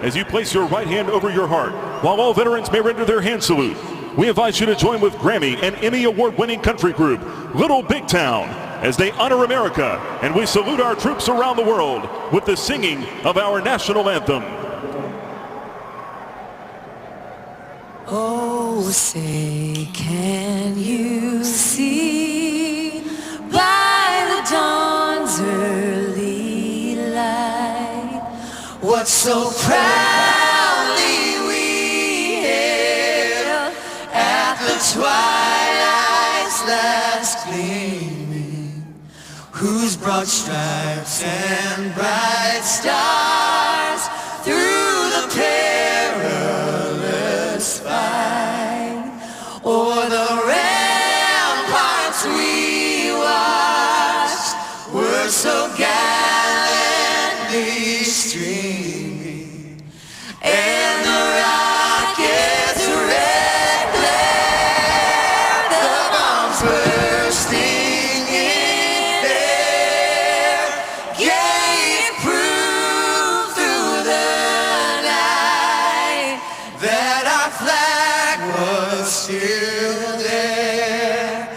As you place your right hand over your heart, while all veterans may render their hand salute, we invite you to join with Grammy and Emmy award-winning country group Little Big Town as they honor America, and we salute our troops around the world with the singing of our national anthem. Oh, say, can you see by the dawn's early light what so proudly we hailed at the twilight's last gleaming, whose broad stripes and bright stars through the perilous fight o'er the ramparts we watched were so gallantly streaming, and the rockets' red glare, the bombs bursting in air, gave proof through the night that our flag was still there.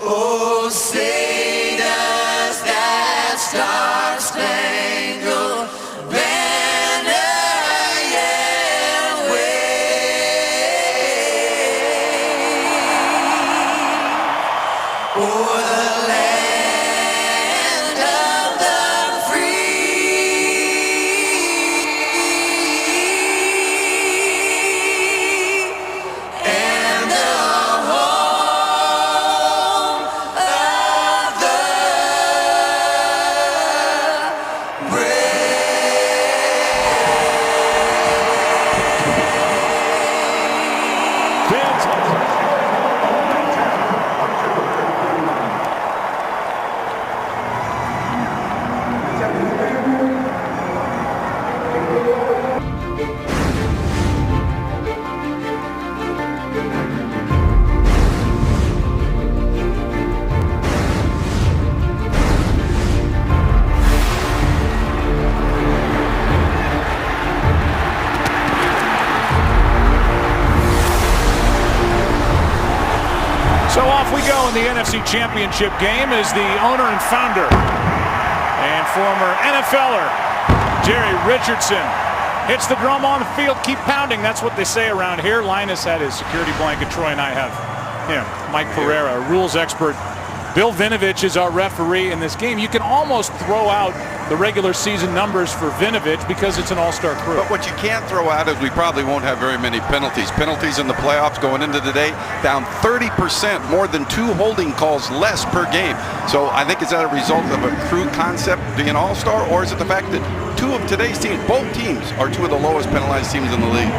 Oh, say does that star-spangled banner yet wave o'er the land of the free and the home of the So off we go in the NFC Championship game as the owner and founder and former NFLer Jerry Richardson hits the drum on the field. Keep pounding. That's what they say around here. Linus had his security blanket. Troy and I have him. Mike Pereira, rules expert. Bill Vinovich is our referee in this game. You can almost throw out the regular season numbers for Vinovich because it's an all-star crew. But what you can't throw out is we probably won't have very many penalties. Penalties in the playoffs going into today, down 30%, more than 2 holding calls less per game. So I think, is that a result of a crew concept being all-star, or is it the fact that 2 of today's teams, both teams, are 2 of the lowest penalized teams in the league?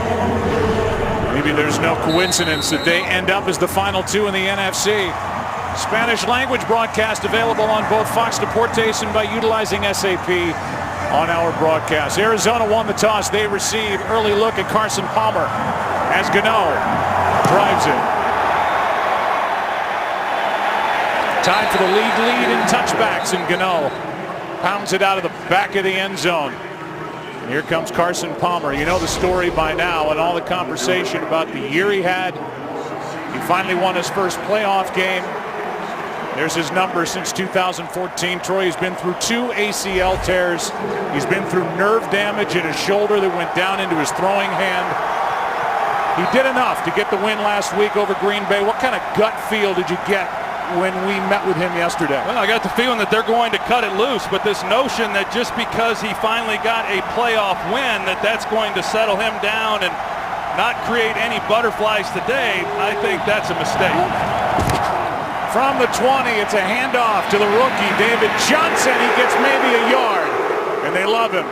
Maybe there's no coincidence that they end up as the final 2 in the NFC. Spanish language broadcast available on both Fox Deportes and by utilizing SAP on our broadcast. Arizona won the toss. They receive. Early look at Carson Palmer as Gano drives it. Time for the lead in touchbacks, and Gano pounds it out of the back of the end zone. And here comes Carson Palmer. You know the story by now and all the conversation about the year he had. He finally won his first playoff game. There's his number since 2014. Troy has been through 2 ACL tears. He's been through nerve damage in his shoulder that went down into his throwing hand. He did enough to get the win last week over Green Bay. What kind of gut feel did you get when we met with him yesterday? Well, I got the feeling that they're going to cut it loose, but this notion that just because he finally got a playoff win, that's going to settle him down and not create any butterflies today, I think that's a mistake. From the 20, it's a handoff to the rookie, David Johnson. He gets maybe a yard, and they love him.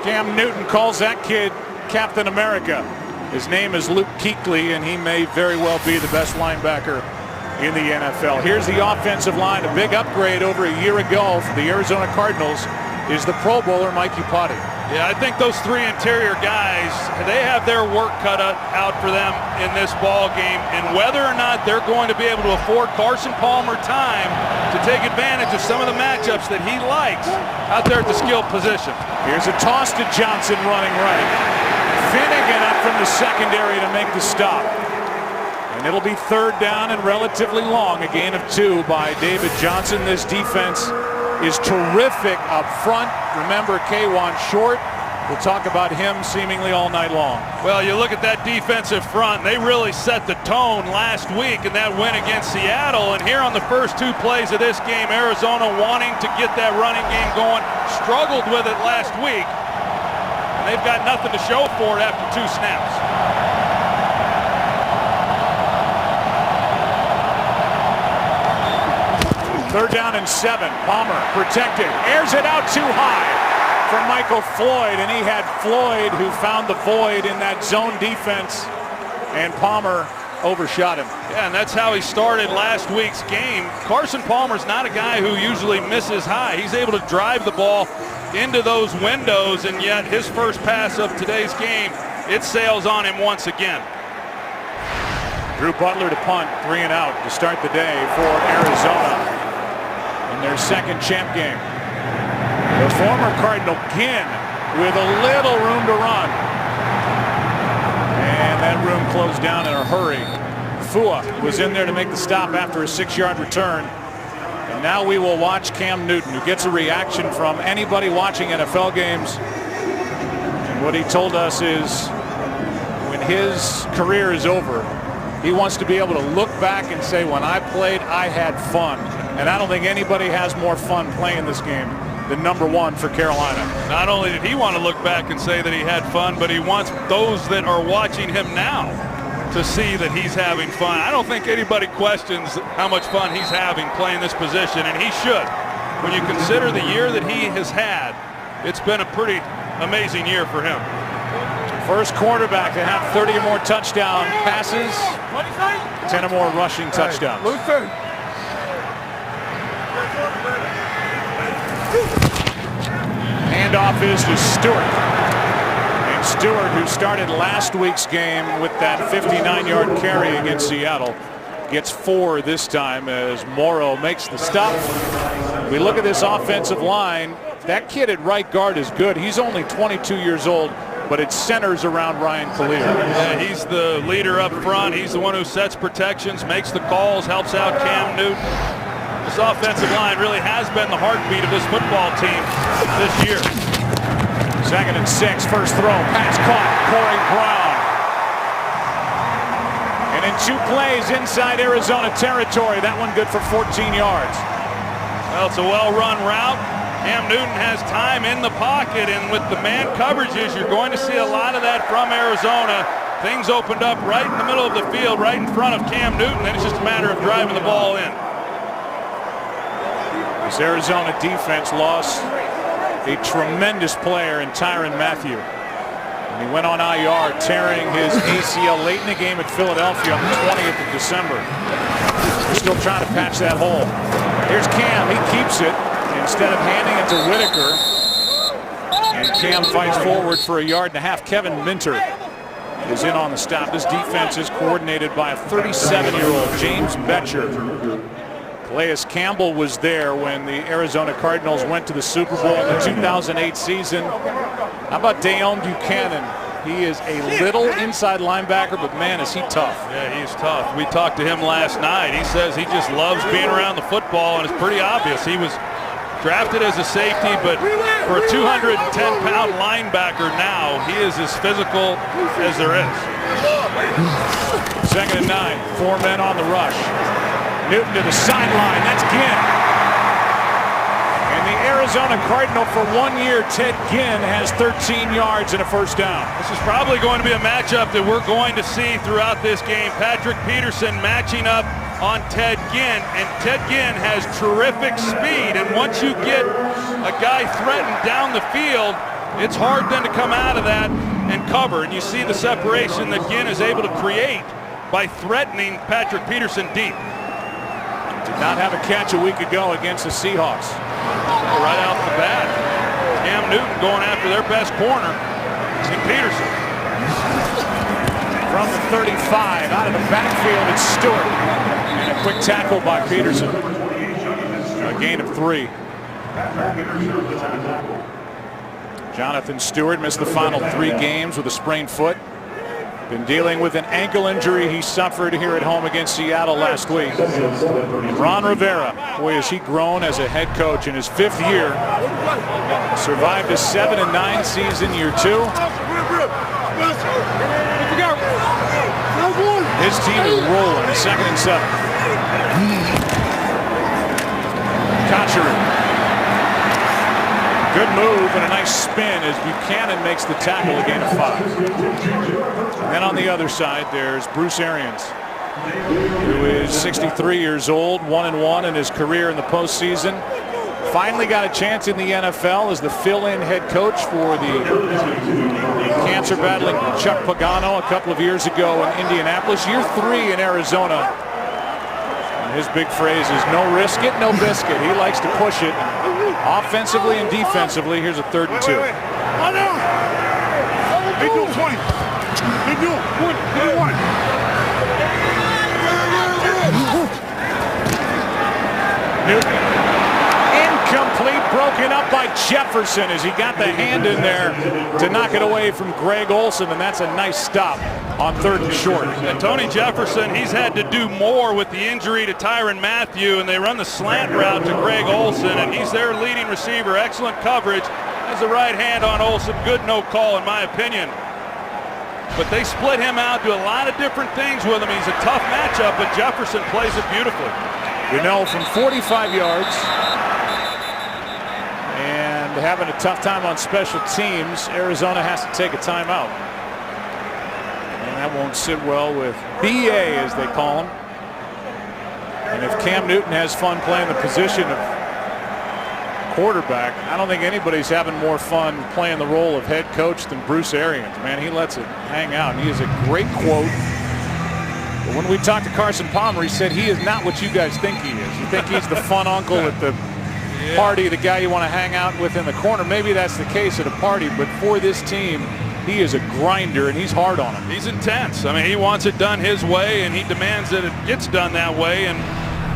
Cam Newton calls that kid Captain America. His name is Luke Kuechly, and he may very well be the best linebacker in the NFL. Here's the offensive line. A big upgrade over a year ago for the Arizona Cardinals is the Pro Bowler Mike Iupati. Yeah, I think those 3 interior guys, they have their work cut out for them in this ball game, and whether or not they're going to be able to afford Carson Palmer time to take advantage of some of the matchups that he likes out there at the skill position. Here's a toss to Johnson running right. Finnegan up from the secondary to make the stop. And it'll be third down and relatively long. A gain of 2 by David Johnson. This defense is terrific up front. Remember, K'Wan Short. We'll talk about him seemingly all night long. Well, you look at that defensive front. They really set the tone last week in that win against Seattle. And here on the first 2 plays of this game, Arizona wanting to get that running game going. Struggled with it last week. And they've got nothing to show for it after 2 snaps. Third down and 7. Palmer protected. Airs it out too high for Michael Floyd, and he had Floyd who found the void in that zone defense, and Palmer overshot him. Yeah, and that's how he started last week's game. Carson Palmer's not a guy who usually misses high. He's able to drive the ball into those windows, and yet his first pass of today's game, it sails on him once again. Drew Butler to punt, 3 and out to start the day for Arizona in their second champ game. The former Cardinal Ginn with a little room to run. And that room closed down in a hurry. Fua was in there to make the stop after a 6-yard return. And now we will watch Cam Newton, who gets a reaction from anybody watching NFL games. And what he told us is when his career is over, he wants to be able to look back and say, when I played, I had fun. And I don't think anybody has more fun playing this game than number 1 for Carolina. Not only did he want to look back and say that he had fun, but he wants those that are watching him now to see that he's having fun. I don't think anybody questions how much fun he's having playing this position, and he should. When you consider the year that he has had, it's been a pretty amazing year for him. First quarterback to have 30 or more touchdown passes, 10 or more rushing touchdowns. Handoff is to Stewart. And Stewart, who started last week's game with that 59-yard carry against Seattle, gets 4 this time as Morrow makes the stop. We look at this offensive line. That kid at right guard is good. He's only 22 years old, but it centers around Ryan Collier. Yeah, he's the leader up front. He's the one who sets protections, makes the calls, helps out Cam Newton. This offensive line really has been the heartbeat of this football team this year. 2nd and 6, first throw, pass caught, Corey Brown. And in 2 plays inside Arizona territory, that one good for 14 yards. Well, it's a well-run route. Cam Newton has time in the pocket, and with the man coverages, you're going to see a lot of that from Arizona. Things opened up right in the middle of the field, right in front of Cam Newton, and it's just a matter of driving the ball in. This Arizona defense lost a tremendous player in Tyrann Mathieu. And he went on IR, tearing his ACL late in the game at Philadelphia on the 20th of December. They're still trying to patch that hole. Here's Cam. He keeps it instead of handing it to Whitaker. And Cam fights forward for 1.5 yards. Kevin Minter is in on the stop. This defense is coordinated by a 37-year-old James Betcher. Calais Campbell was there when the Arizona Cardinals went to the Super Bowl in the 2008 season. How about Deone Buchanan? He is a little inside linebacker, but man, is he tough. Yeah, he's tough. We talked to him last night. He says he just loves being around the football, and it's pretty obvious. He was drafted as a safety, but for a 210-pound linebacker now, he is as physical as there is. 2nd and 9, 4 men on the rush. Newton to the sideline. That's Ginn. And the Arizona Cardinal for 1 year, Ted Ginn, has 13 yards and a first down. This is probably going to be a matchup that we're going to see throughout this game. Patrick Peterson matching up on Ted Ginn, and Ted Ginn has terrific speed, and once you get a guy threatened down the field, it's hard then to come out of that and cover, and you see the separation that Ginn is able to create by threatening Patrick Peterson deep. Did not have a catch a week ago against the Seahawks. Right off the bat, Cam Newton going after their best corner, and Peterson. From the 35, out of the backfield, it's Stewart. And a quick tackle by Peterson. A gain of 3. Jonathan Stewart missed the final 3 games with a sprained foot. Been dealing with an ankle injury he suffered here at home against Seattle last week. And Ron Rivera, boy, has he grown as a head coach in his 5th year. Survived a 7-9 season, year 2. His team is rolling, 2nd and 7. Conchery. Good move and a nice spin as Buchanan makes the tackle, a gain of 5. And then on the other side, there's Bruce Arians, who is 63 years old, 1-1 in his career in the postseason. Finally got a chance in the NFL as the fill-in head coach for the cancer-battling Chuck Pagano a couple of years ago in Indianapolis. Year 3 in Arizona. And his big phrase is no risk it, no biscuit. He likes to push it offensively and defensively. Here's a 3rd and 2. They do 20. They do 1. Newton. Incomplete, broken up by Jefferson as he got the hand in there to knock it away from Greg Olsen, and that's a nice stop on 3rd and short. And Tony Jefferson, he's had to do more with the injury to Tyrann Mathieu, and they run the slant route to Greg Olsen, and he's their leading receiver. Excellent coverage. Has the right hand on Olsen. Good no call in my opinion. But they split him out, do a lot of different things with him. He's a tough matchup, but Jefferson plays it beautifully. You know, from 45 yards and having a tough time on special teams, Arizona has to take a timeout. And that won't sit well with BA, as they call him. And if Cam Newton has fun playing the position of quarterback, I don't think anybody's having more fun playing the role of head coach than Bruce Arians. Man, he lets it hang out. And he has a great quote. But when we talked to Carson Palmer, he said he is not what you guys think he is. You think he's the fun uncle at the party, the guy you want to hang out with in the corner. Maybe that's the case at a party, but for this team, he is a grinder, and he's hard on him. He's intense. I mean, he wants it done his way, and he demands that it gets done that way, and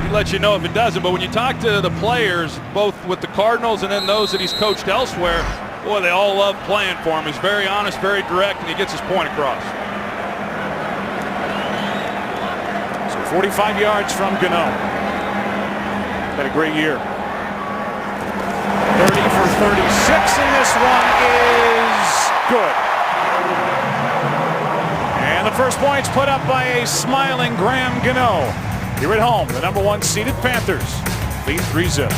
he lets you know if it doesn't. But when you talk to the players, both with the Cardinals and then those that he's coached elsewhere, boy, they all love playing for him. He's very honest, very direct, and he gets his point across. 45 yards from Gano. Had a great year. 30 for 36, and this one is good. And the first point's put up by a smiling Graham Gano. Here at home, the #1 seeded Panthers lead 3-0.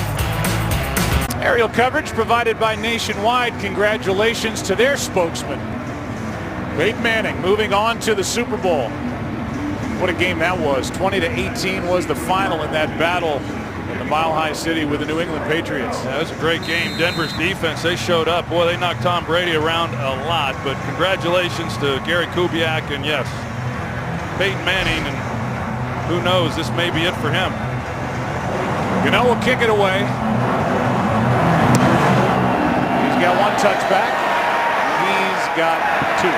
Aerial coverage provided by Nationwide. Congratulations to their spokesman, Peyton Manning, moving on to the Super Bowl. What a game that was. 20-18 was the final in that battle in the Mile High City with the New England Patriots. That was a great game. Denver's defense, they showed up. Boy, they knocked Tom Brady around a lot. But congratulations to Gary Kubiak, and yes, Peyton Manning, and who knows, this may be it for him. Gano will kick it away. He's got 1 touchback. He's got 2.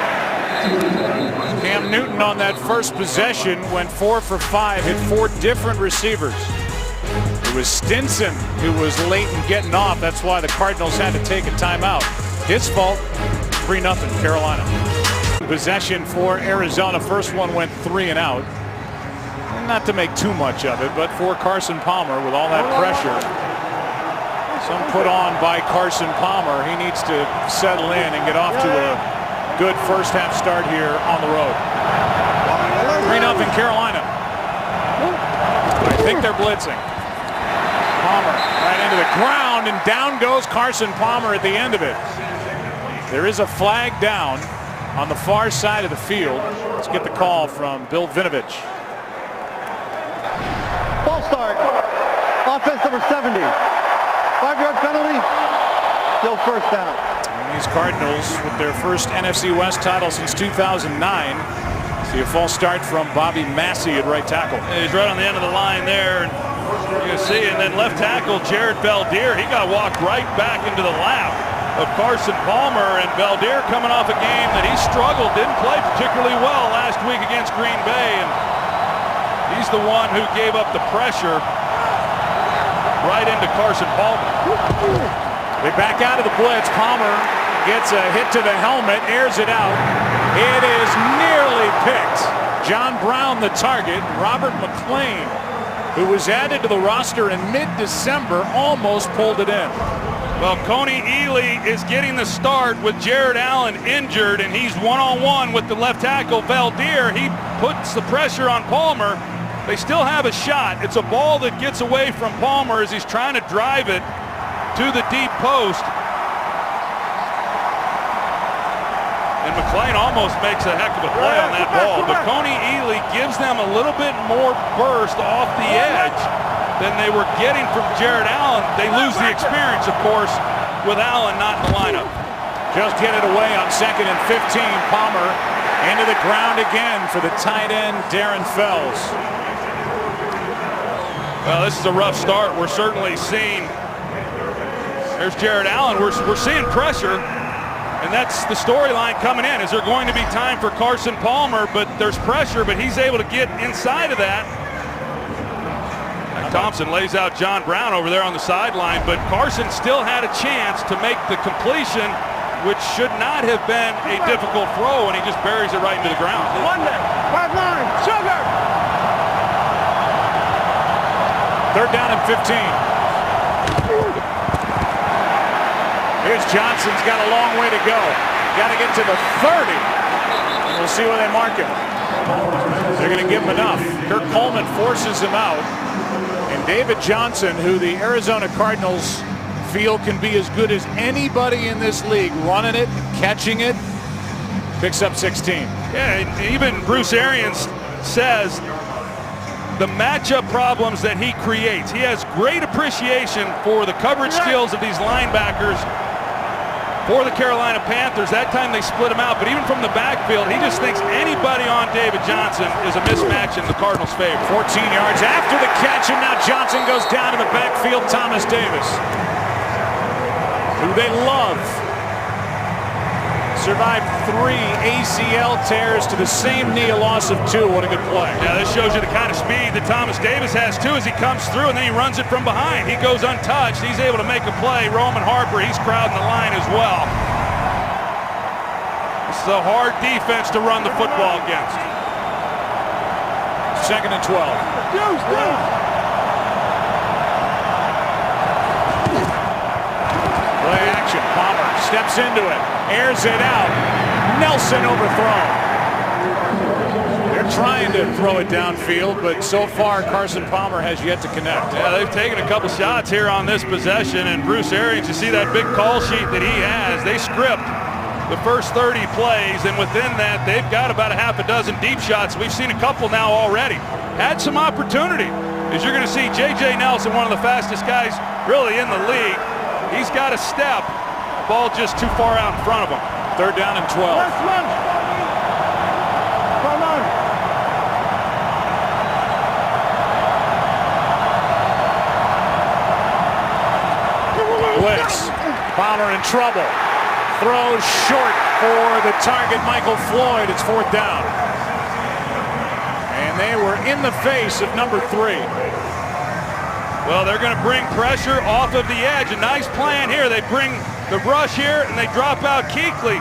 Cam Newton on that first possession went 4 for 5, hit 4 different receivers. It was Stinson who was late in getting off. That's why the Cardinals had to take a timeout. His fault. 3-0 Carolina. Possession for Arizona. First one went 3 and out. Not to make too much of it, but for Carson Palmer with all that pressure, some put on by Carson Palmer, he needs to settle in and get off to a good first half start here on the road. 3-0 Carolina. I think they're blitzing. Palmer right into the ground, and down goes Carson Palmer at the end of it. There is a flag down on the far side of the field. Let's get the call from Bill Vinovich. Ball start. Offense number 70. 5-yard penalty. Still first down. And these Cardinals with their first NFC West title since 2009. See a false start from Bobby Massey at right tackle. Yeah, he's right on the end of the line there. And you can see, and then left tackle Jared Beldier, he got walked right back into the lap of Carson Palmer. And Beldier coming off a game that he struggled, didn't play particularly well last week against Green Bay. And he's the one who gave up the pressure right into Carson Palmer. They back out of the blitz. Palmer gets a hit to the helmet, airs it out. It is nearly picked. John Brown the target. Robert McLean, who was added to the roster in mid-December, almost pulled it in. Well, Coney Ely is getting the start with Jared Allen injured, and he's one-on-one with the left tackle, Valdir. He puts the pressure on Palmer. They still have a shot. It's a ball that gets away from Palmer as he's trying to drive it to the deep post. And McLean almost makes a heck of a play on that ball, but Coney Ely gives them a little bit more burst off the edge than they were getting from Jared Allen. They lose the experience, of course, with Allen not in the lineup. Just get it away on 2nd and 15. Palmer into the ground again for the tight end, Darren Fells. Well, this is a rough start. We're certainly seeing, there's Jared Allen. We're seeing pressure, and that's the storyline coming in. Is there going to be time for Carson Palmer? But there's pressure, but he's able to get inside of that. Thompson lays out John Brown over there on the sideline, but Carson still had a chance to make the completion, which should not have been a difficult throw, and he just buries it right into the ground. 5-9, sugar! 3rd down and 15. Here's Johnson's got a long way to go. Got to get to the 30. And we'll see where they mark him. They're going to give him enough. Kirk Coleman forces him out. And David Johnson, who the Arizona Cardinals feel can be as good as anybody in this league, running it, catching it, picks up 16. Yeah, even Bruce Arians says the matchup problems that he creates. He has great appreciation for the coverage skills of these linebackers for the Carolina Panthers. That time they split him out, but even from the backfield, he just thinks anybody on David Johnson is a mismatch in the Cardinals' favor. 14 yards after the catch, and now Johnson goes down to the backfield. Thomas Davis, who they love, survived 3 ACL tears to the same knee, a loss of 2. What a good play. Yeah, this shows you the kind of speed that Thomas Davis has too as he comes through, and then he runs it from behind. He goes untouched. He's able to make a play. Roman Harper, he's crowding the line as well. This is a hard defense to run the football against. 2nd and 12. Play action. Palmer steps into it. Airs it out. Nelson overthrown. They're trying to throw it downfield, but so far Carson Palmer has yet to connect. Yeah, they've taken a couple shots here on this possession, and Bruce Arians, you see that big call sheet that he has. They script the first 30 plays, and within that, they've got about a half a dozen deep shots. We've seen a couple now already. Had some opportunity, as you're going to see J.J. Nelson, one of the fastest guys really in the league. He's got a step. Ball just too far out in front of him. 3rd down and 12. Blitz. Palmer in trouble. Throws short for the target, Michael Floyd. It's 4th down. And they were in the face of number 3. Well, they're going to bring pressure off of the edge. A nice plan here. They bring the rush here, and they drop out Kuechly.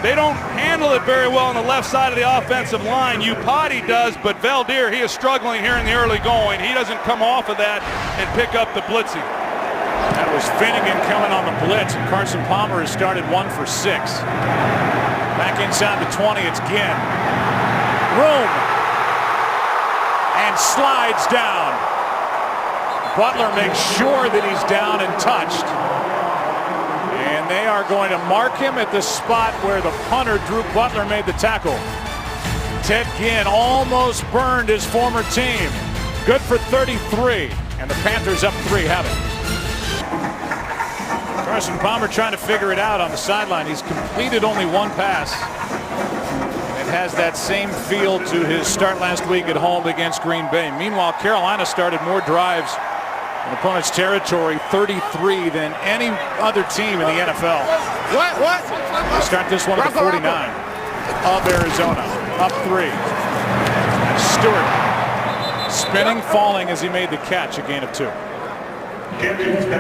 They don't handle it very well on the left side of the offensive line. Upati does, but Valdir, he is struggling here in the early going. He doesn't come off of that and pick up the blitzing. That was Finnegan coming on the blitz, and Carson Palmer has started 1 for 6. Back inside the 20, it's Ginn. Room. And slides down. Butler makes sure that he's down and touched. And they are going to mark him at the spot where the punter, Drew Butler, made the tackle. Ted Ginn almost burned his former team. Good for 33. And the Panthers up 3 have it. Carson Palmer trying to figure it out on the sideline. He's completed only 1 pass. It has that same feel to his start last week at home against Green Bay. Meanwhile, Carolina started more drives in opponent's territory, 33, than any other team in the NFL. What? They start this one at the 49 of Arizona. Up 3. Stewart spinning, falling as he made the catch, a gain of 2.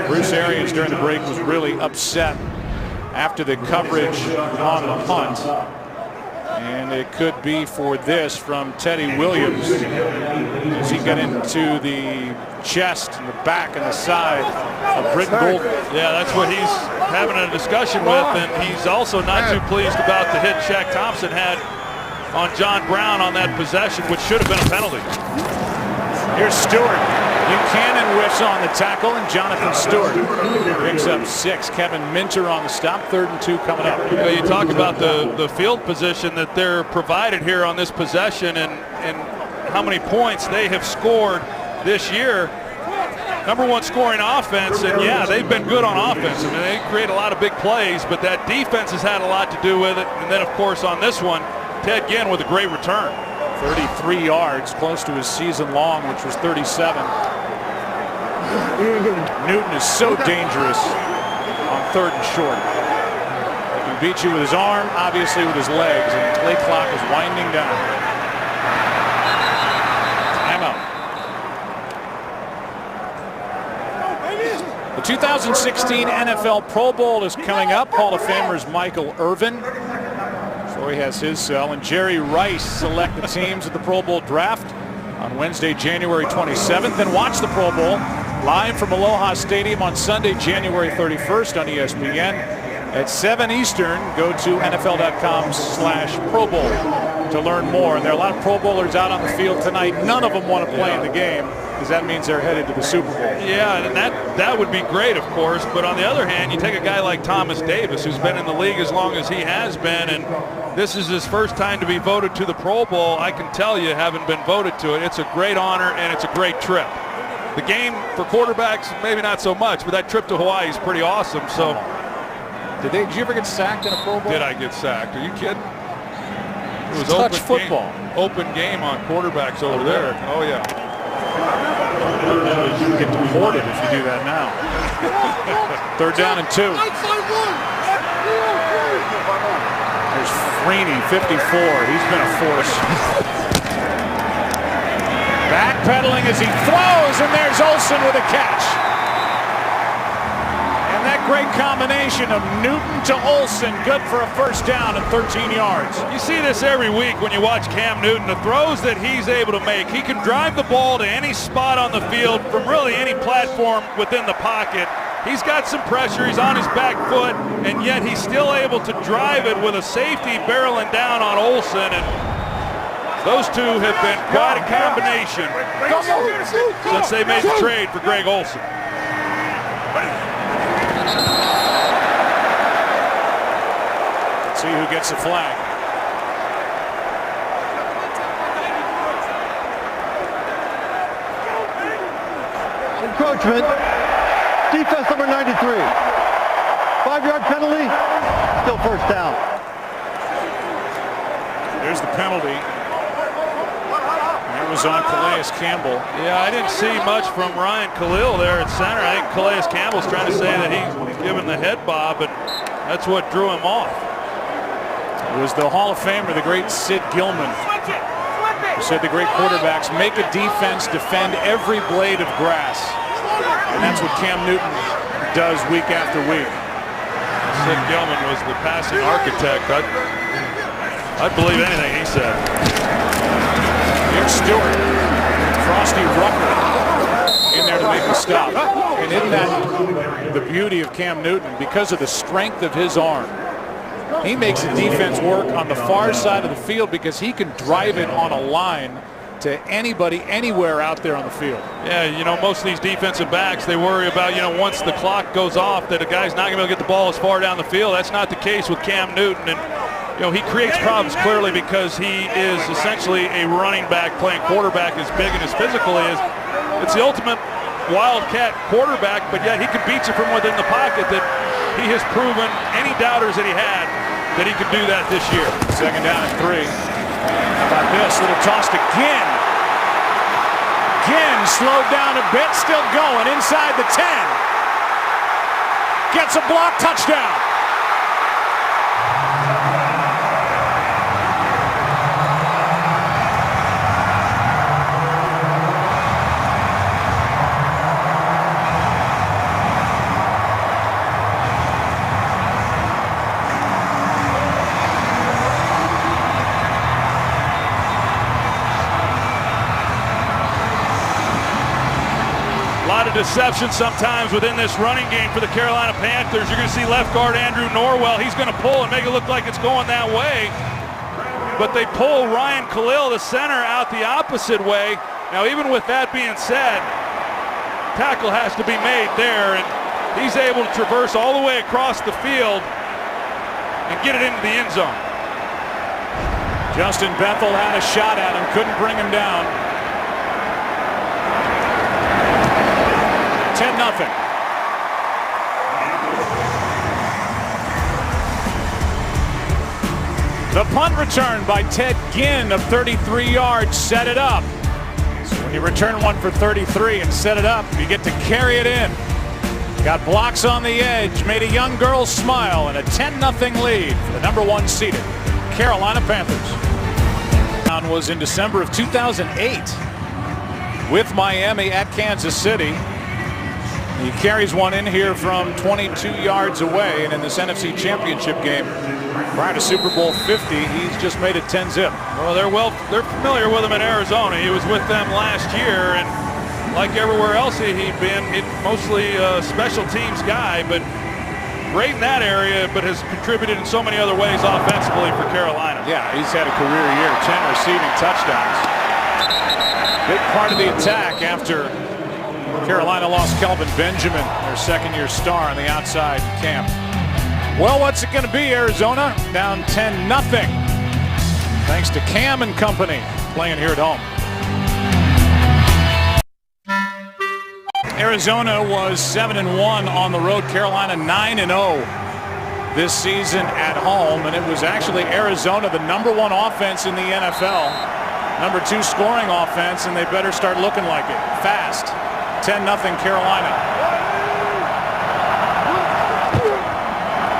Bruce Arians during the break was really upset after the coverage on the punt. And it could be for this from Teddy Williams as he got into the chest and the back and the side of Britton Golden. Yeah, that's what he's having a discussion with, and he's also not too pleased about the hit Shaq Thompson had on John Brown on that possession, which should have been a penalty. Here's Stewart. Buchanan whiffs on the tackle, and Jonathan Stewart picks up 6. Kevin Minter on the stop. 3rd and 2 coming up. You talk about the field position that they're provided here on this possession and how many points they have scored this year. #1 scoring offense, and yeah, they've been good on offense. I mean, they create a lot of big plays, but that defense has had a lot to do with it. And then, of course, on this one, Ted Ginn with a great return. 33 yards, close to his season long, which was 37. Newton is so dangerous on 3rd and short. He can beat you with his arm, obviously with his legs, and the play clock is winding down. Timeout. The 2016 NFL Pro Bowl is coming up. Hall of Famers Michael Irvin. So he has his cell, and Jerry Rice select the teams at the Pro Bowl draft on Wednesday, January 27th. Then watch the Pro Bowl live from Aloha Stadium on Sunday, January 31st on ESPN at 7 Eastern. Go to NFL.com/Pro Bowl to learn more. And there are a lot of Pro Bowlers out on the field tonight. None of them want to play in the game, because that means they're headed to the Super Bowl. Yeah, and that would be great, of course. But on the other hand, you take a guy like Thomas Davis, who's been in the league as long as he has been, and this is his first time to be voted to the Pro Bowl. I can tell you, having been voted to it, it's a great honor and it's a great trip. The game for quarterbacks, maybe not so much, but that trip to Hawaii is pretty awesome. So, did you ever get sacked in a Pro Bowl? Did I get sacked? Are you kidding? It was touch football. Open game on quarterbacks over there. Oh yeah. You can get deported if you do that now. 3rd down and 2. There's Freeney, 54. He's been a force. Backpedaling as he throws, and there's Olsen with a catch. And that great combination of Newton to Olsen, good for a 1st down and 13 yards. You see this every week when you watch Cam Newton, the throws that he's able to make. He can drive the ball to any spot on the field from really any platform within the pocket. He's got some pressure, he's on his back foot, and yet he's still able to drive it with a safety barreling down on Olsen. And those two have been quite a combination since they made the trade for Greg Olsen. Let's see who gets the flag. Encroachment. Defense number 93. 5-yard penalty. Still 1st down. There's the penalty. That was on Calais Campbell. Yeah, I didn't see much from Ryan Khalil there at center. I think Calais Campbell's trying to say that he's given the head bob, and that's what drew him off. It was the Hall of Famer, the great Sid Gilman, who said the great quarterbacks make a defense defend every blade of grass. And that's what Cam Newton does week after week. Sid Gilman was the passing architect. I'd believe anything he said. Here's Stewart. Frosty Rucker in there to make the stop. And isn't that the beauty of Cam Newton? Because of the strength of his arm, he makes the defense work on the far side of the field because he can drive it on a line to anybody, anywhere out there on the field. Yeah, you know, most of these defensive backs, they worry about, you know, once the clock goes off that a guy's not going to be able to get the ball as far down the field. That's not the case with Cam Newton. And, you know, he creates problems clearly because he is essentially a running back playing quarterback, as big and as physical is. It's the ultimate wildcat quarterback, but yet he can beat you from within the pocket. That he has proven any doubters that he had that he could do that this year. 2nd down and 3. How about this? Little toss to Ginn. Ginn slowed down a bit, still going inside the 10. Gets a block, touchdown. deception sometimes within this running game for the Carolina Panthers. You're going to see left guard Andrew Norwell. He's going to pull and make it look like it's going that way. But they pull Ryan Khalil, the center, out the opposite way. Now, even with that being said, tackle has to be made there, and he's able to traverse all the way across the field and get it into the end zone. Justin Bethel had a shot at him, couldn't bring him down. 10-0. The punt return by Ted Ginn of 33 yards set it up. So when you return one for 33 and set it up, you get to carry it in. Got blocks on the edge, made a young girl smile, and a 10-0 lead for the number 1 seeded Carolina Panthers. Was in December of 2008 with Miami at Kansas City. He carries one in here from 22 yards away, and in this NFC Championship game prior to Super Bowl 50, he's just made it 10-0. Well, they're familiar with him in Arizona. He was with them last year, and like everywhere else he'd been, mostly a special teams guy, but great in that area, but has contributed in so many other ways offensively for Carolina. Yeah, he's had a career year, 10 receiving touchdowns. Big part of the attack after Carolina lost Kelvin Benjamin, their second-year star on the outside camp. Well, what's it going to be, Arizona? Down 10-0. Thanks to Cam and company playing here at home. Arizona was 7-1 on the road. Carolina 9-0 this season at home, and it was actually Arizona, the number 1 offense in the NFL, number 2 scoring offense, and they better start looking like it fast. 10-0 Carolina.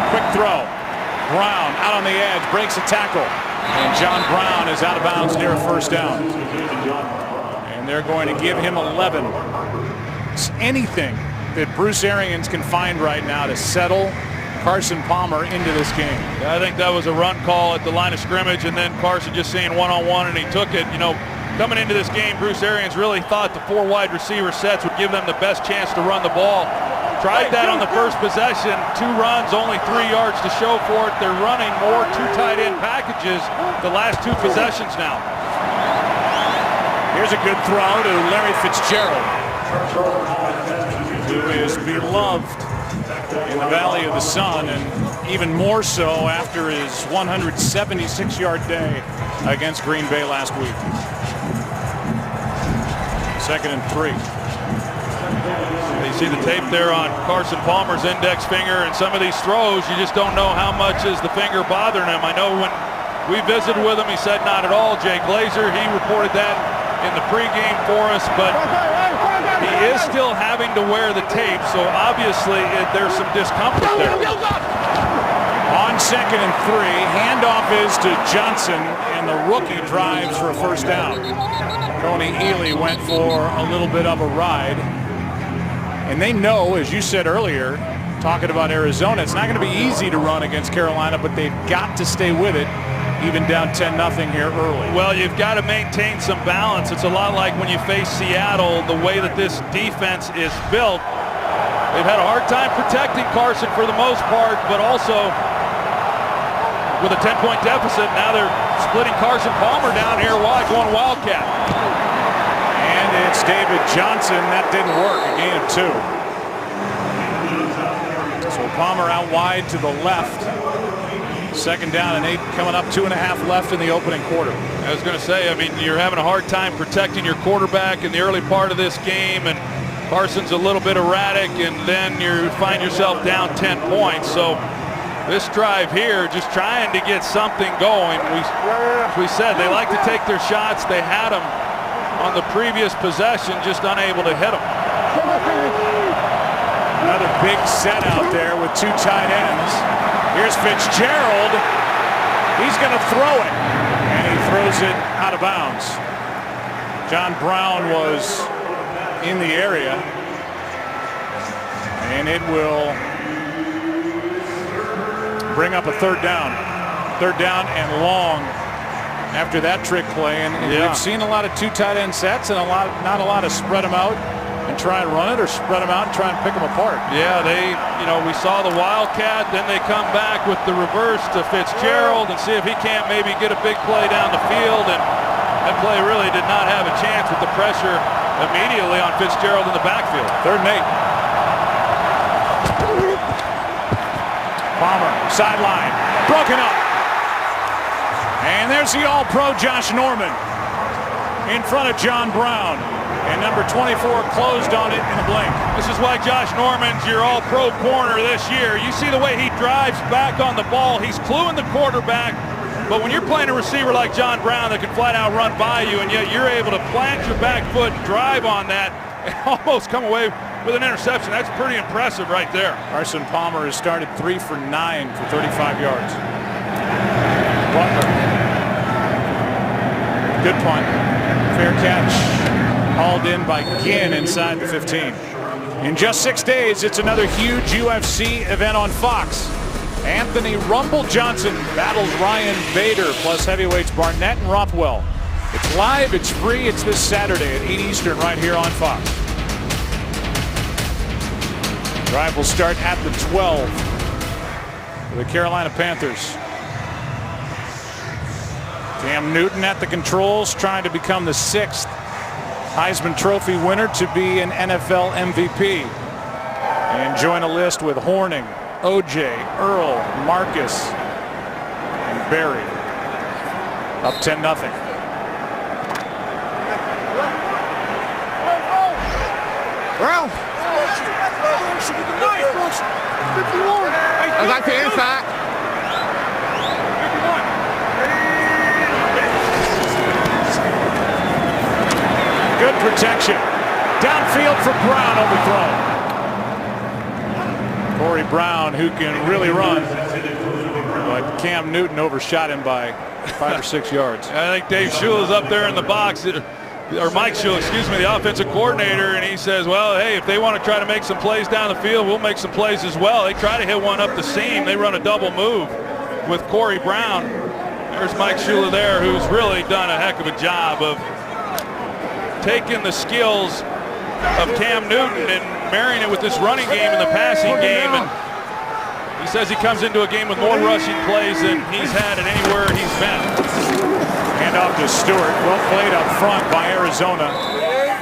Quick throw. Brown out on the edge, breaks a tackle, and John Brown is out of bounds near a first down. And they're going to give him 11. Anything that Bruce Arians can find right now to settle Carson Palmer into this game. I think that was a run call at the line of scrimmage, and then Carson just seeing one-on-one, and he took it. You know, coming into this game, Bruce Arians really thought the 4 wide receiver sets would give them the best chance to run the ball. Tried that on the first possession, 2 runs, only 3 yards to show for it. They're running more 2 tight end packages the last 2 possessions now. Here's a good throw to Larry Fitzgerald, who is beloved in the Valley of the Sun, and even more so after his 176-yard day against Green Bay last week. 2nd and 3. You see the tape there on Carson Palmer's index finger, and some of these throws, you just don't know how much is the finger bothering him. I know when we visited with him, he said not at all. Jay Glazer, he reported that in the pregame for us, but he is still having to wear the tape, so obviously there's some discomfort there. On 2nd and 3, handoff is to Johnson, and the rookie drives for a first down. Tony Ely went for a little bit of a ride, and they know, as you said earlier, talking about Arizona, it's not going to be easy to run against Carolina, but they've got to stay with it, even down 10-0 here early. Well, you've got to maintain some balance. It's a lot like when you face Seattle, the way that this defense is built. They've had a hard time protecting Carson for the most part, but also with a 10-point deficit, now they're splitting Carson Palmer down here wide, going Wildcat. And it's David Johnson. That didn't work. A gain of 2. So Palmer out wide to the left. 2nd down and 8, coming up 2.5 left in the opening quarter. I was going to say, I mean, you're having a hard time protecting your quarterback in the early part of this game, and Carson's a little bit erratic, and then you find yourself down 10 points. So this drive here, just trying to get something going. We said they like to take their shots. They had them on the previous possession, just unable to hit them. Another big set out there with 2 tight ends. Here's Fitzgerald. He's going to throw it, and he throws it out of bounds. John Brown was in the area, and it will bring up a 3rd down. 3rd down and long after that trick play. And we've seen a lot of 2 tight end sets and not a lot of spread them out and and try and run it, or spread them out and try and pick them apart? Yeah, we saw the Wildcat, then they come back with the reverse to Fitzgerald and see if he can't maybe get a big play down the field. And that play really did not have a chance with the pressure immediately on Fitzgerald in the backfield. 3rd and 8. Palmer, sideline, broken up. And there's the All-Pro Josh Norman in front of John Brown. And number 24 closed on it in a blink. This is why Josh Norman's your all-pro corner this year. You see the way he drives back on the ball. He's cluing the quarterback. But when you're playing a receiver like John Brown that can flat out run by you, and yet you're able to plant your back foot and drive on that and almost come away with an interception, that's pretty impressive right there. Carson Palmer has started 3 for 9 for 35 yards. Butler. Good punt. Fair catch. Hauled in by Ginn inside the 15. In just 6 days, it's another huge UFC event on Fox. Anthony Rumble Johnson battles Ryan Bader, plus heavyweights Barnett and Rothwell. It's live, it's free, it's this Saturday at 8 Eastern right here on Fox. Drive will start at the 12 for the Carolina Panthers. Cam Newton at the controls, trying to become the 6th Heisman Trophy winner to be an NFL MVP. And join a list with Horning, OJ, Earl, Marcus, and Barry. Up 10-0. Brown. I got the inside. Good protection. Downfield for Brown, overthrown. Corey Brown, who can really run, but Cam Newton overshot him by 5 or 6 yards. I think Dave Shula's up there in the box, or Mike Shula, excuse me, the offensive coordinator, and he says, well, hey, if they want to try to make some plays down the field, we'll make some plays as well. They try to hit one up the seam. They run a double move with Corey Brown. There's Mike Shula there, who's really done a heck of a job of taking the skills of Cam Newton and marrying it with this running game and the passing game. And he says he comes into a game with more rushing plays than he's had at anywhere he's been. Hand off to Stewart. Well played up front by Arizona.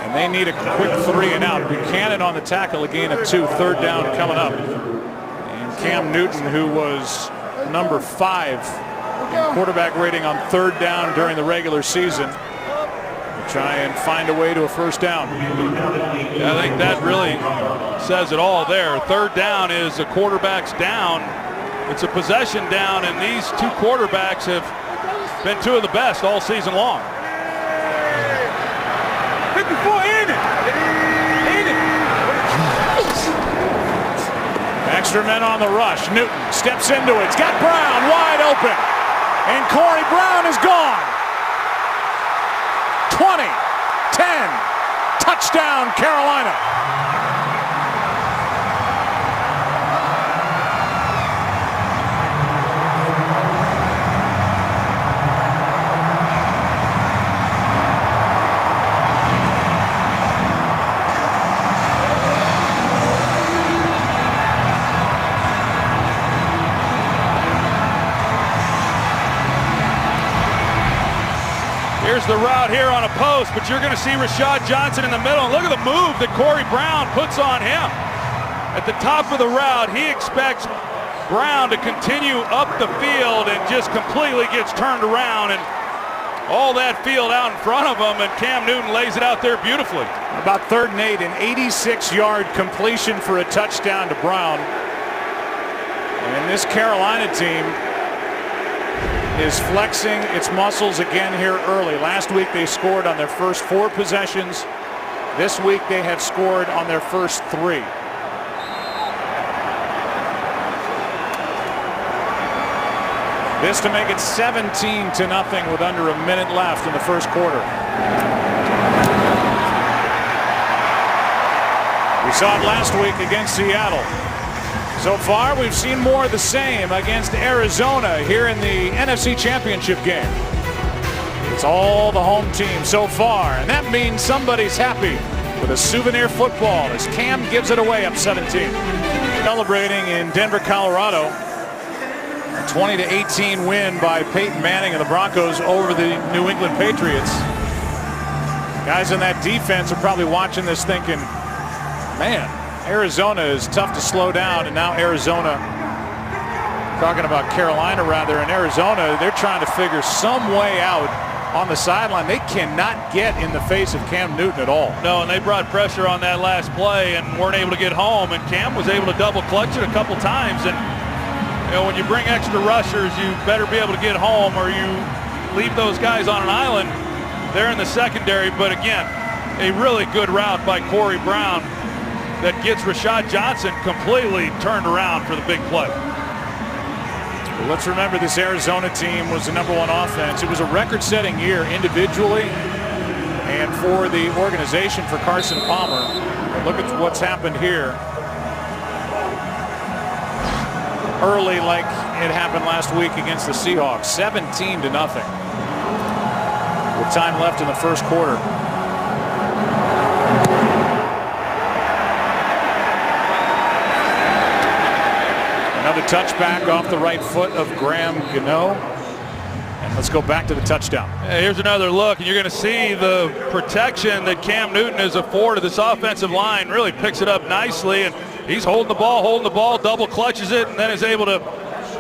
And they need a quick 3 and out. Buchanan on the tackle, a gain of 2. 3rd down coming up. And Cam Newton, who was number 5 in quarterback rating on 3rd down during the regular season, try and find a way to a 1st down. Yeah, I think that really says it all there. 3rd down is a quarterback's down. It's a possession down, and these 2 quarterbacks have been 2 of the best all season long. 54 in it. Extra men on the rush. Newton steps into it. It's got Brown wide open. And Corey Brown is gone. 20, 10, touchdown Carolina. Here's the route here on a post, but you're going to see Rashad Johnson in the middle. And look at the move that Corey Brown puts on him. At the top of the route, he expects Brown to continue up the field and just completely gets turned around. And all that field out in front of him, and Cam Newton lays it out there beautifully. About 3rd and 8, an 86-yard completion for a touchdown to Brown. And this Carolina team is flexing its muscles again here early. Last week they scored on their first 4 possessions. This week they have scored on their first 3. This to make it 17-0 with under a minute left in the first quarter. We saw it last week against Seattle. So far, we've seen more of the same against Arizona here in the NFC Championship game. It's all the home team so far, and that means somebody's happy with a souvenir football as Cam gives it away up 17. Celebrating in Denver, Colorado. A 20-18 win by Peyton Manning and the Broncos over the New England Patriots. Guys in that defense are probably watching this thinking, man, Arizona is tough to slow down. And now Arizona, talking about Carolina rather, in Arizona, they're trying to figure some way out on the sideline. They cannot get in the face of Cam Newton at all. No, and they brought pressure on that last play and weren't able to get home. And Cam was able to double clutch it a couple times. And you know, when you bring extra rushers, you better be able to get home, or you leave those guys on an island. They're in the secondary, but again, a really good route by Corey Brown that gets Rashad Johnson completely turned around for the big play. Well, let's remember this Arizona team was the #1 offense. It was a record-setting year individually and for the organization for Carson Palmer. But look at what's happened here. Early, like it happened last week against the Seahawks, 17-0. With time left in the first quarter. Another touchback off the right foot of Graham Gano. And let's go back to the touchdown. Here's another look, and you're going to see the protection that Cam Newton has afforded. This offensive line really picks it up nicely, and he's holding the ball, double clutches it, and then is able to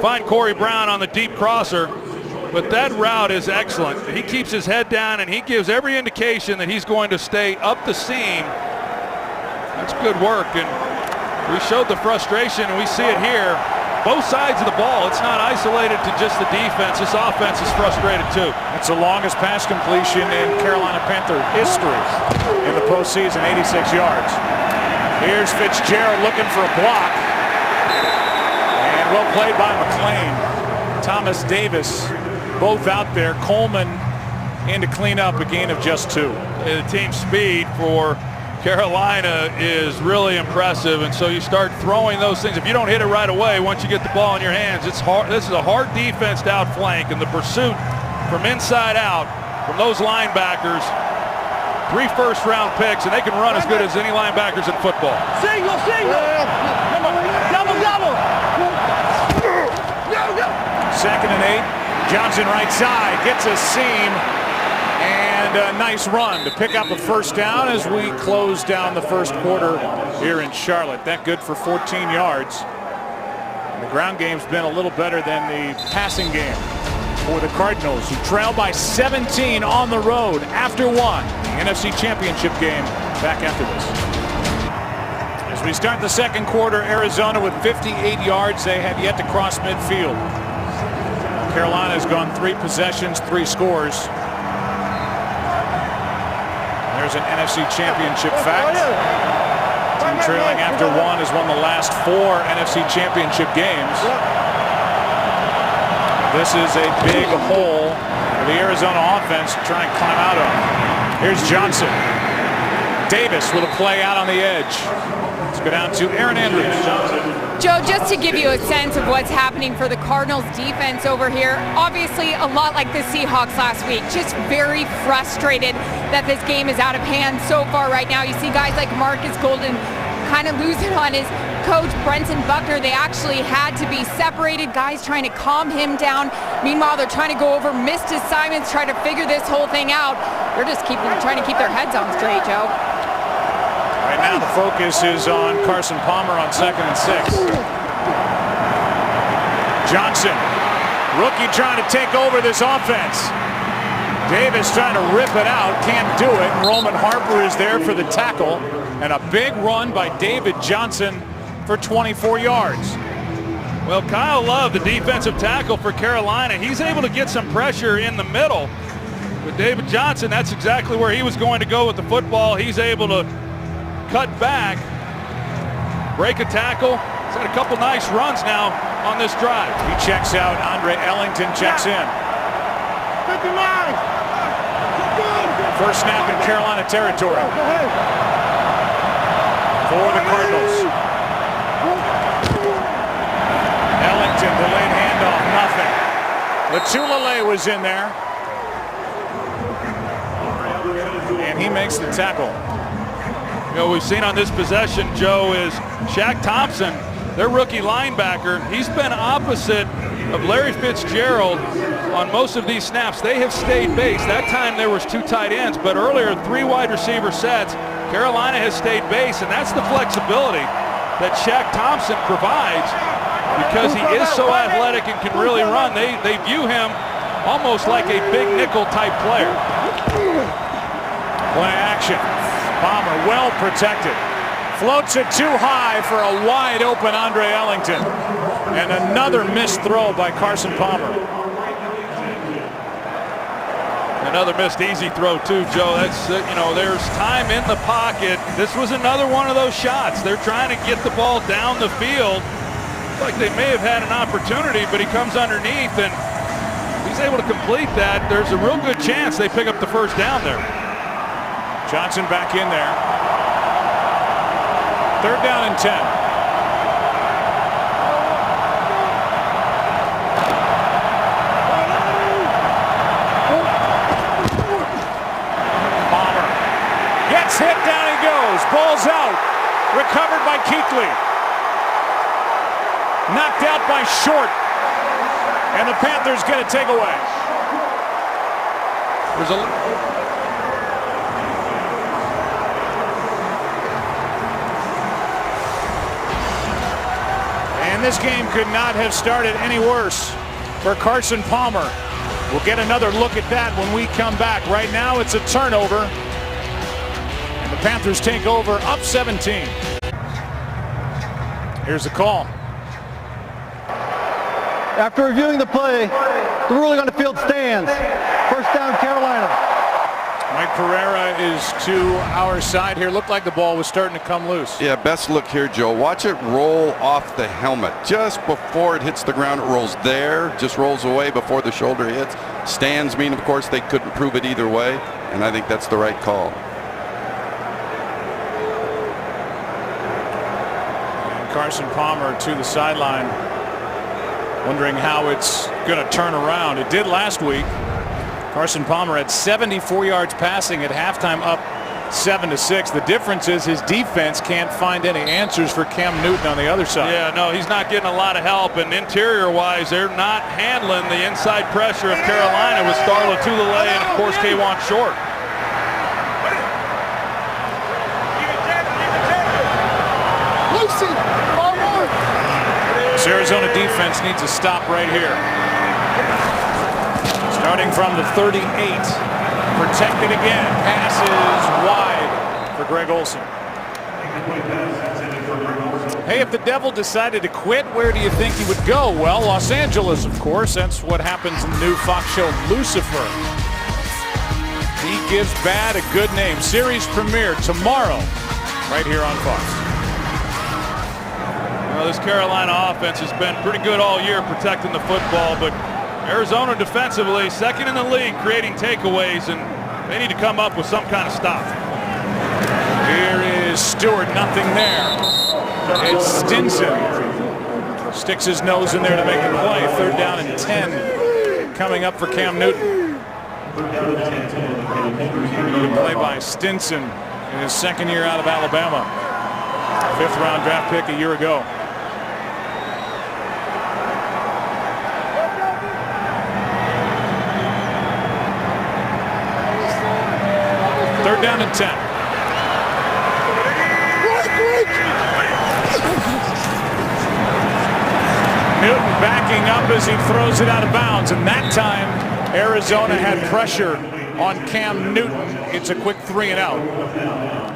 find Corey Brown on the deep crosser. But that route is excellent. He keeps his head down, and he gives every indication that he's going to stay up the seam. That's good work, and we showed the frustration, and we see it here. Both sides of the ball. It's not isolated to just the defense. This offense is frustrated too. It's the longest pass completion in Carolina Panther history in the postseason, 86 yards. Here's Fitzgerald looking for a block. And well played by McClain. Thomas Davis both out there. Coleman in to clean up, a gain of just 2. The team speed for Carolina is really impressive, and so you start throwing those things. If you don't hit it right away, once you get the ball in your hands, it's hard. This is a hard defense to outflank, and the pursuit from inside out from those linebackers. 3 first-round picks, and they can run as good as any linebackers in football. Single. Double. 2nd and 8. Johnson right side gets a seam. And a nice run to pick up a first down as we close down the first quarter here in Charlotte. That good for 14 yards. And the ground game's been a little better than the passing game for the Cardinals, who trail by 17 on the road after one. The NFC Championship game back after this. As we start the second quarter, Arizona with 58 yards. They have yet to cross midfield. Carolina has gone 3 possessions, 3 scores. There's an NFC Championship fact. Team trailing after 1 has won the last 4 NFC Championship games. This is a big hole for the Arizona offense to try and climb out of. Here's Johnson. Davis with a play out on the edge. Let's go down to Aaron Andrews. Joe, just to give you a sense of what's happening for the Cardinals defense over here, obviously a lot like the Seahawks last week, just very frustrated that this game is out of hand so far right now. You see guys like Marcus Golden kind of losing on his coach, Brenton Buckner. They actually had to be separated, guys trying to calm him down. Meanwhile, they're trying to go over missed assignments, trying to figure this whole thing out. They're just trying to keep their heads on straight, Joe. Right now the focus is on Carson Palmer on 2nd and 6. Johnson, rookie trying to take over this offense. Davis trying to rip it out, can't do it. Roman Harper is there for the tackle, and a big run by David Johnson for 24 yards. Well, Kyle Love, the defensive tackle for Carolina, he's able to get some pressure in the middle. With David Johnson, that's exactly where he was going to go with the football. He's able to cut back, break a tackle. He's had a couple nice runs now on this drive. He checks out. Andre Ellington checks in. 59. First snap in Carolina territory for the Cardinals. Ellington, delayed handoff, nothing. Latulele was in there. And he makes the tackle. You know, we've seen on this possession, Joe, is Shaq Thompson, their rookie linebacker. He's been opposite of Larry Fitzgerald on most of these snaps. They have stayed base. That time there was 2 tight ends, but earlier 3 wide receiver sets. Carolina has stayed base, and that's the flexibility that Shaq Thompson provides because he is so athletic and can really run. They view him almost like a big nickel type player. Play action. Palmer well protected. Floats it too high for a wide open Andre Ellington. And another missed throw by Carson Palmer. Another missed easy throw too, Joe. That's, you know, there's time in the pocket. This was another one of those shots. They're trying to get the ball down the field. Looks like they may have had an opportunity, but he comes underneath and he's able to complete that. There's a real good chance they pick up the first down there. Johnson back in there. 3rd down and 10. Palmer gets hit, down he goes. Ball's out. Recovered by Kuechly. Knocked out by Short. And the Panthers get a takeaway. There's a this game could not have started any worse for Carson Palmer. We'll get another look at that when we come back. Right now it's a turnover and the Panthers take over up 17. Here's the call. After reviewing the play, the ruling on the field stands. First down, Carolina. Mike Pereira is to our side here. Looked like the ball was starting to come loose. Yeah, best look here, Joe. Watch it roll off the helmet. Just before it hits the ground, it rolls there. Just rolls away before the shoulder hits. Stands mean, of course, they couldn't prove it either way. And I think that's the right call. And Carson Palmer to the sideline, wondering how it's going to turn around. It did last week. Carson Palmer had 74 yards passing at halftime, up 7-6. The difference is his defense can't find any answers for Cam Newton on the other side. Yeah, no, he's not getting a lot of help, and interior-wise, they're not handling the inside pressure of Carolina with Starla Tulele and, of course, K'Wan Short. This Arizona defense needs a stop right here. Starting from the 38. Protected again. Passes wide for Greg Olsen. Hey, if the Devil decided to quit, where do you think he would go? Well, Los Angeles, of course. That's what happens in the new Fox show, Lucifer. He gives bad a good name. Series premiere tomorrow, right here on Fox. Well, this Carolina offense has been pretty good all year protecting the football, but Arizona defensively, second in the league, creating takeaways, and they need to come up with some kind of stop. Here is Stewart, nothing there. It's Stinson. Sticks his nose in there to make the play. 3rd down and 10 coming up for Cam Newton. Good play by Stinson in his 2nd year out of Alabama. 5th round draft pick a year ago. Third down and 10. Newton backing up as he throws it out of bounds, and that time Arizona had pressure on Cam Newton. It's a quick 3 and out.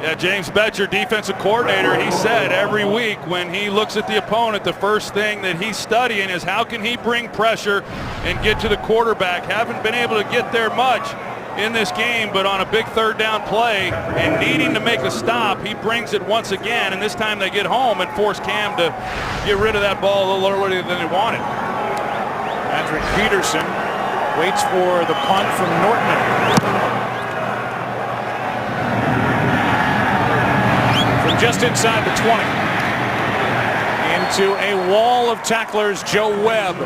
Yeah, James Betcher, defensive coordinator, he said every week when he looks at the opponent, the first thing that he's studying is how can he bring pressure and get to the quarterback. Haven't been able to get there much in this game, but on a big 3rd down play and needing to make a stop, he brings it once again, and this time they get home and force Cam to get rid of that ball a little earlier than he wanted. Patrick Peterson waits for the punt from Nortman. From just inside the 20. Into a wall of tacklers, Joe Webb.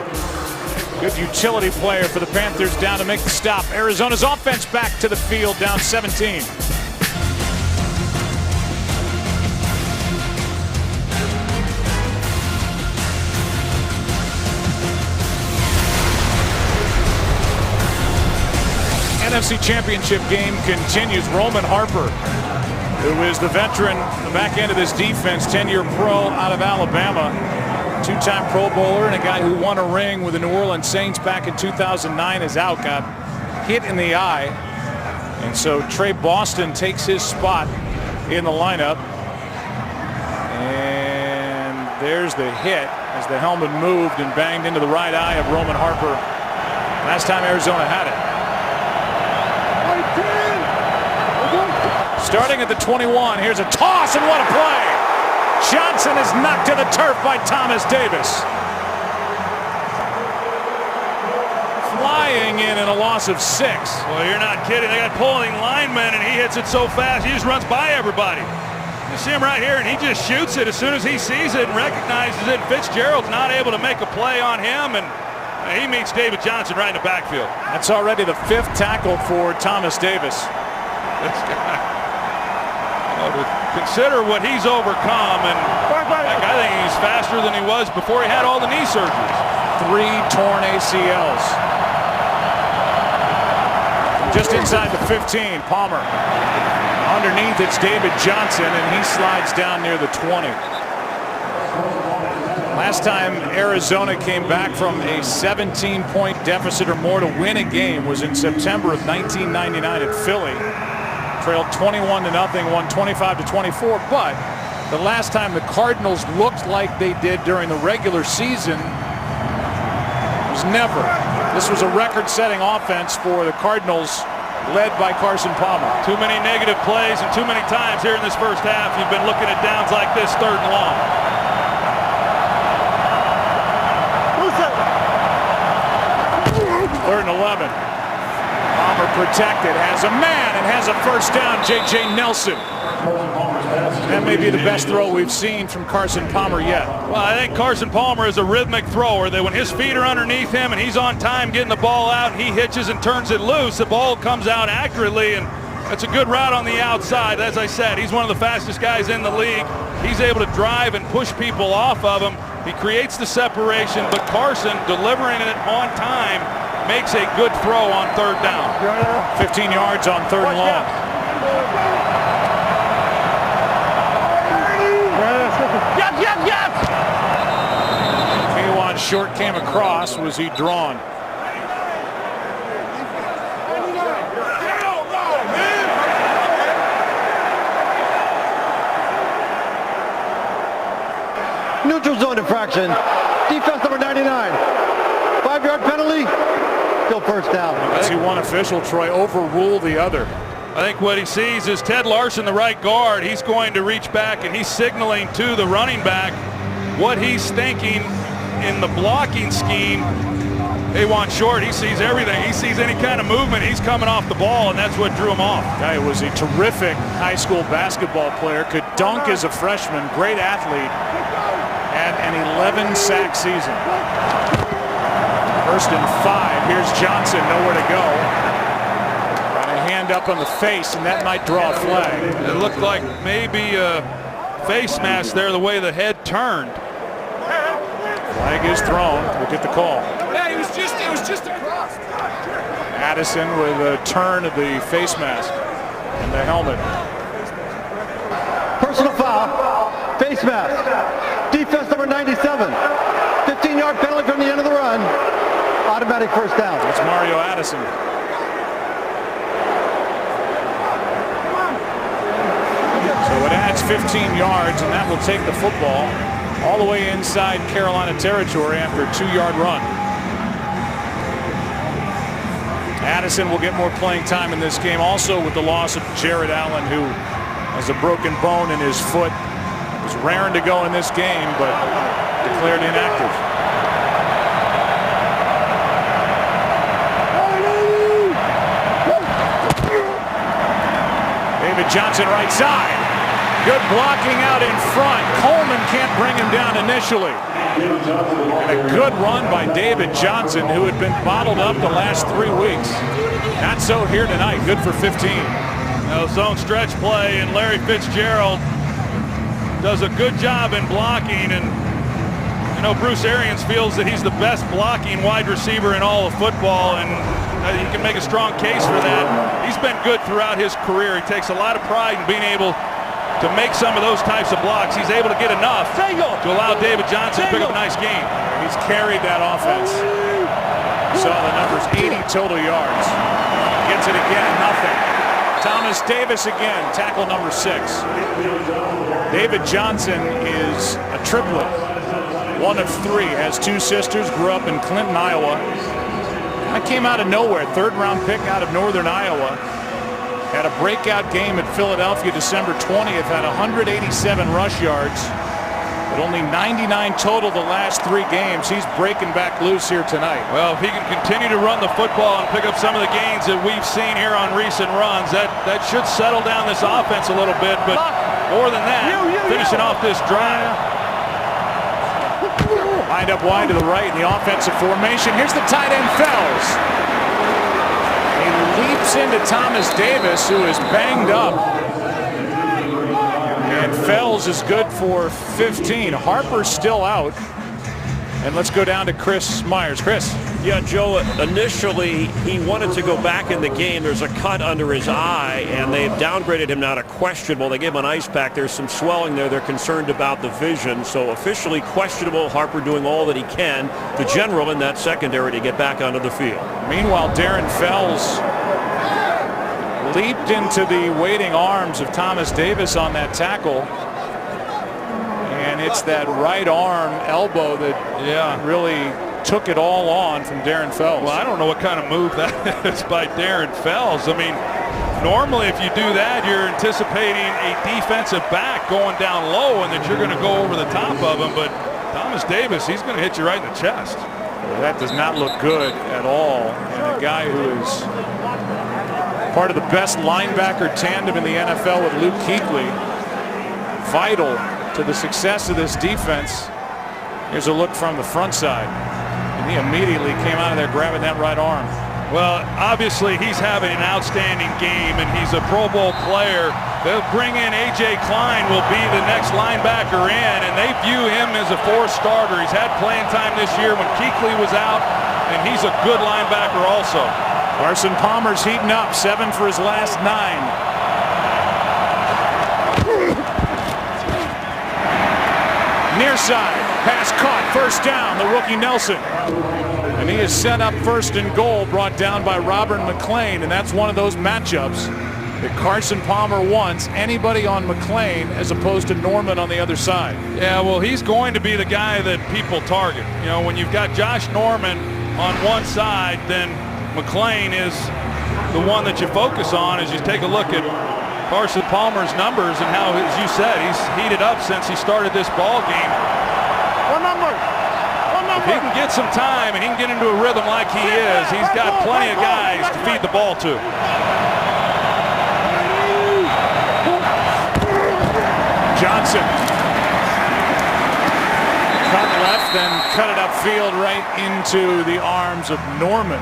Good utility player for the Panthers down to make the stop. Arizona's offense back to the field, down 17. NFC Championship game continues. Roman Harper, who is the veteran, the back end of this defense, 10-year pro out of Alabama, two-time Pro Bowler, and a guy who won a ring with the New Orleans Saints back in 2009 is out, got hit in the eye. And so Trey Boston takes his spot in the lineup. And there's the hit as the helmet moved and banged into the right eye of Roman Harper. Last time Arizona had it. Starting at the 21, here's a toss, and what a play! Johnson is knocked to the turf by Thomas Davis. Flying in and a loss of 6. Well, you're not kidding. They got pulling linemen, and he hits it so fast, he just runs by everybody. You see him right here, and he just shoots it as soon as he sees it and recognizes it. Fitzgerald's not able to make a play on him, and he meets David Johnson right in the backfield. That's already the 5th tackle for Thomas Davis. This guy. To consider what he's overcome, and heck, I think he's faster than he was before he had all the knee surgeries. 3 torn ACLs. Just inside the 15, Palmer. Underneath, it's David Johnson, and he slides down near the 20. Last time Arizona came back from a 17-point deficit or more to win a game was in September of 1999 at Philly. Trailed 21-0, won 25-24, but the last time the Cardinals looked like they did during the regular season was never. This was a record-setting offense for the Cardinals, led by Carson Palmer. Too many negative plays and too many times here in this first half you've been looking at downs like this, 3rd and long. Third and 11. Palmer protected, has a man, and has a first down. J.J. Nelson. That may be the best throw we've seen from Carson Palmer yet. Well, I think Carson Palmer is a rhythmic thrower. That when his feet are underneath him and he's on time getting the ball out, and he hitches and turns it loose, the ball comes out accurately, and that's a good route on the outside. As I said, he's one of the fastest guys in the league. He's able to drive and push people off of him. He creates the separation, but Carson, delivering it on time, makes a good throw on 3rd down. 15 yards on 3rd and long. Kwan short came across. Was he drawn? Neutral zone infraction. Defense number 99. 5-yard penalty. Still first down. I see one official, Troy, overrule the other. I think what he sees is Ted Larson, the right guard. He's going to reach back, and he's signaling to the running back what he's thinking in the blocking scheme. They want short. He sees everything. He sees any kind of movement. He's coming off the ball, and that's what drew him off. Guy was a terrific high school basketball player. Could dunk as a freshman. Great athlete. Had an 11-sack season. 1st and 5. Here's Johnson, nowhere to go. Got a hand up on the face, and that might draw a flag. It looked like maybe a face mask there, the way the head turned. Flag is thrown. We'll get the call. Yeah, it was just across. Addison with a turn of the face mask and the helmet. Personal foul. Face mask. Defense number 97. 15-yard penalty from the end of the run. Automatic first down. It's Mario Addison. So it adds 15 yards, and that will take the football all the way inside Carolina territory after a 2-yard run. Addison will get more playing time in this game, also with the loss of Jared Allen, who has a broken bone in his foot. Was raring to go in this game, but declared inactive. David Johnson right side. Good blocking out in front. Coleman can't bring him down initially. And a good run by David Johnson, who had been bottled up the last 3 weeks. Not so here tonight. Good for 15. Zone stretch play, and Larry Fitzgerald does a good job in blocking. And you know, Bruce Arians feels that he's the best blocking wide receiver in all of football, and You can make a strong case for that. He's been good throughout his career. He takes a lot of pride in being able to make some of those types of blocks. He's able to get enough to allow David Johnson to pick up a nice game. He's carried that offense. Saw the numbers, 80 total yards. Gets it again, nothing. Thomas Davis again, tackle number 6. David Johnson is a triplet. One of 3, has 2 sisters, grew up in Clinton, Iowa. I came out of nowhere, 3rd-round pick out of Northern Iowa. Had a breakout game at Philadelphia December 20th, had 187 rush yards, but only 99 total the last 3 games. He's breaking back loose here tonight. Well, if he can continue to run the football and pick up some of the gains that we've seen here on recent runs, that should settle down this offense a little bit, but more than that, finishing off this drive. Lined up wide to the right in the offensive formation. Here's the tight end, Fells. He leaps into Thomas Davis, who is banged up. And Fells is good for 15. Harper's still out. And let's go down to Chris Myers. Chris. Yeah, Joe, initially he wanted to go back in the game. There's a cut under his eye, and they've downgraded him now to questionable. They gave him an ice pack. There's some swelling there. They're concerned about the vision. So officially questionable. Harper doing all that he can, the general in that secondary, to get back onto the field. Meanwhile, Darren Fells leaped into the waiting arms of Thomas Davis on that tackle. And it's that right arm elbow that really took it all on from Darren Fells. Well, I don't know what kind of move that is by Darren Fells. I mean, normally if you do that, you're anticipating a defensive back going down low and that you're going to go over the top of him. But Thomas Davis, he's going to hit you right in the chest. Well, that does not look good at all. And a guy who is part of the best linebacker tandem in the NFL with Luke Kuechly, vital to the success of this defense. Here's a look from the front side. And he immediately came out of there grabbing that right arm. Well, obviously he's having an outstanding game and he's a Pro Bowl player. They'll bring in A.J. Klein, will be the next linebacker in, and they view him as a 4th starter. He's had playing time this year when Kuechly was out, and he's a good linebacker also. Carson Palmer's heating up, 7 for his last 9. Near side, pass caught, first down, the rookie Nelson. And he is set up 1st and goal, brought down by Robert McClain, and that's one of those matchups that Carson Palmer wants, anybody on McClain as opposed to Norman on the other side. Yeah, well, he's going to be the guy that people target. You know, when you've got Josh Norman on one side, then McClain is the one that you focus on as you take a look at Carson Palmer's numbers and how, as you said, he's heated up since he started this ball game. One number. If he can get some time and he can get into a rhythm like he is, he's got plenty of guys to feed the ball to. Johnson. Cut left, then cut it upfield right into the arms of Norman.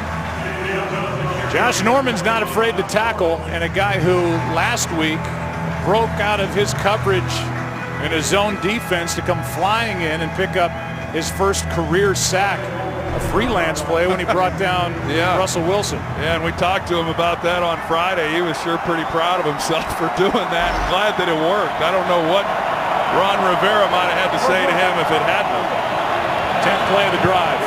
Josh Norman's not afraid to tackle, and a guy who last week broke out of his coverage in his zone defense to come flying in and pick up his first career sack, a freelance play when he brought down Russell Wilson. Yeah, and we talked to him about that on Friday. He was sure pretty proud of himself for doing that. Glad that it worked. I don't know what Ron Rivera might have had to say to him if it hadn't. 10th play of the drive.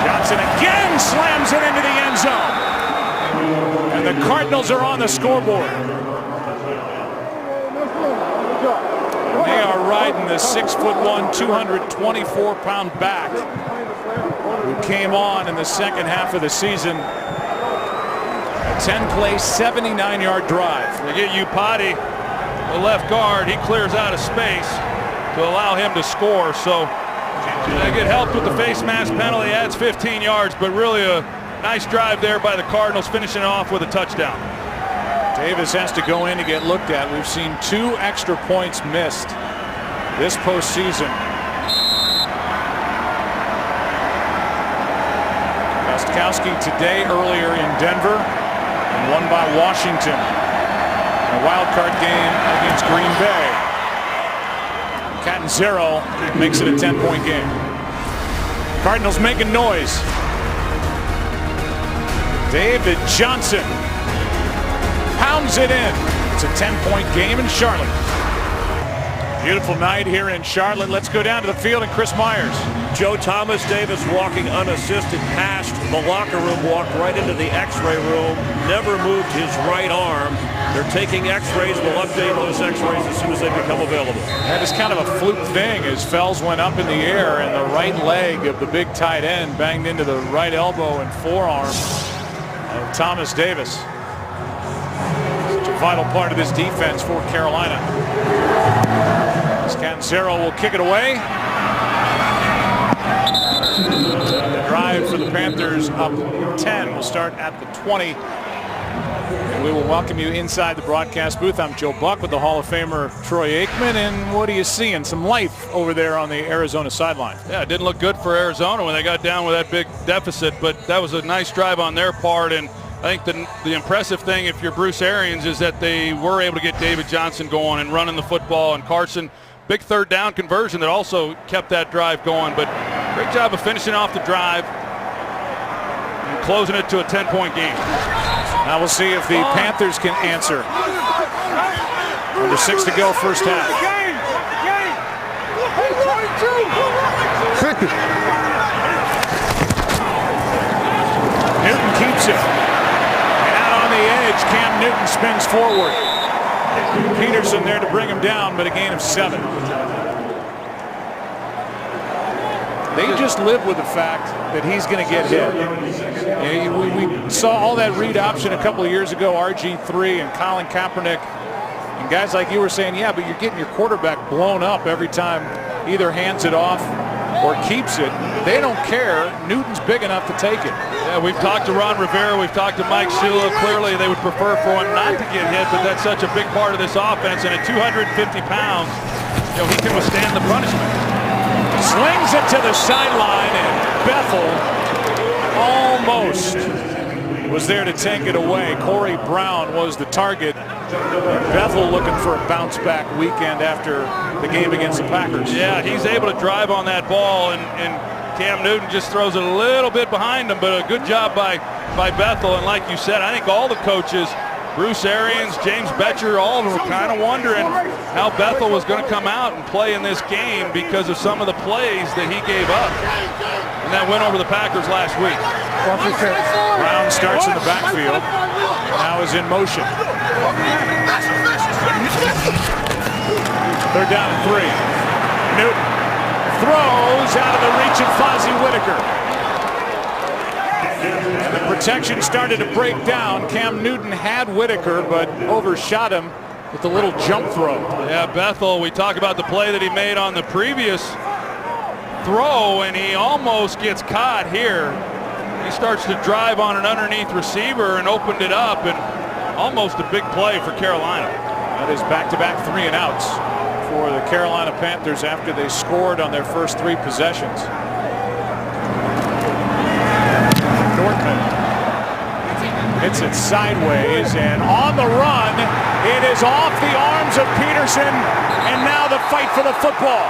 Johnson again slams it into the end zone. And the Cardinals are on the scoreboard. They are riding the 6'1", 224-pound back who came on in the second half of the season. A 10-play, 79-yard drive. They get Upati, the left guard. He clears out of space to allow him to score. So they get helped with the face mask penalty. Adds 15 yards, but really a nice drive there by the Cardinals, finishing it off with a touchdown. Davis has to go in to get looked at. We've seen 2 extra points missed this postseason. Gostkowski today earlier in Denver and won by Washington. A wild card game against Green Bay. Catanzaro makes it a 10-point game. Cardinals making noise. David Johnson pounds it in. It's a 10-point game in Charlotte. Beautiful night here in Charlotte. Let's go down to the field and Chris Myers. Joe Thomas Davis walking unassisted past the locker room, walked right into the x-ray room, never moved his right arm. They're taking x-rays. We'll update those x-rays as soon as they become available. That is kind of a fluke thing as Fells went up in the air and the right leg of the big tight end banged into the right elbow and forearm of Thomas Davis. Such a vital part of this defense for Carolina. Scanzero will kick it away. The drive for the Panthers up 10 will start at the 20. And we will welcome you inside the broadcast booth. I'm Joe Buck with the Hall of Famer Troy Aikman. And what are you seeing? Some life over there on the Arizona sideline. Yeah, it didn't look good for Arizona when they got down with that big deficit, but that was a nice drive on their part. And I think the impressive thing, if you're Bruce Arians, is that they were able to get David Johnson going and running the football, and Carson, big third down conversion that also kept that drive going. But great job of finishing off the drive and closing it to a 10-point game. Now we'll see if the Panthers can answer. Under 6 to go, first half. Newton keeps it. And out on the edge, Cam Newton spins forward. Peterson there to bring him down, but a gain of 7. They just live with the fact that he's going to get hit. You know, we saw all that read option a couple of years ago, RG3 and Colin Kaepernick. And guys like you were saying, yeah, but you're getting your quarterback blown up every time either hands it off or keeps it. They don't care. Newton's big enough to take it. Yeah, we've talked to Ron Rivera, we've talked to Mike Shula. Clearly they would prefer for him not to get hit, but that's such a big part of this offense. And at 250 pounds, you know, he can withstand the punishment. Slings it to the sideline, and Bethel almost was there to take it away. Corey Brown was the target. Bethel looking for a bounce back weekend after the game against the Packers. Yeah, he's able to drive on that ball, and Cam Newton just throws it a little bit behind him, but a good job by Bethel. And like you said, I think all the coaches, Bruce Arians, James Betcher, all of them were kind of wondering how Bethel was going to come out and play in this game because of some of the plays that he gave up. And that went over the Packers last week. Brown starts in the backfield, now is in motion. Third down and 3. Newton throws out of the reach of Fozzie Whitaker. The protection started to break down. Cam Newton had Whitaker, but overshot him with a little jump throw. Yeah, Bethel, we talk about the play that he made on the previous throw, and he almost gets caught here. He starts to drive on an underneath receiver and opened it up, and almost a big play for Carolina. That is back-to-back 3 and outs for the Carolina Panthers after they scored on their first 3 possessions. Nortman hits it sideways, and on the run, it is off the arms of Peterson, and now the fight for the football.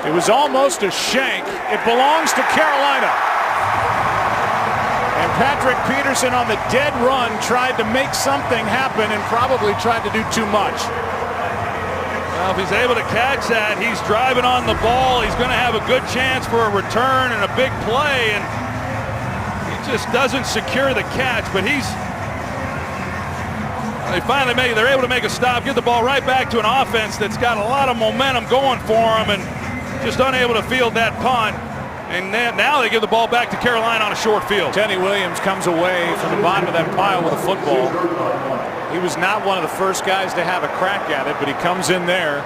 It was almost a shank. It belongs to Carolina. And Patrick Peterson on the dead run tried to make something happen and probably tried to do too much. Well, if he's able to catch that, he's driving on the ball. He's going to have a good chance for a return and a big play, and he just doesn't secure the catch. But they're able to make a stop, get the ball right back to an offense that's got a lot of momentum going for them, and just unable to field that punt. And then now they give the ball back to Carolina on a short field. Teddy Williams comes away from the bottom of that pile with a football. He was not one of the first guys to have a crack at it, but he comes in there,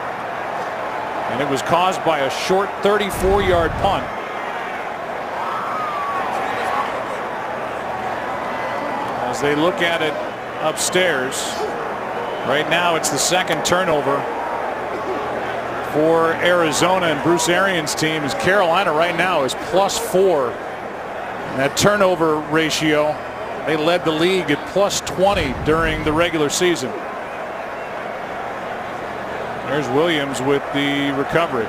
and it was caused by a short 34-yard punt. As they look at it upstairs, right now it's the second turnover for Arizona, and Bruce Arians' team is Carolina right now is +4. And that turnover ratio They led the league at +20 during the regular season. There's Williams with the recovery.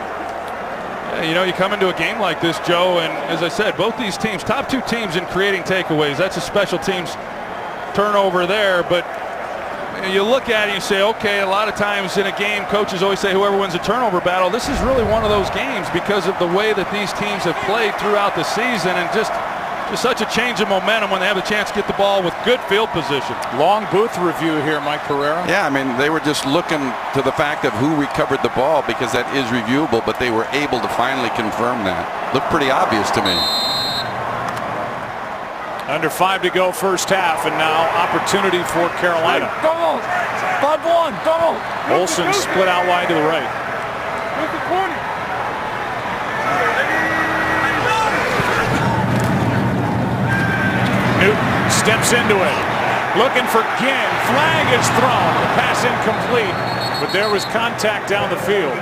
You know, you come into a game like this, Joe, and as I said, both these teams, top two teams in creating takeaways. That's a special teams turnover there, but you look at it and you say, okay, a lot of times in a game, coaches always say whoever wins a turnover battle. This is really one of those games because of the way that these teams have played throughout the season, and just such a change of momentum when they have a chance to get the ball with good field position. Long booth review here, Mike Pereira. Yeah, I mean, they were just looking to the fact of who recovered the ball because that is reviewable, but they were able to finally confirm that. Looked pretty obvious to me. Under 5 to go first half, and now opportunity for Carolina. Go! 5-1, go! Olsen split out wide to the right. Look the corner. Newton steps into it, looking for Ginn. Flag is thrown. The pass incomplete, but there was contact down the field.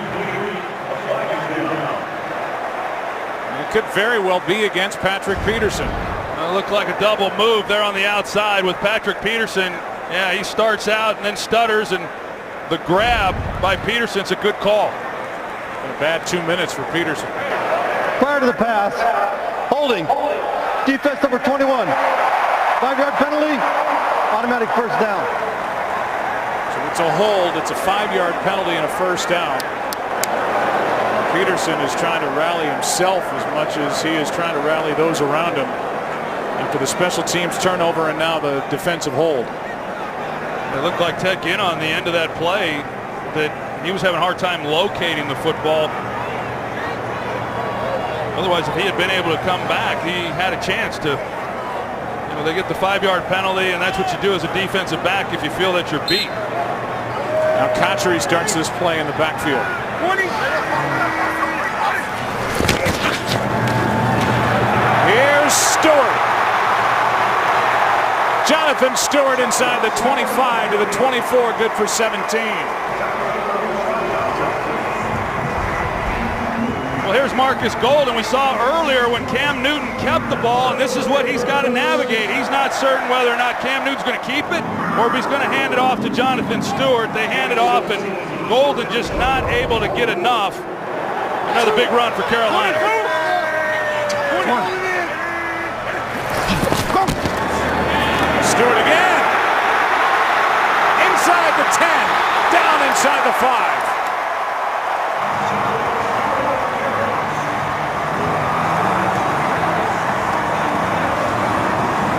It could very well be against Patrick Peterson. It looked like a double move there on the outside with Patrick Peterson. Yeah, he starts out and then stutters, and the grab by Peterson's a good call. A bad 2 minutes for Peterson. Prior to the pass, holding, defense number 21, 5-yard penalty, automatic first down. So it's a hold, it's a 5-yard penalty and a first down. Peterson is trying to rally himself as much as he is trying to rally those around him after the special teams turnover and now the defensive hold. It looked like Ted Ginn on the end of that play that he was having a hard time locating the football. Otherwise, if he had been able to come back, he had a chance to, you know, they get the 5-yard penalty, and that's what you do as a defensive back if you feel that you're beat. Now Cotchery starts this play in the backfield. 20. Here's Stewart. Jonathan Stewart inside the 25 to the 24, good for 17. Well, here's Marcus Golden. We saw earlier when Cam Newton kept the ball, and this is what he's got to navigate. He's not certain whether or not Cam Newton's going to keep it or if he's going to hand it off to Jonathan Stewart. They hand it off, and Golden just not able to get enough. Another big run for Carolina. Stewart again. Inside the 10, down inside the 5.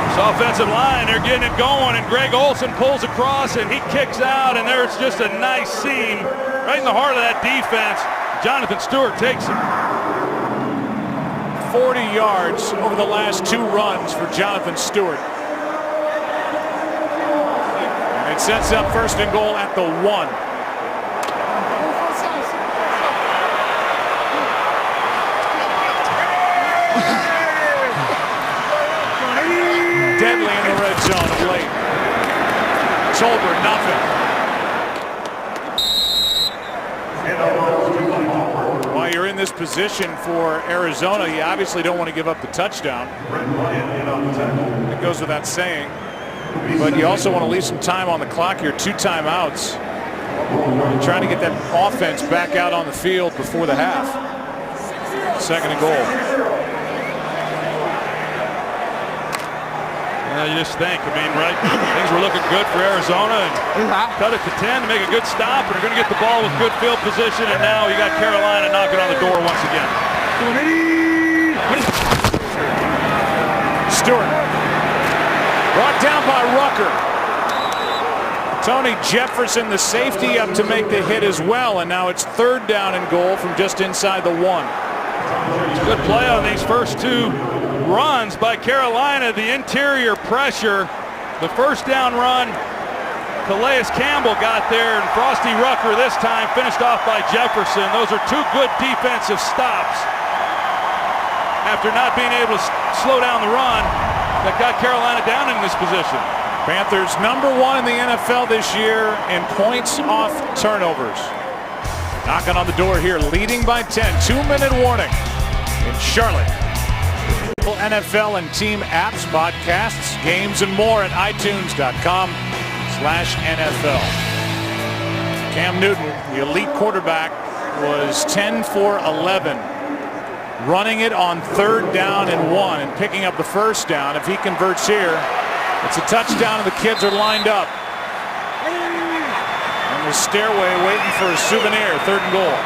This offensive line, they're getting it going, and Greg Olsen pulls across, and he kicks out, and there's just a nice seam right in the heart of that defense. Jonathan Stewart takes it. 40 yards over the last 2 runs for Jonathan Stewart. And it sets up first and goal at the 1. Deadly in the red zone of late. Tolbert, nothing. While you're in this position for Arizona, you obviously don't want to give up the touchdown. It goes without saying. But you also want to leave some time on the clock here. 2 timeouts. You're trying to get that offense back out on the field before the half. Second and goal. You just think, I mean, right, things were looking good for Arizona, and cut it to 10 to make a good stop, and they're going to get the ball with good field position, and now you got Carolina knocking on the door once again. Stewart brought down by Rucker. Tony Jefferson, the safety, up to make the hit as well, and now it's 3rd down and goal from just inside the 1. Good play on these first 2 runs by Carolina. The interior pressure, the first down run, Calais Campbell got there, and Frosty Rucker this time finished off by Jefferson. Those are 2 good defensive stops after not being able to slow down the run that got Carolina down in this position. Panthers #1 in the NFL this year in points off turnovers. Knocking on the door here, leading by 10. 2-minute warning in Charlotte. NFL and team apps, podcasts, games, and more at itunes.com/NFL. Cam Newton, the elite quarterback, was 10 for 11. Running it on 3rd down and 1 and picking up the 1st down. If he converts here, it's a touchdown and the kids are lined up. On the stairway waiting for a souvenir, 3rd and goal.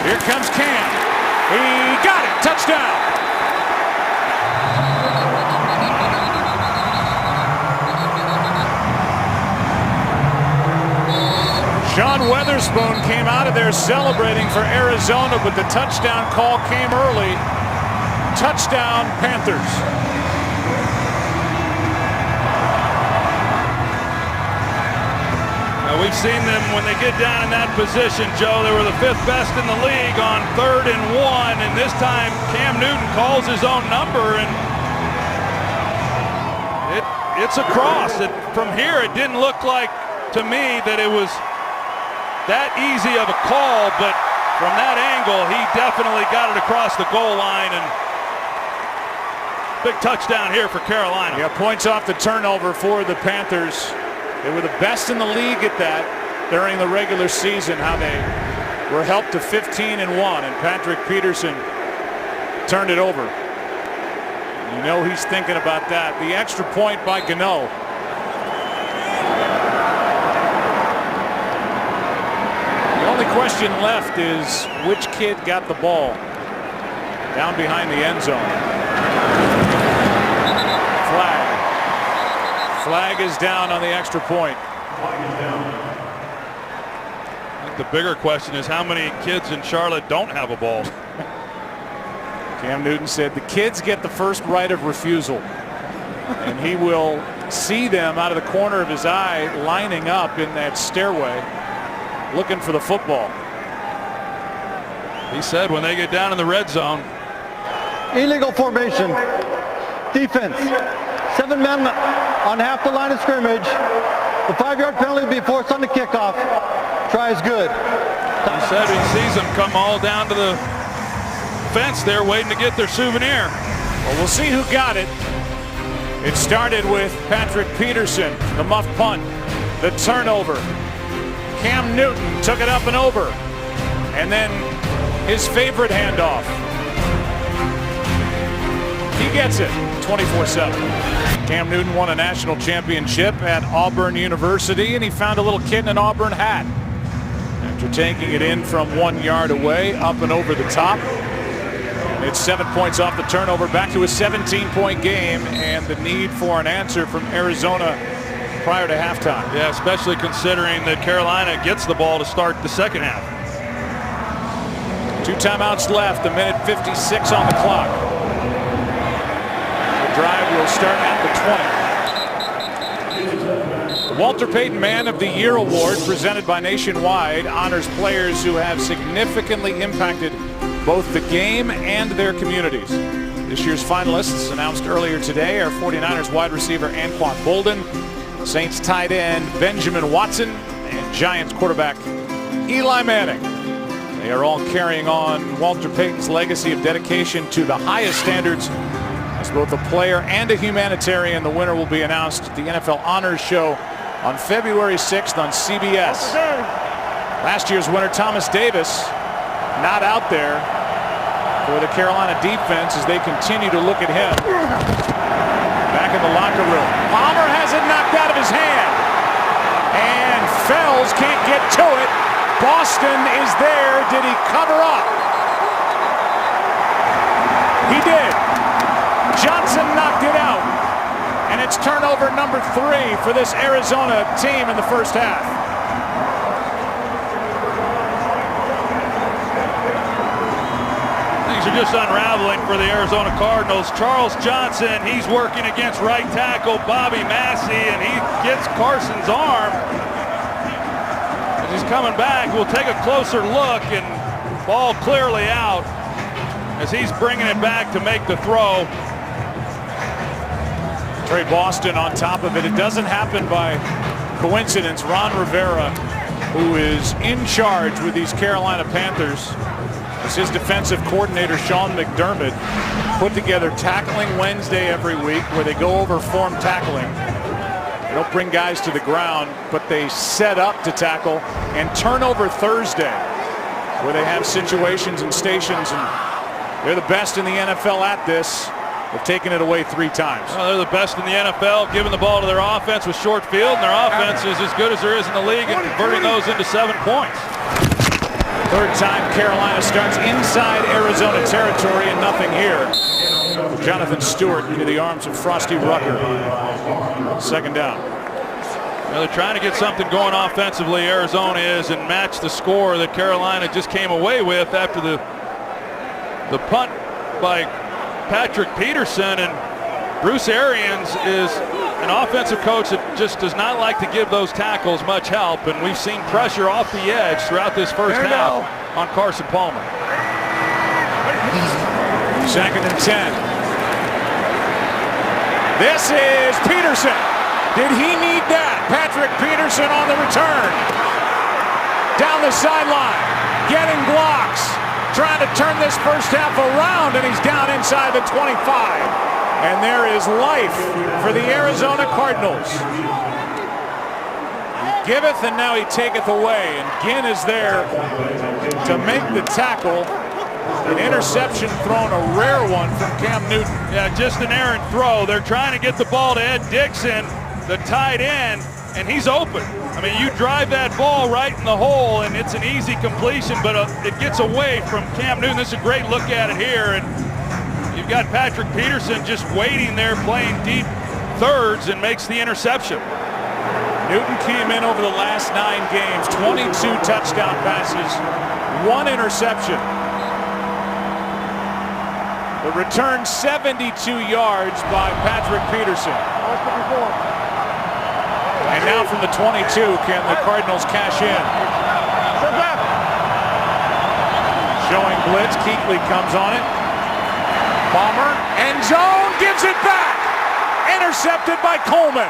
Here comes Cam. He got it. Touchdown. Sean Weatherspoon came out of there celebrating for Arizona, but the touchdown call came early. Touchdown, Panthers. We've seen them when they get down in that position, Joe. They were the 5th best in the league on 3rd and 1, and this time Cam Newton calls his own number, and it's across. From here, it didn't look like to me that it was that easy of a call, but from that angle, he definitely got it across the goal line, and big touchdown here for Carolina. Yeah, points off the turnover for the Panthers. They were the best in the league at that during the regular season, how they were helped to 15 and 1, and Patrick Peterson turned it over. You know he's thinking about that. The extra point by Gano. The only question left is which kid got the ball down behind the end zone. Flag is down on the extra point. I think the bigger question is how many kids in Charlotte don't have a ball. Cam Newton said the kids get the first right of refusal, and he will see them out of the corner of his eye lining up in that stairway looking for the football. He said when they get down in the red zone. Illegal formation. Defense. 7 men on half the line of scrimmage. The 5-yard penalty will be forced on the kickoff. Try is good. He said he sees them come all down to the fence there waiting to get their souvenir. Well, we'll see who got it. It started with Patrick Peterson, the muff punt, the turnover. Cam Newton took it up and over. And then his favorite handoff. He gets it 24-7. Cam Newton won a national championship at Auburn University, and he found a little kid in an Auburn hat. After taking it in from 1 yard away, up and over the top. And it's 7 points off the turnover, back to a 17-point game, and the need for an answer from Arizona prior to halftime. Yeah, especially considering that Carolina gets the ball to start the second half. 2 timeouts left, 1:56 on the clock. Drive will start at the 20. The Walter Payton Man of the Year Award, presented by Nationwide, honors players who have significantly impacted both the game and their communities. This year's finalists announced earlier today are 49ers wide receiver Anquan Boldin, Saints tight end Benjamin Watson, and Giants quarterback Eli Manning. They are all carrying on Walter Payton's legacy of dedication to the highest standards. As both a player and a humanitarian, the winner will be announced at the NFL Honors Show on February 6th on CBS. Last year's winner, Thomas Davis, not out there for the Carolina defense as they continue to look at him. Back in the locker room. Palmer has it knocked out of his hand. And Fells can't get to it. Boston is there. Did he cover up? He did. Johnson knocked it out, and it's turnover number 3 for this Arizona team in the first half. Things are just unraveling for the Arizona Cardinals. Charles Johnson, he's working against right tackle Bobby Massey, and he gets Carson's arm. As he's coming back, we'll take a closer look, and ball clearly out as he's bringing it back to make the throw. Trey Boston on top of it. It doesn't happen by coincidence. Ron Rivera, who is in charge with these Carolina Panthers, as his defensive coordinator, Sean McDermott, put together Tackling Wednesday every week, where they go over form tackling. They don't bring guys to the ground, but they set up to tackle, and Turnover Thursday, where they have situations and stations, and they're the best in the NFL at this. They've taken it away 3 times. Well, they're the best in the NFL, giving the ball to their offense with short field, and their offense is as good as there is in the league and converting those into 7 points. Third time Carolina starts inside Arizona territory, and nothing here. Jonathan Stewart into the arms of Frosty Rucker. Second down. Well, they're trying to get something going offensively, Arizona is, and match the score that Carolina just came away with after the punt by Patrick Peterson. And Bruce Arians is an offensive coach that just does not like to give those tackles much help, and we've seen pressure off the edge throughout this first half on Carson Palmer. Second and 10. This is Peterson. Did he need that? Patrick Peterson on the return. Down the sideline, getting blocks, trying to turn this first half around, and he's down inside the 25. And there is life for the Arizona Cardinals. He giveth and now he taketh away, and Ginn is there to make the tackle. An interception thrown, a rare one from Cam Newton. Yeah, just an errant throw. They're trying to get the ball to Ed Dixon, the tight end, and he's open. I mean, you drive that ball right in the hole, and it's an easy completion, but it gets away from Cam Newton. This is a great look at it here, and you've got Patrick Peterson just waiting there, playing deep thirds, and makes the interception. Newton came in over the last 9 games, 22 touchdown passes, 1 interception. The return 72 yards by Patrick Peterson. And now from the 22, can the Cardinals cash in? Showing blitz, Kuechly comes on it. Palmer, end zone, gives it back. Intercepted by Coleman.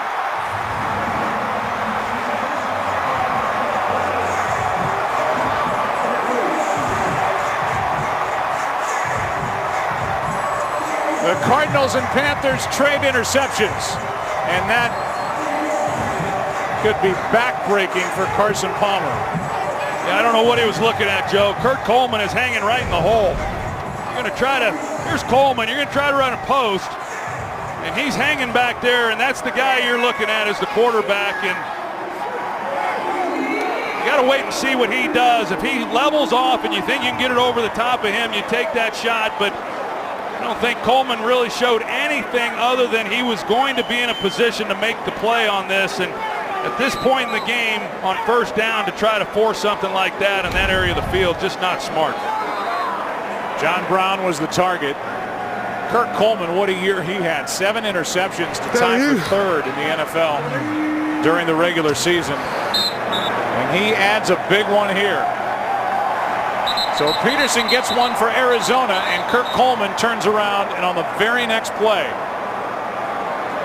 The Cardinals and Panthers trade interceptions, and that could be backbreaking for Carson Palmer. Yeah, I don't know what he was looking at, Joe. Kurt Coleman is hanging right in the hole. You're going to try to, here's Coleman, you're going to try to run a post, and he's hanging back there, and that's the guy you're looking at as the quarterback, and you got to wait and see what he does. If he levels off and you think you can get it over the top of him, you take that shot, but I don't think Coleman really showed anything other than he was going to be in a position to make the play on this, and at this point in the game on first down to try to force something like that in that area of the field, just not smart. John Brown was the target. Kurt Coleman, what a year he had. 7 interceptions to tie for 3rd in the NFL during the regular season. And he adds a big one here. So Peterson gets one for Arizona, and Kurt Coleman turns around and on the very next play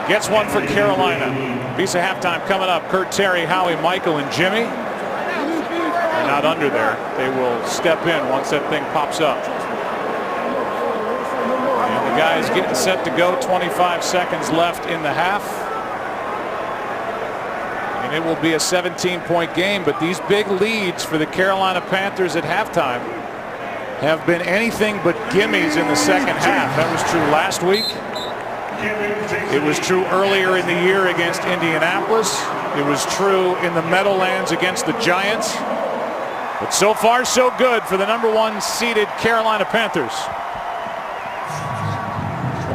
gets one for Carolina. Piece of halftime coming up. Kurt, Terry, Howie, Michael, and Jimmy. They're not under there. They will step in once that thing pops up. And the guys getting set to go. 25 seconds left in the half. And it will be a 17-point game, but these big leads for the Carolina Panthers at halftime have been anything but gimmies in the second half. That was true last week. It was true earlier in the year against Indianapolis. It was true in the Meadowlands against the Giants. But so far, so good for the #1 seeded Carolina Panthers.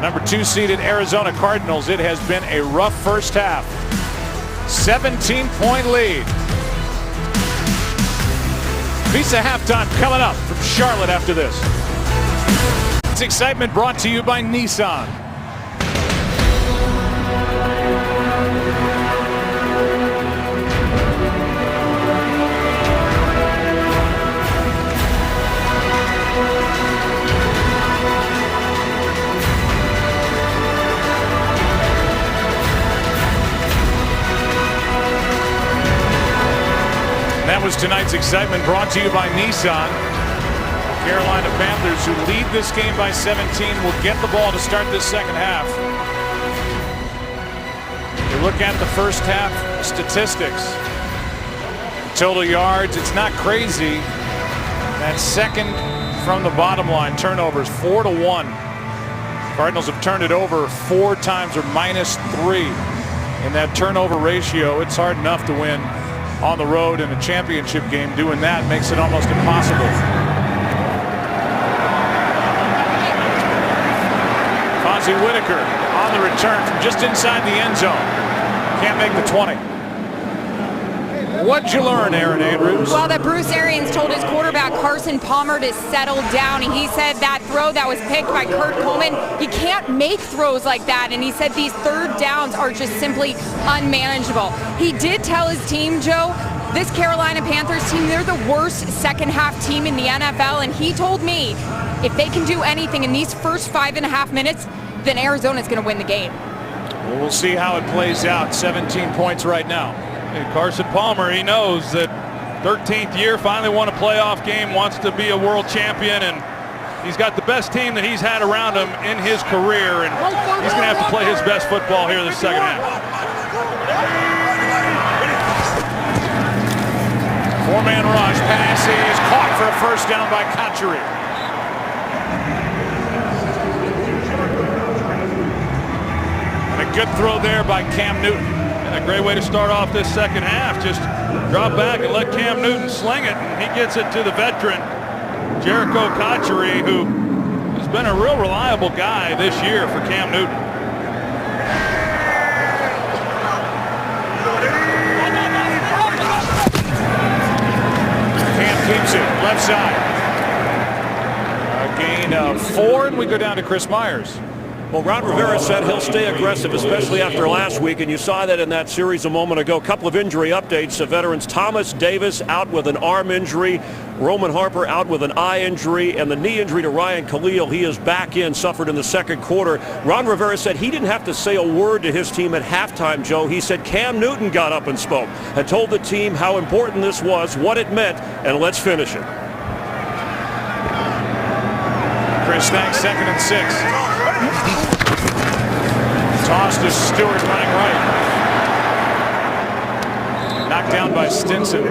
The #2 seeded Arizona Cardinals. It has been a rough first half. 17-point lead. Piece of halftime coming up from Charlotte after this. It's excitement brought to you by Nissan. That was tonight's excitement brought to you by Nissan. Carolina Panthers, who lead this game by 17, will get the ball to start this second half. You look at the first half statistics. Total yards, it's not crazy. That second from the bottom line, turnovers 4-1. Cardinals have turned it over 4 times, or -3 in that turnover ratio. It's hard enough to win on the road in a championship game. Doing that makes it almost impossible. Fonzie Whitaker on the return from just inside the end zone. Can't make the 20. What'd you learn, Aaron Andrews? Well, that Bruce Arians told his quarterback Carson Palmer to settle down. And he said that throw that was picked by Kurt Coleman, you can't make throws like that. And he said these third downs are just simply unmanageable. He did tell his team, Joe, this Carolina Panthers team, they're the worst second half team in the NFL. And he told me if they can do anything in these first 5.5 minutes, then Arizona's going to win the game. Well, we'll see how it plays out. 17 points right now. And Carson Palmer, he knows that 13th year, finally won a playoff game, wants to be a world champion, and he's got the best team that he's had around him in his career, and he's going to have to play his best football here this second half. 4-man rush, pass is caught for a first down by Cotchery. And a good throw there by Cam Newton. And a great way to start off this second half. Just drop back and let Cam Newton sling it. And he gets it to the veteran, Jericho Cotchery, who has been a real reliable guy this year for Cam Newton. Cam keeps it, left side. A gain of 4, and we go down to Chris Myers. Well, Ron Rivera said he'll stay aggressive, especially after last week, and you saw that in that series a moment ago. A couple of injury updates. Veterans Thomas Davis out with an arm injury, Roman Harper out with an eye injury, and the knee injury to Ryan Khalil. He is back in, suffered in the second quarter. Ron Rivera said he didn't have to say a word to his team at halftime, Joe. He said Cam Newton got up and spoke and told the team how important this was, what it meant, and let's finish it. Chris, thanks. 2nd and 6. Toss to Stewart running right. Knocked down by Stinson. You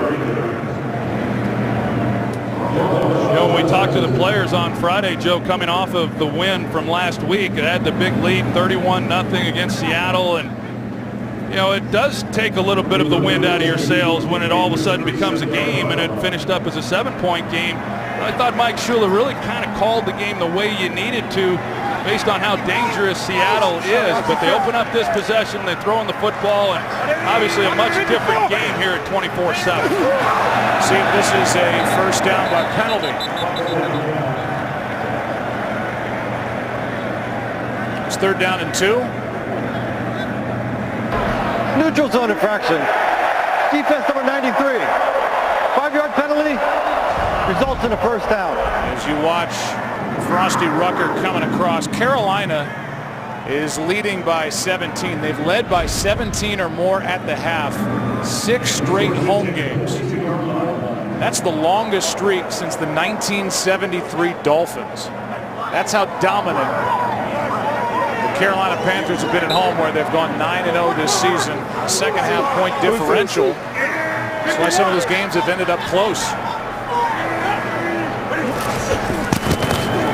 know, when we talked to the players on Friday, Joe, coming off of the win from last week, it had the big lead 31-0 against Seattle, and you know, it does take a little bit of the wind out of your sails when it all of a sudden becomes a game, and it finished up as a 7-point game. I thought Mike Shula really kind of called the game the way you needed to based on how dangerous Seattle is. But they open up this possession, they throw in the football, and obviously a much different game here at 24-7. See if this is a first down by penalty. It's 3rd down and 2. Neutral zone infraction. Defense number 93. 5-yard penalty results in a first down. As you watch Frosty Rucker coming across, Carolina is leading by 17. They've led by 17 or more at the half 6 straight home games. That's the longest streak since the 1973 Dolphins. That's how dominant the Carolina Panthers have been at home, where they've gone 9-0 this season. Second half point differential. That's why some of those games have ended up close.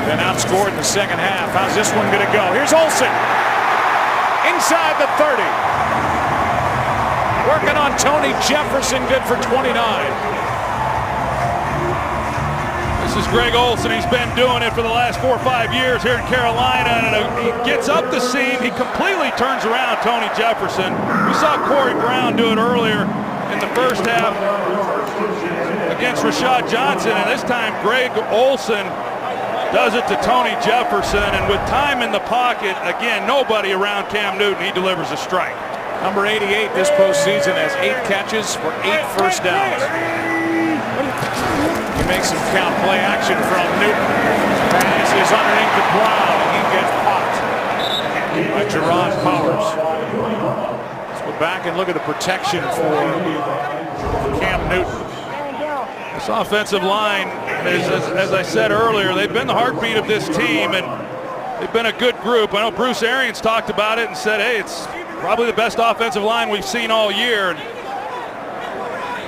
Been outscored in the second half. How's this one going to go? Here's Olsen. Inside the 30. Working on Tony Jefferson, good for 29. This is Greg Olsen. He's been doing it for the last 4 or 5 years here in Carolina. And he gets up the seam. He completely turns around Tony Jefferson. We saw Corey Brown do it earlier in the first half against Rashad Johnson. And this time Greg Olsen does it to Tony Jefferson. And with time in the pocket, again, nobody around Cam Newton, he delivers a strike. Number 88 this postseason has 8 catches for 8 first downs. He makes some count, play action from Newton. Pass is underneath the Brown, and he gets popped by Gerard Powers. Let's go back and look at the protection for Cam Newton. This offensive line As I said earlier, they've been the heartbeat of this team, and they've been a good group. I know Bruce Arians talked about it and said, hey, it's probably the best offensive line we've seen all year. And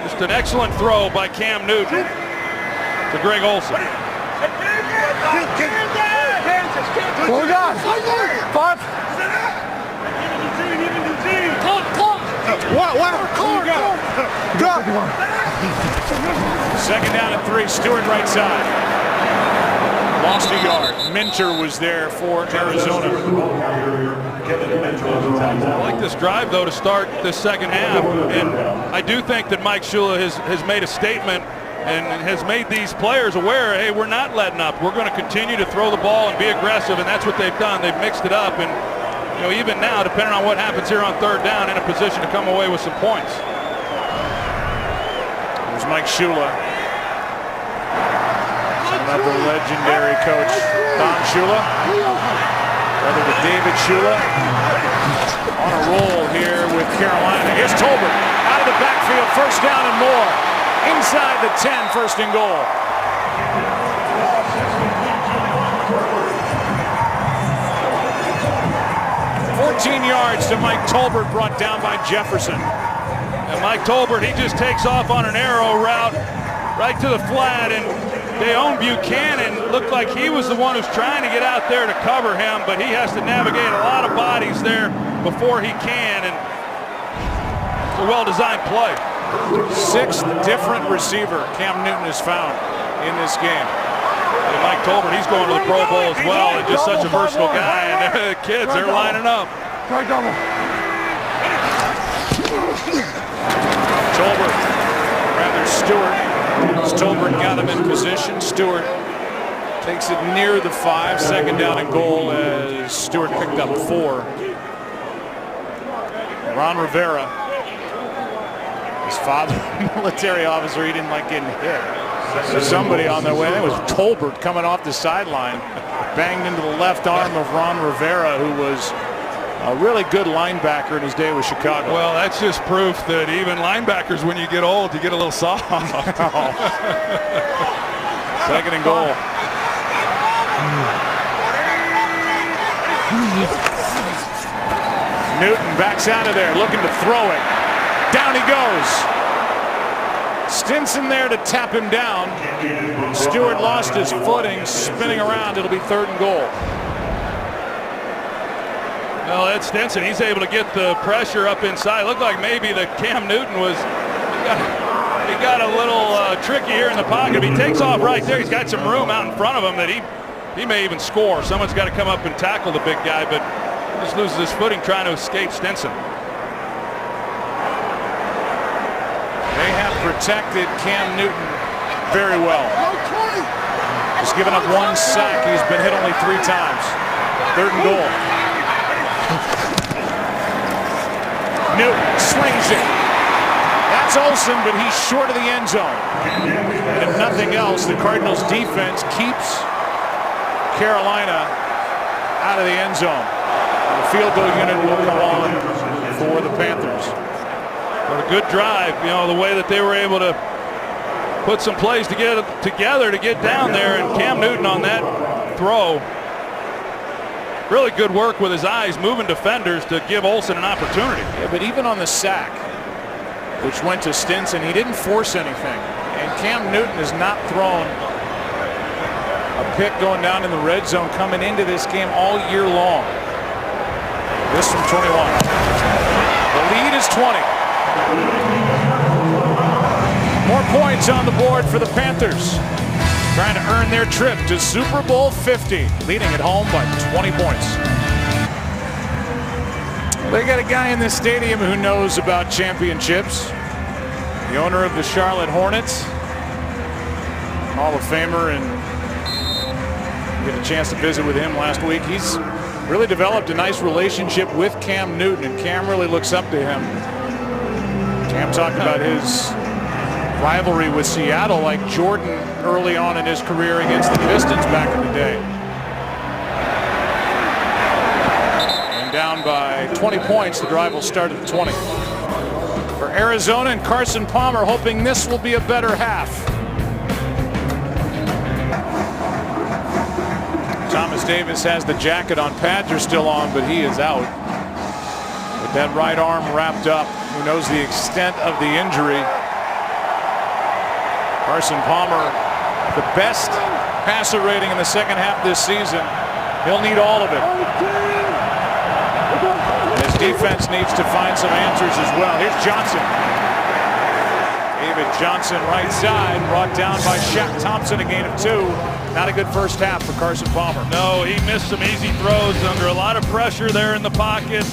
just an excellent throw by Cam Newton to Greg Olsen. What we got? 5. Second down and 3. Stewart right side. Lost a yard. Minter was there for Arizona. I like this drive, though, to start this second half. And I do think that Mike Shula has made a statement and has made these players aware, hey, we're not letting up. We're going to continue to throw the ball and be aggressive, and that's what they've done. They've mixed it up, and even now, depending on what happens here on third down, in a position to come away with some points. There's Mike Shula. Another legendary coach, Don Shula. Brother to David Shula. On a roll here with Carolina. Here's Tolbert out of the backfield, first down and more. Inside the 10, first and goal. Yards to Mike Tolbert, brought down by Jefferson. And Mike Tolbert, he just takes off on an arrow route right to the flat, and Deone Buchanan looked like he was the one who's trying to get out there to cover him, but he has to navigate a lot of bodies there before he can, and it's a well-designed play. 6th different receiver Cam Newton has found in this game. And Mike Tolbert, he's going to the Pro Bowl as well, and just such a versatile guy, and the kids, they're lining up. Tolbert, rather Stewart. As Tolbert got him in position, Stewart takes it near the 5, second down and goal as Stewart picked up 4. Ron Rivera, his father, military officer, he didn't like getting hit. So somebody on their way, it was Tolbert coming off the sideline, banged into the left arm of Ron Rivera, who was a really good linebacker in his day with Chicago. Well, that's just proof that even linebackers, when you get old, you get a little soft. Second and goal. Newton backs out of there, looking to throw it. Down he goes. Stinson there to tap him down. Stewart lost his footing, spinning around. It'll be third and goal. No, that's Stinson. He's able to get the pressure up inside. Looked like maybe that Cam Newton was, he got a little tricky here in the pocket. If he takes off right there, he's got some room out in front of him that he may even score. Someone's got to come up and tackle the big guy, but he just loses his footing trying to escape Stinson. They have protected Cam Newton very well. Just given up 1 sack. He's been hit only 3 times. Third and goal. Newton slings it. That's Olsen, but he's short of the end zone. And if nothing else, the Cardinals defense keeps Carolina out of the end zone. The field goal unit will come on for the Panthers. But a good drive, the way that they were able to put some plays together to get down there, and Cam Newton on that throw. Really good work with his eyes, moving defenders to give Olsen an opportunity. Yeah, but even on the sack, which went to Stinson, he didn't force anything. And Cam Newton has not thrown a pick going down in the red zone coming into this game all year long. This from 21. The lead is 20. More points on the board for the Panthers, trying to earn their trip to Super Bowl 50, leading at home by 20 points. They got a guy in this stadium who knows about championships. The owner of the Charlotte Hornets, Hall of Famer, and we had a chance to visit with him last week. He's really developed a nice relationship with Cam Newton, and Cam really looks up to him. Cam talked about his rivalry with Seattle, like Jordan early on in his career against the Pistons back in the day. And down by 20 points, the drive will start at the 20. For Arizona and Carson Palmer, hoping this will be a better half. Thomas Davis has the jacket on. Pads are still on, but he is out. With that right arm wrapped up, who knows the extent of the injury. Carson Palmer, the best passer rating in the second half this season. He'll need all of it. His defense needs to find some answers as well. Here's Johnson. David Johnson, right side, brought down by Shaq Thompson, a gain of 2. Not a good first half for Carson Palmer. No, he missed some easy throws under a lot of pressure there in the pocket.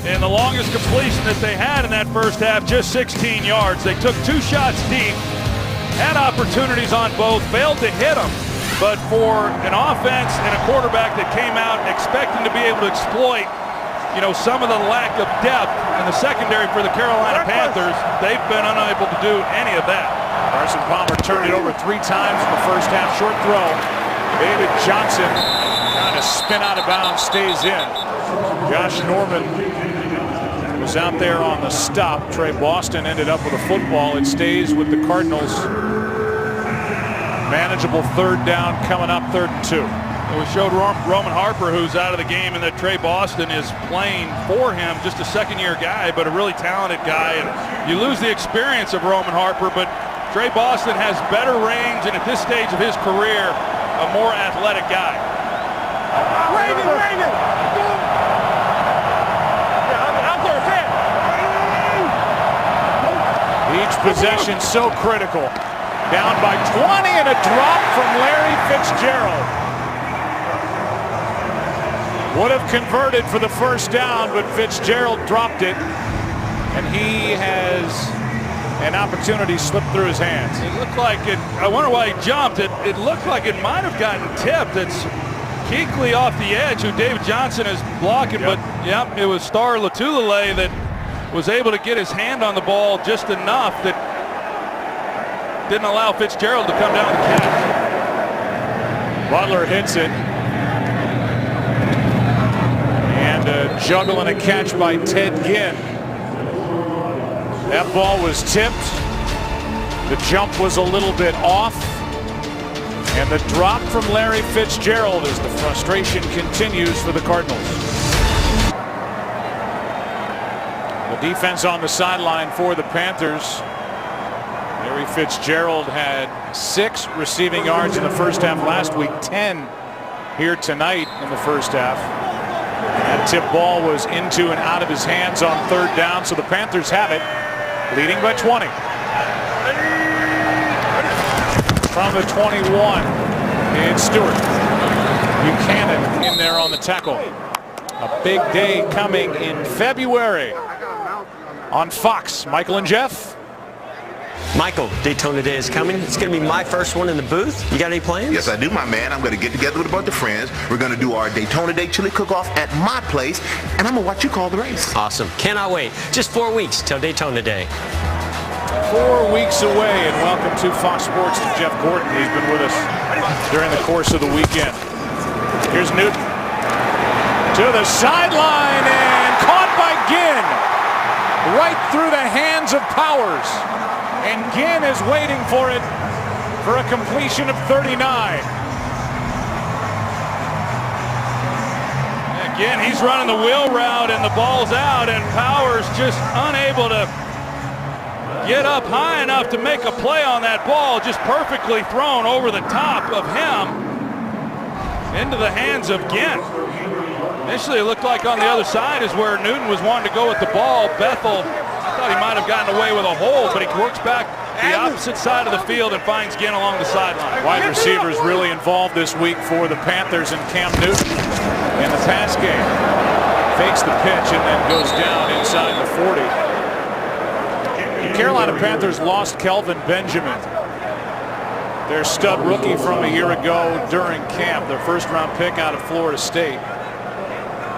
And the longest completion that they had in that first half, just 16 yards. They took 2 shots deep, had opportunities on both, failed to hit them. But for an offense and a quarterback that came out expecting to be able to exploit, some of the lack of depth in the secondary for the Carolina Panthers, they've been unable to do any of that. Carson Palmer turned it over 3 times in the first half. Short throw. David Johnson trying to spin out of bounds, stays in. Josh Norman was out there on the stop. Trey Boston ended up with a football. It stays with the Cardinals. Manageable third down coming up, 3rd and 2. We showed Roman Harper, who's out of the game, and that Trey Boston is playing for him. Just a second-year guy, but a really talented guy. And you lose the experience of Roman Harper, but Trey Boston has better range, and at this stage of his career, a more athletic guy. Each possession so critical. Down by 20 and a drop from Larry Fitzgerald. Would have converted for the first down, but Fitzgerald dropped it. And he has an opportunity slipped through his hands. It looked like it. I wonder why he jumped. It looked like it might have gotten tipped. It's Kuechly off the edge, who David Johnson is blocking. But, it was Star Latulele that was able to get his hand on the ball just enough that didn't allow Fitzgerald to come down and catch. Butler hits it. And a juggle and a catch by Ted Ginn. That ball was tipped. The jump was a little bit off. And the drop from Larry Fitzgerald as the frustration continues for the Cardinals. The defense on the sideline for the Panthers. Larry Fitzgerald had 6 receiving yards in the first half last week, 10 here tonight in the first half. That tip ball was into and out of his hands on 3rd down, so the Panthers have it, leading by 20. From the 21, it's Stewart. Buchanan in there on the tackle. A big day coming in February on Fox. Michael and Jeff. Michael, Daytona Day is coming. It's going to be my first one in the booth. You got any plans? Yes, I do, my man. I'm going to get together with a bunch of friends. We're going to do our Daytona Day chili cook-off at my place, and I'm going to watch you call the race. Awesome. Cannot wait. Just 4 weeks till Daytona Day. 4 weeks away, and welcome to Fox Sports to Jeff Gordon. He's been with us during the course of the weekend. Here's Newton to the sideline and caught by Ginn. Right through the hands of Powers. And Ginn is waiting for it for a completion of 39. Again, he's running the wheel route and the ball's out, and Powers just unable to get up high enough to make a play on that ball. Just perfectly thrown over the top of him into the hands of Ginn. Initially, it looked like on the other side is where Newton was wanting to go with the ball. Bethel, I thought he might have gotten away with a hold, but he works back the opposite side of the field and finds Ginn along the sideline. Wide receivers really involved this week for the Panthers, and Cam Newton in the pass game fakes the pitch and then goes down inside the 40. The Carolina Panthers lost Kelvin Benjamin, their stud rookie from a year ago during camp, their first-round pick out of Florida State.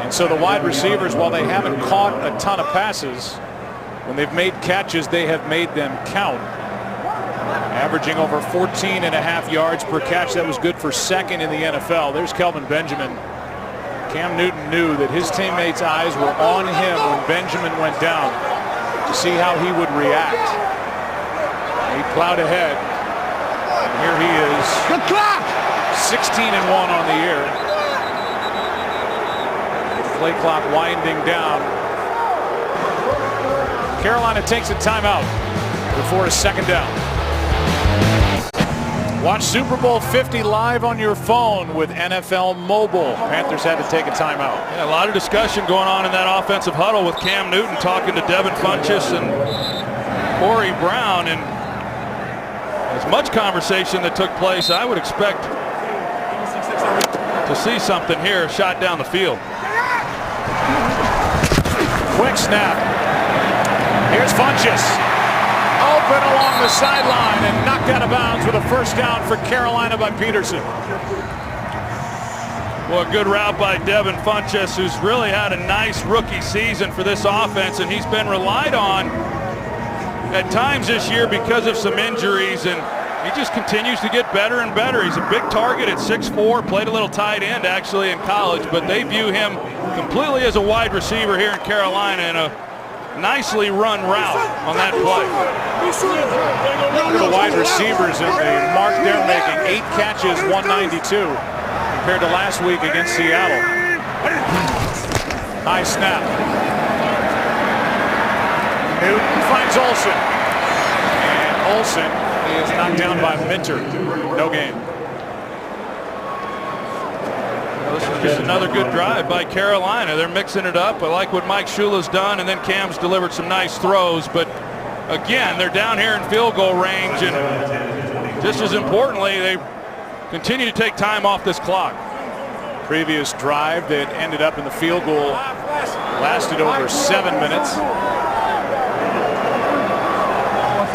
And so the wide receivers, while they haven't caught a ton of passes, when they've made catches, they have made them count. Averaging over 14.5 yards per catch. That was good for 2nd in the NFL. There's Kelvin Benjamin. Cam Newton knew that his teammates' eyes were on him when Benjamin went down to see how he would react. He plowed ahead. And here he is. Good clock! 16-1 on the year. Play clock winding down. Carolina takes a timeout before a second down. Watch Super Bowl 50 live on your phone with NFL Mobile. Panthers had to take a timeout. Yeah, a lot of discussion going on in that offensive huddle with Cam Newton talking to Devin Funchess and Corey Brown, and as much conversation that took place, I would expect to see something here. Shot down the field. Quick snap. Here's Funchess. Open along the sideline and knocked out of bounds with a first down for Carolina by Peterson. Well, a good route by Devin Funchess, who's really had a nice rookie season for this offense, and he's been relied on at times this year because of some injuries, and he just continues to get better and better. He's a big target at 6'4", played a little tight end actually in college, but they view him completely as a wide receiver here in Carolina, and a nicely run route on that play. For the wide receivers and the mark they're making, 8 catches, 192 compared to last week against Seattle. High snap. Newton finds Olsen. And Olsen is knocked down by Minter. No gain. This is just another good drive by Carolina. They're mixing it up. I like what Mike Shula's done, and then Cam's delivered some nice throws. But again, they're down here in field goal range, and just as importantly, they continue to take time off this clock. Previous drive that ended up in the field goal lasted over 7 minutes.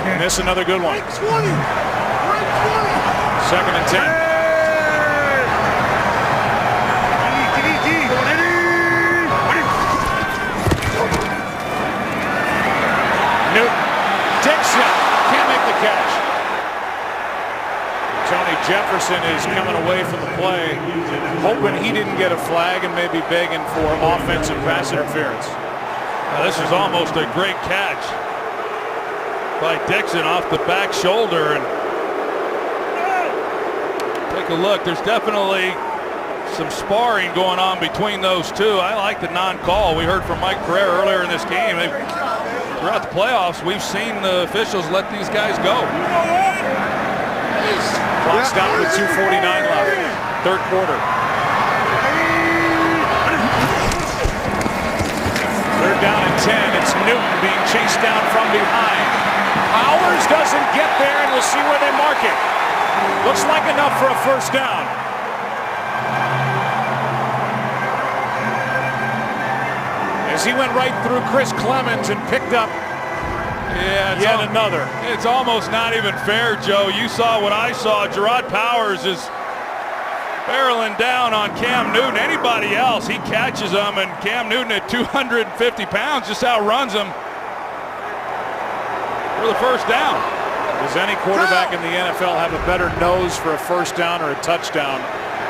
And this another good one. 2nd and 10. Dixon can't make the catch. Tony Jefferson is coming away from the play, hoping he didn't get a flag and maybe begging for offensive pass interference. Now, this is almost a great catch by Dixon off the back shoulder. And take a look. There's definitely some sparring going on between those two. I like the non-call. We heard from Mike Pereira earlier in this game. Throughout the playoffs, we've seen the officials let these guys go. Clock stopped with 2:49 left. 3rd quarter. 3rd down and 10. It's Newton being chased down from behind. Powers doesn't get there, and we'll see where they mark it. Looks like enough for a first down. As he went right through Chris Clemens and picked up yet another. It's almost not even fair, Joe. You saw what I saw. Gerard Powers is barreling down on Cam Newton. Anybody else, he catches them, and Cam Newton at 250 pounds just outruns him for the first down. Does any quarterback in the NFL have a better nose for a first down or a touchdown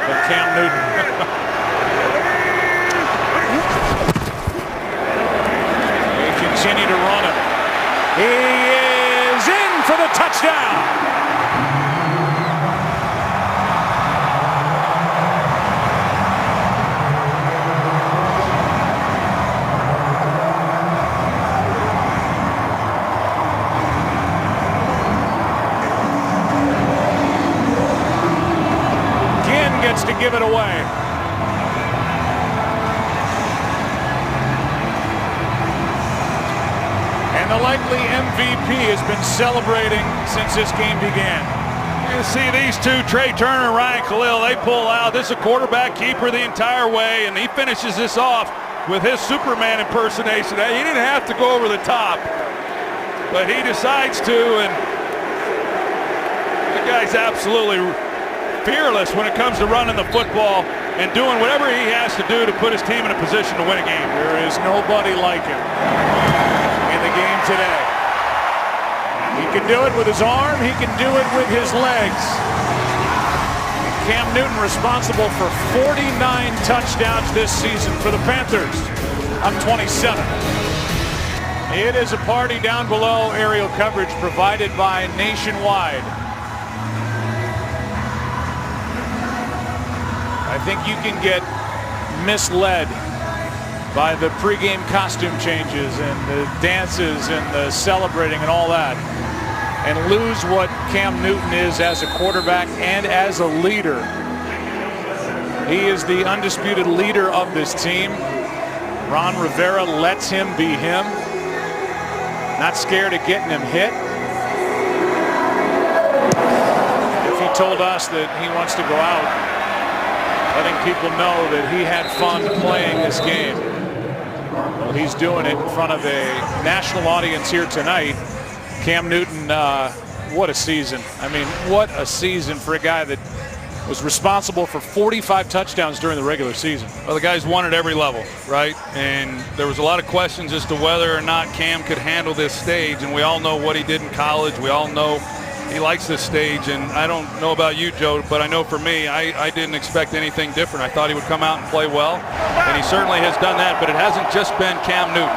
than Cam Newton? Continue to run him. He is in for the touchdown. Ginn gets to give it away. And the likely MVP has been celebrating since this game began. You see these two, Trey Turner and Ryan Khalil, they pull out. This is a quarterback keeper the entire way, and he finishes this off with his Superman impersonation. He didn't have to go over the top, but he decides to, and the guy's absolutely fearless when it comes to running the football and doing whatever he has to do to put his team in a position to win a game. There is nobody like him in the game today. He can do it with his arm, he can do it with his legs. Cam Newton responsible for 49 touchdowns this season for the Panthers. Up 27. It is a party down below. Aerial coverage provided by Nationwide. I think you can get misled by the pregame costume changes and the dances and the celebrating and all that, and lose what Cam Newton is as a quarterback and as a leader. He is the undisputed leader of this team. Ron Rivera lets him be him. Not scared of getting him hit. If he told us that he wants to go out, letting people know that he had fun playing this game, well, he's doing it in front of a national audience here tonight. Cam Newton, what a season. I mean, what a season for a guy that was responsible for 45 touchdowns during the regular season. Well, the guy's won at every level, right? And there was a lot of questions as to whether or not Cam could handle this stage, and we all know what he did in college. We all know he likes this stage, and I don't know about you, Joe, but I know for me, I didn't expect anything different. I thought he would come out and play well, and he certainly has done that, but it hasn't just been Cam Newton.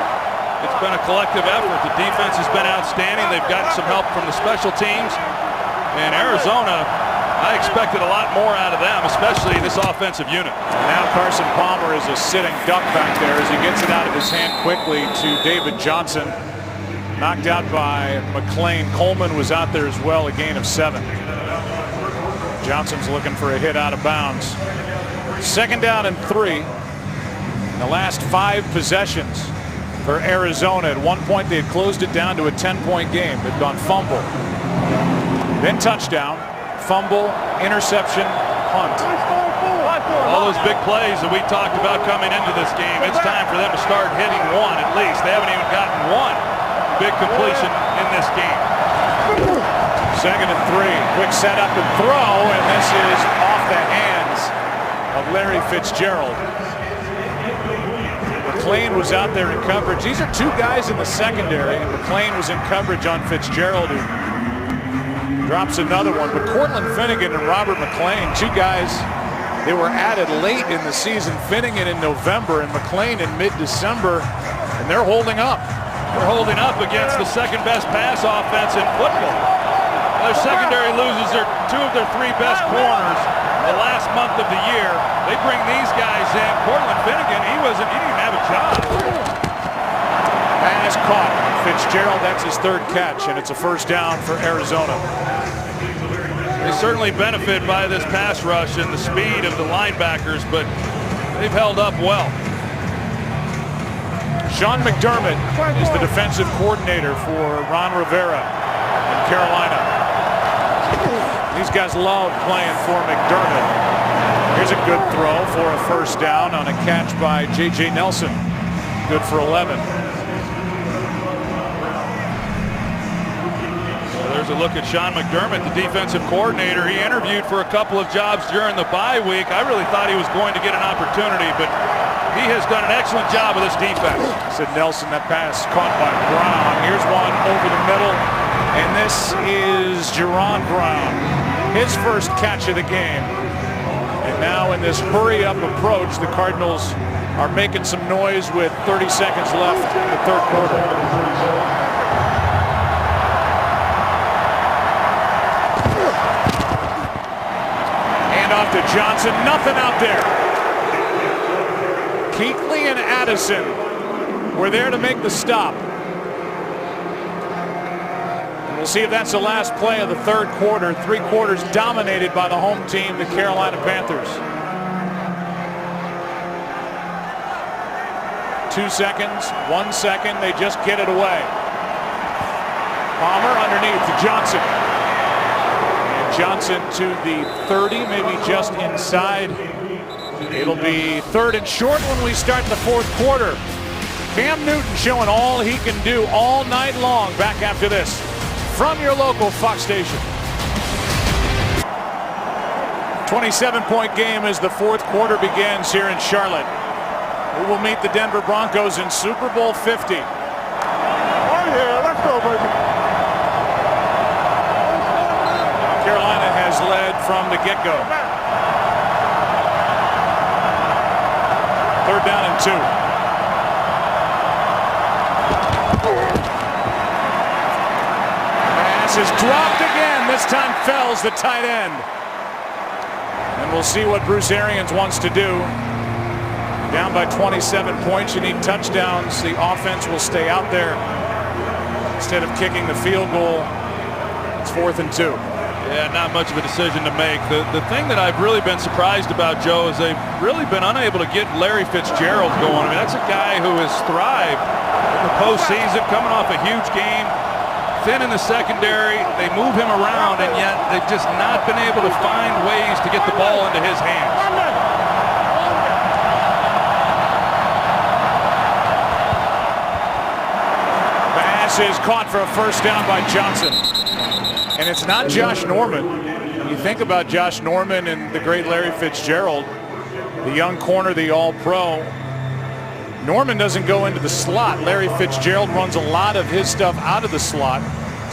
It's been a collective effort. The defense has been outstanding. They've gotten some help from the special teams, and Arizona, I expected a lot more out of them, especially this offensive unit. And now Carson Palmer is a sitting duck back there as he gets it out of his hand quickly to David Johnson. Knocked out by McLean. Coleman was out there as well, a gain of 7. Johnson's looking for a hit out of bounds. 2nd down and 3. In the last 5 possessions for Arizona. At one point they had closed it down to a 10-point game. They've gone fumble, then touchdown, fumble, interception, punt. All those big plays that we talked about coming into this game, it's time for them to start hitting one at least. They haven't even gotten one big completion in this game. 2nd and 3. Quick setup and throw, and this is off the hands of Larry Fitzgerald. McLean was out there in coverage. These are 2 guys in the secondary, and McLean was in coverage on Fitzgerald, who drops another one. But Cortland Finnegan and Robert McLean, 2 guys, they were added late in the season. Finnegan in November and McLean in mid-December, and they're holding up. They're holding up against the second best pass offense in football. Their secondary loses 2 of their 3 best corners the last month of the year. They bring these guys in. Cortland Finnegan, he didn't even have a job. Pass caught. Fitzgerald, that's his 3rd catch, and it's a 1st down for Arizona. They certainly benefit by this pass rush and the speed of the linebackers, but they've held up well. Sean McDermott is the defensive coordinator for Ron Rivera in Carolina. These guys love playing for McDermott. Here's a good throw for a 1st down on a catch by J.J. Nelson. Good for 11. There's a look at Sean McDermott, the defensive coordinator. He interviewed for a couple of jobs during the bye week. I really thought he was going to get an opportunity, but he has done an excellent job with this defense. Said Nelson, that pass caught by Brown. Here's one over the middle, and this is Jerron Brown. His 1st catch of the game. And now in this hurry-up approach, the Cardinals are making some noise with 30 seconds left in the 3rd quarter. Off to Johnson, nothing out there. Keekly and Addison were there to make the stop. And we'll see if that's the last play of the 3rd quarter. 3 quarters dominated by the home team, the Carolina Panthers. 2 seconds, 1 second, they just get it away. Palmer underneath to Johnson. Johnson to the 30, maybe just inside. It'll be 3rd and short when we start the 4th quarter. Cam Newton showing all he can do all night long. Back after this from your local Fox station. 27-point game as the 4th quarter begins here in Charlotte. We will meet the Denver Broncos in Super Bowl 50. Oh yeah, let's go, baby. Carolina has led from the get-go. 3rd down and 2. Pass is dropped again. This time Fells, the tight end. And we'll see what Bruce Arians wants to do. Down by 27 points. You need touchdowns. The offense will stay out there instead of kicking the field goal. It's 4th and 2. Yeah, not much of a decision to make. The thing that I've really been surprised about, Joe, is they've really been unable to get Larry Fitzgerald going. I mean, that's a guy who has thrived in the postseason, coming off a huge game, thin in the secondary. They move him around, and yet they've just not been able to find ways to get the ball into his hands. Pass is caught for a first down by Johnson. And it's not Josh Norman. You think about Josh Norman and the great Larry Fitzgerald, the young corner, the all-pro. Norman doesn't go into the slot. Larry Fitzgerald runs a lot of his stuff out of the slot.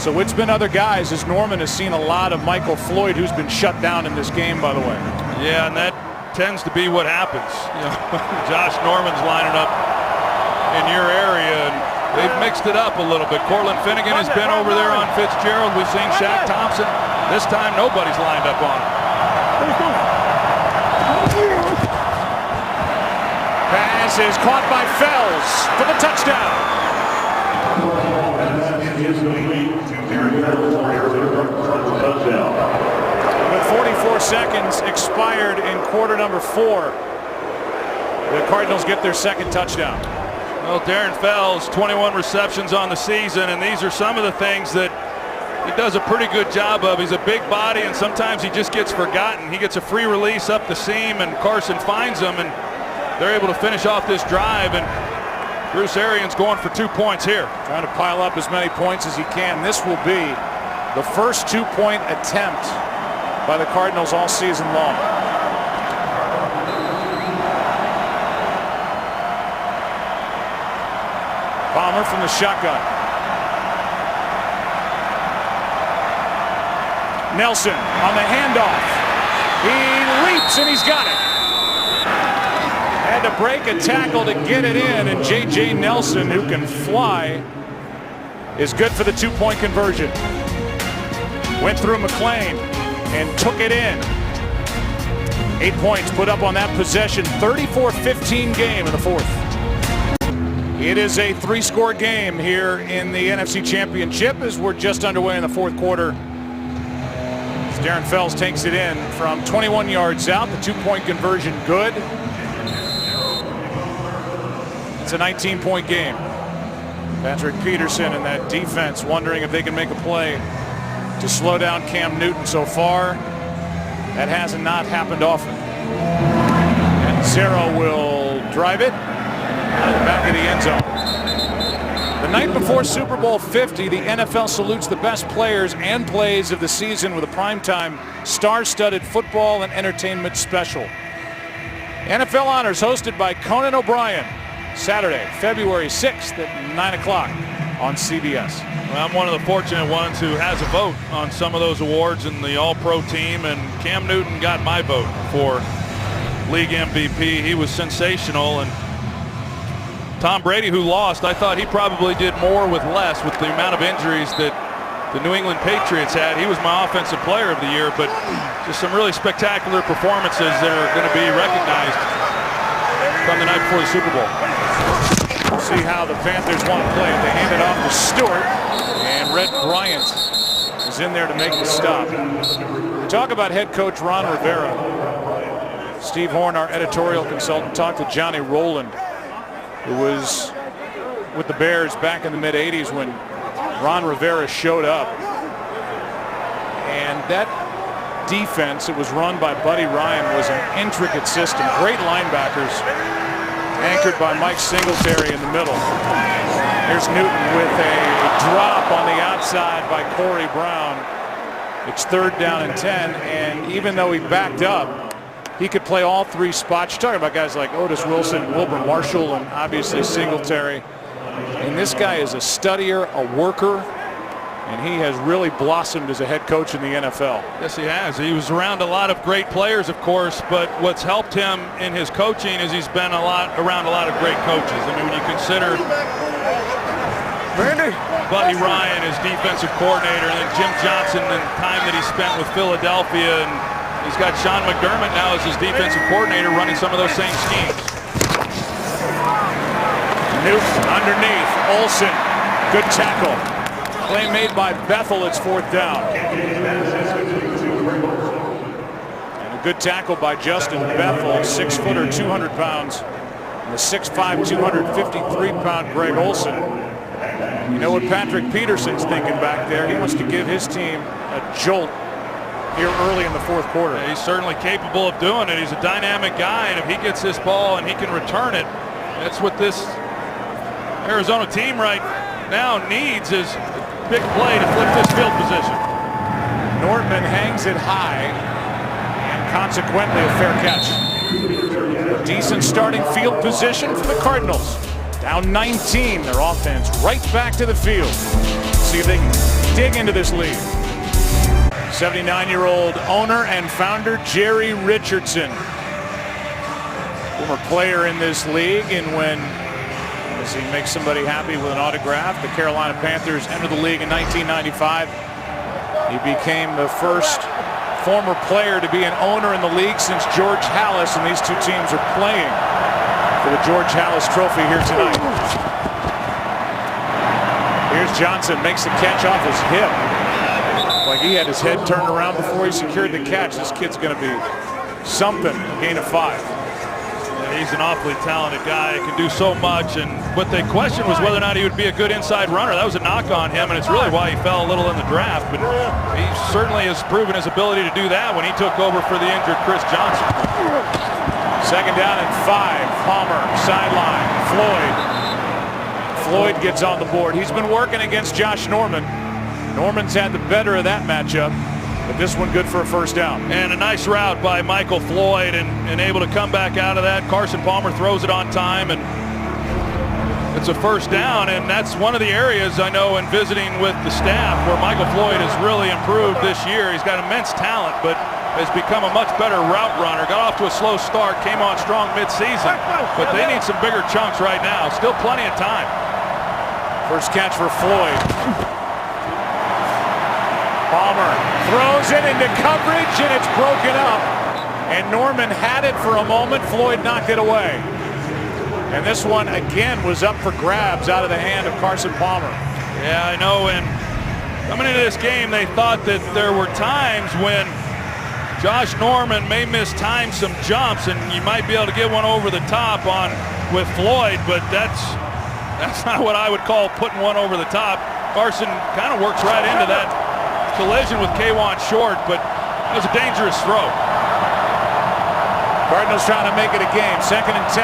So it's been other guys, as Norman has seen a lot of Michael Floyd, who's been shut down in this game, by the way. Yeah, and that tends to be what happens. You know, Josh Norman's lining up in your area, and they've mixed it up a little bit. Cortland Finnegan has been over there on Fitzgerald. We've seen Shaq Thompson. This time, nobody's lined up on him. Pass is caught by Fells for the touchdown. With 44 seconds expired in quarter number 4, the Cardinals get their second touchdown. Well, Darren Fells, 21 receptions on the season, and these are some of the things that he does a pretty good job of. He's a big body, and sometimes he just gets forgotten. He gets a free release up the seam, and Carson finds him, and they're able to finish off this drive, and Bruce Arians going for 2 points here. Trying to pile up as many points as he can. This will be the first 2-point attempt by the Cardinals all season long. Palmer from the shotgun. Nelson on the handoff. He leaps and he's got it. Had to break a tackle to get it in, and J.J. Nelson, who can fly, is good for the 2-point conversion. Went through McLean and took it in. 8 points put up on that possession. 34-15 game in the 4th. It is a 3-score game here in the NFC Championship as we're just underway in the 4th quarter. As Darren Fells takes it in from 21 yards out. The 2-point conversion good. It's a 19-point game. Patrick Peterson and that defense wondering if they can make a play to slow down Cam Newton. So far, that has not happened often. And Zero will drive it out of the back of the end zone. The night before Super Bowl 50, the NFL salutes the best players and plays of the season with a primetime star-studded football and entertainment special. NFL Honors hosted by Conan O'Brien. Saturday, February 6th at 9 o'clock on CBS. Well, I'm one of the fortunate ones who has a vote on some of those awards in the All-Pro team, and Cam Newton got my vote for league MVP. He was sensational, and Tom Brady, who lost, I thought he probably did more with less with the amount of injuries that the New England Patriots had. He was my offensive player of the year, but just some really spectacular performances that are going to be recognized from the night before the Super Bowl. We'll see how the Panthers want to play it. They hand it off to Stewart, and Red Bryant is in there to make the stop. We talk about head coach Ron Rivera. Steve Horn, our editorial consultant, talked to Johnny Rowland, who was with the Bears back in the mid-'80s when Ron Rivera showed up. And that defense, it was run by Buddy Ryan, was an intricate system. Great linebackers, anchored by Mike Singletary in the middle. Here's Newton with a drop on the outside by Corey Brown. It's 3rd down and 10, and even though he backed up, he could play all 3 spots. You're talking about guys like Otis Wilson, Wilbur Marshall, and obviously Singletary. And this guy is a studier, a worker, and he has really blossomed as a head coach in the NFL. Yes, he has. He was around a lot of great players, of course, but what's helped him in his coaching is he's been around a lot of great coaches. I mean, when you consider Buddy Ryan as defensive coordinator, and then Jim Johnson and the time that he spent with Philadelphia, and he's got Sean McDermott now as his defensive coordinator running some of those same schemes. Newton underneath. Olsen. Good tackle. Play made by Bethel. It's 4th down. And a good tackle by Justin Bethel. 6-footer, 200 pounds. And the 6'5", 253-pound Greg Olsen. You know what Patrick Peterson's thinking back there? He wants to give his team a jolt here early in the 4th quarter. Yeah, he's certainly capable of doing it. He's a dynamic guy, and if he gets this ball and he can return it, that's what this Arizona team right now needs, is a big play to flip this field position. Nortman hangs it high, and consequently a fair catch. A decent starting field position for the Cardinals. Down 19, their offense right back to the field. See if they can dig into this lead. 79-year-old owner and founder Jerry Richardson. Former player in this league, and when he makes somebody happy with an autograph, the Carolina Panthers entered the league in 1995. He became the first former player to be an owner in the league since George Halas, and these two teams are playing for the George Halas Trophy here tonight. Here's Johnson, makes the catch off his hip. Like he had his head turned around before he secured the catch. This kid's going to be something. Gain of 5. Yeah, he's an awfully talented guy. He can do so much, and what they questioned was whether or not he would be a good inside runner. That was a knock on him, and it's really why he fell a little in the draft. But he certainly has proven his ability to do that when he took over for the injured Chris Johnson. 2nd down and 5. Palmer, sideline. Floyd gets on the board. He's been working against Josh Norman. Norman's had the better of that matchup, but this one good for a 1st down. And a nice route by Michael Floyd, and able to come back out of that. Carson Palmer throws it on time, and it's a 1st down, and that's one of the areas I know in visiting with the staff where Michael Floyd has really improved this year. He's got immense talent, but has become a much better route runner. Got off to a slow start, came on strong mid-season, but they need some bigger chunks right now. Still plenty of time. First catch for Floyd. Palmer throws it into coverage, and it's broken up. And Norman had it for a moment. Floyd knocked it away. And this one, again, was up for grabs out of the hand of Carson Palmer. Yeah, I know. And coming into this game, they thought that there were times when Josh Norman may mistime some jumps, and you might be able to get one over the top on with Floyd, but that's not what I would call putting one over the top. Carson kind of works right into that collision with K'Wan Short, but that was a dangerous throw. Cardinals trying to make it a game. 2nd and 10.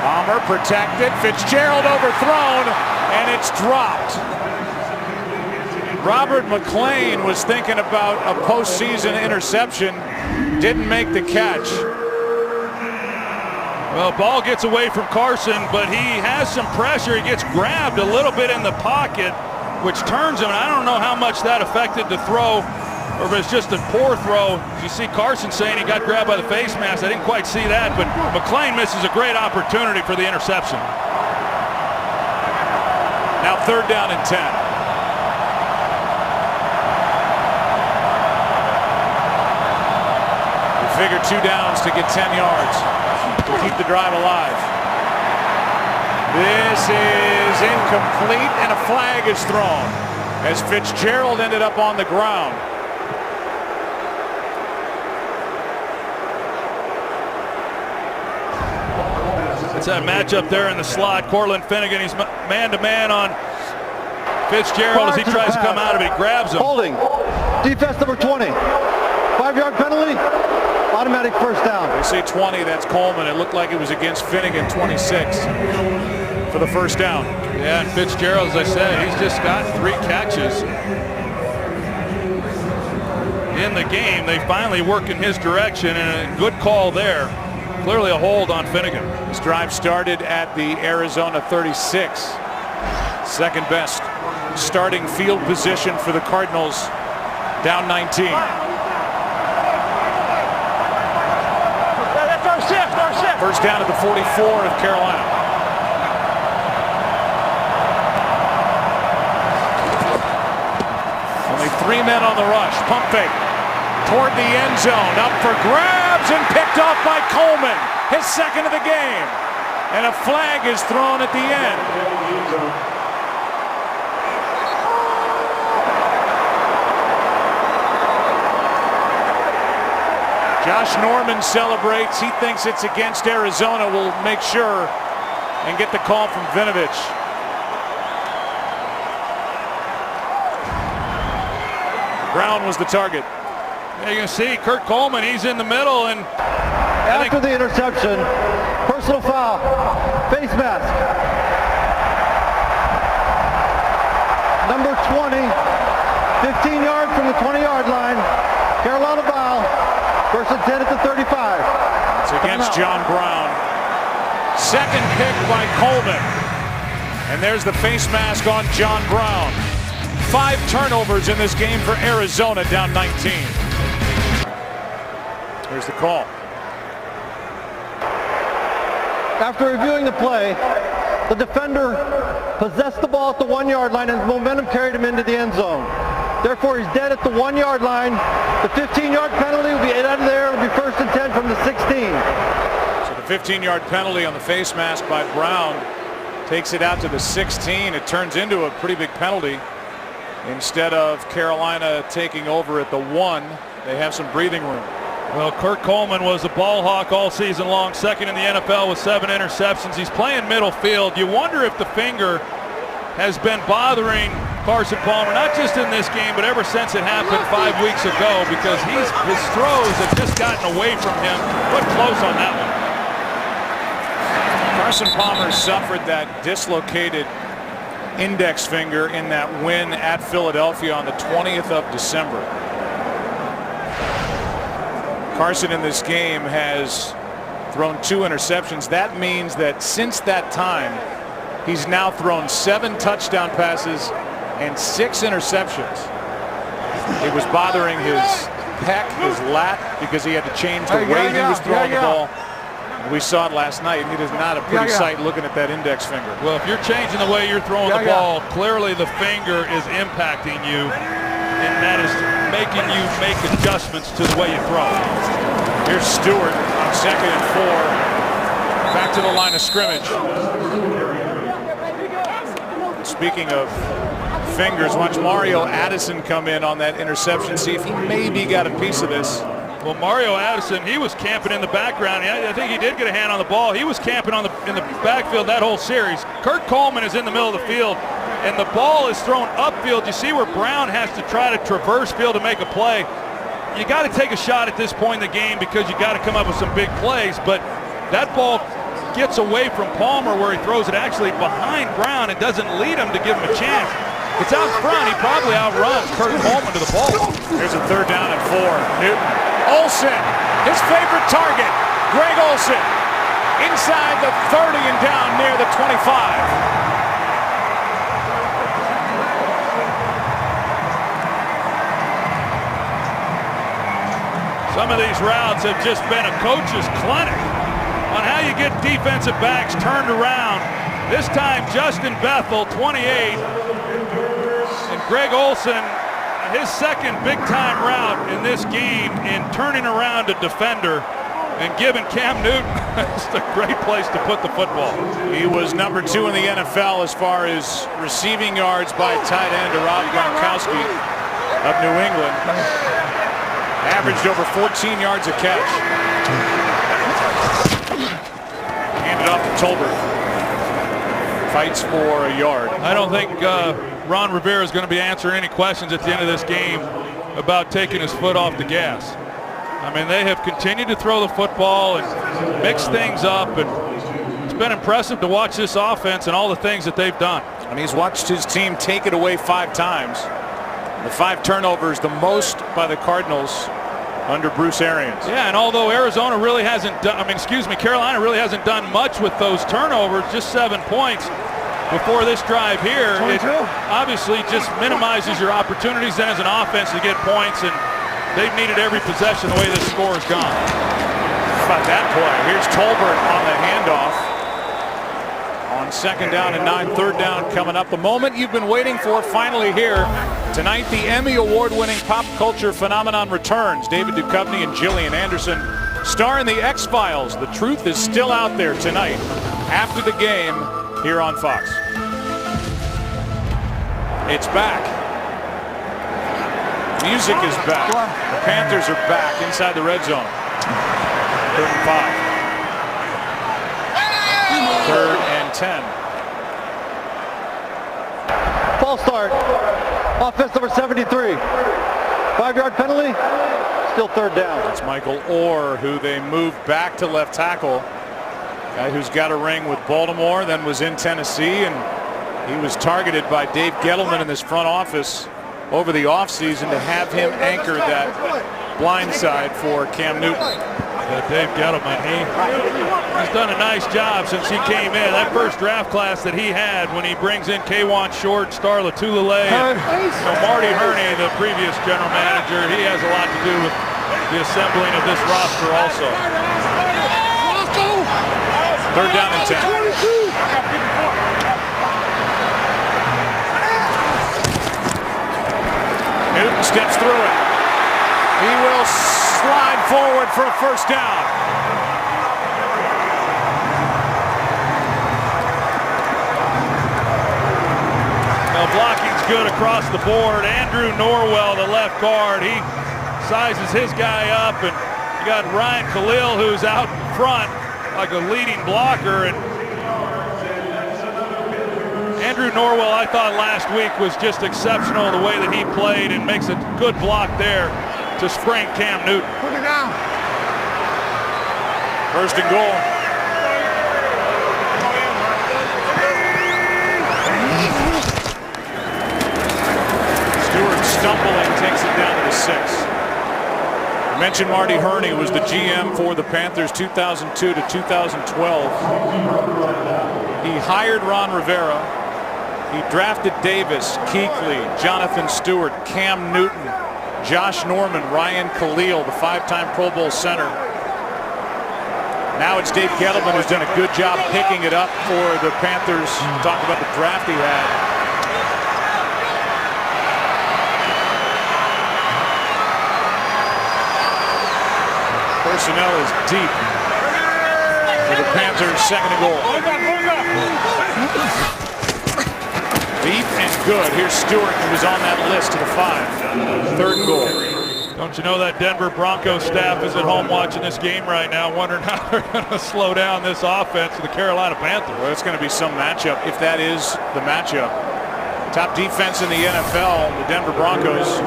Palmer protected. Fitzgerald overthrown, and it's dropped. Robert McClain was thinking about a postseason interception. Didn't make the catch. Well, ball gets away from Carson, but he has some pressure. He gets grabbed a little bit in the pocket, which turns him. And I don't know how much that affected the throw, or if it's just a poor throw. You see Carson saying he got grabbed by the face mask. I didn't quite see that, but McClain misses a great opportunity for the interception. Now 3rd down and 10. We figure 2 downs to get 10 yards to keep the drive alive. This is incomplete, and a flag is thrown as Fitzgerald ended up on the ground. It's that matchup there in the slot. Cortland Finnegan, he's man-to-man on Fitzgerald as he tries to come out of it. He grabs him. Holding. Defense number 20. 5-yard penalty. Automatic 1st down. They say 20, that's Coleman. It looked like it was against Finnegan, 26, for the 1st down. Yeah, and Fitzgerald, as I said, he's just got 3 catches in the game. They finally work in his direction, and a good call there. Clearly a hold on Finnegan. This drive started at the Arizona 36. 2nd best starting field position for the Cardinals, down 19. First down at the 44 of Carolina. Only 3 men on the rush. Pump fake toward the end zone. Up for grabs and picked off by Coleman. his second of the game. And a flag is thrown at the end. Josh Norman celebrates. He thinks it's against Arizona. We'll make sure and get the call from Vinovich. Brown was the target. You can see Kurt Coleman, he's in the middle, and after the interception, personal foul, face mask. Number 20, 15 yards from the 20-yard line. Carolina foul, first and 10 at the 35. It's against John Brown. Second pick by Coleman. And there's the face mask on John Brown. 5 turnovers in this game for Arizona, down 19. Here's the call. After reviewing the play, the defender possessed the ball at the 1-yard line and his momentum carried him into the end zone. Therefore, he's dead at the 1-yard line. The 15-yard penalty will be out of there. It'll be first and 10 from the 16. So the 15-yard penalty on the face mask by Brown takes it out to the 16. It turns into a pretty big penalty. Instead of Carolina taking over at the 1, they have some breathing room. Well, Kurt Coleman was a ball hawk all season long, second in the NFL with 7 interceptions. He's playing middle field. You wonder if the finger has been bothering Carson Palmer, not just in this game, but ever since it happened 5 weeks ago, because his throws have just gotten away from him. But close on that one. Carson Palmer suffered that dislocated index finger in that win at Philadelphia on the 20th of December. Carson in this game has thrown 2 interceptions. That means that since that time, he's now thrown 7 touchdown passes and 6 interceptions. It was bothering his pec, his lat, because he had to change the way he was throwing the ball. We saw it last night, and it is not a pretty sight looking at that index finger. Well, if you're changing the way you're throwing the ball, clearly the finger is impacting you, and that is making you make adjustments to the way you throw. Here's Stewart on 2nd and 4. Back to the line of scrimmage. Speaking of fingers, watch Mario Addison come in on that interception, see if he maybe got a piece of this. Well, Mario Addison, he was camping in the background. I think he did get a hand on the ball. He was camping in the backfield that whole series. Kurt Coleman is in the middle of the field, and the ball is thrown upfield. You see where Brown has to try to traverse field to make a play. You got to take a shot at this point in the game because you got to come up with some big plays, but that ball gets away from Palmer where he throws it actually behind Brown. It doesn't lead him to give him a chance. It's out front. He probably outruns Kurt Coleman to the ball. Here's a 3rd down and 4. Newton. Olsen, his favorite target, Greg Olsen, inside the 30 and down near the 25. Some of these routes have just been a coach's clinic on how you get defensive backs turned around. This time, Justin Bethel, 28, and Greg Olsen, his second big-time route in this game in turning around a defender and giving Cam Newton just a great place to put the football. He was number 2 in the NFL as far as receiving yards by tight end to Rob Gronkowski of New England. Averaged over 14 yards a catch. Handed off to Tolbert. Fights for a yard. I don't think Ron Rivera is going to be answering any questions at the end of this game about taking his foot off the gas. I mean, they have continued to throw the football and mix things up, and it's been impressive to watch this offense and all the things that they've done. And he's watched his team take it away 5 times. The 5 turnovers, the most by the Cardinals under Bruce Arians. Yeah, and although Arizona really hasn't done, Carolina really hasn't done much with those turnovers, just 7 points before this drive here. 22. It obviously just minimizes your opportunities then as an offense to get points, and they've needed every possession the way this score has gone. How about that play? Here's Tolbert on the handoff. On 2nd down and 9, 3rd down coming up. The moment you've been waiting for finally here. Tonight, the Emmy Award-winning pop culture phenomenon returns. David Duchovny and Gillian Anderson Star in the X-Files. The truth is still out there tonight after the game here on Fox. It's back. Music is back. The Panthers are back inside the red zone. 3rd and 5. 3rd and 10. False start. Offense number 73. 5-yard penalty. Still 3rd down. It's Michael Orr, who they moved back to left tackle. Guy who's got a ring with Baltimore, then was in Tennessee, and he was targeted by Dave Gettleman in this front office over the offseason to have him anchor that blind side for Cam Newton. Dave Gettleman, he's done a nice job since he came in. That first draft class that he had when he brings in K'Wan Short, Star Latulele, and Marty Herney, the previous general manager, he has a lot to do with the assembling of this roster also. 3rd down and 10. Newton steps through it. He will slide forward for a 1st down. Now blocking's good across the board. Andrew Norwell, the left guard, he sizes his guy up, and you got Ryan Khalil, who's out in front like a leading blocker. And Andrew Norwell, I thought last week was just exceptional the way that he played, and makes a good block there to spring Cam Newton. Put it down. 1st and goal. Stewart stumbling takes it down to the 6. I mentioned Marty Herney was the GM for the Panthers 2002 to 2012. He hired Ron Rivera. He drafted Davis, Kuechly, Jonathan Stewart, Cam Newton, Josh Norman, Ryan Khalil, the 5-time Pro Bowl center. Now it's Dave Gettleman who's done a good job picking it up for the Panthers. Talk about the draft he had. Personnel is deep for the Panthers. 2nd and goal. Deep and good. Here's Stewart, who was on that list, to the 5. 3rd and goal. Don't you know that Denver Broncos staff is at home watching this game right now, wondering how they're going to slow down this offense of the Carolina Panthers? Well, it's going to be some matchup, if that is the matchup. Top defense in the NFL, the Denver Broncos.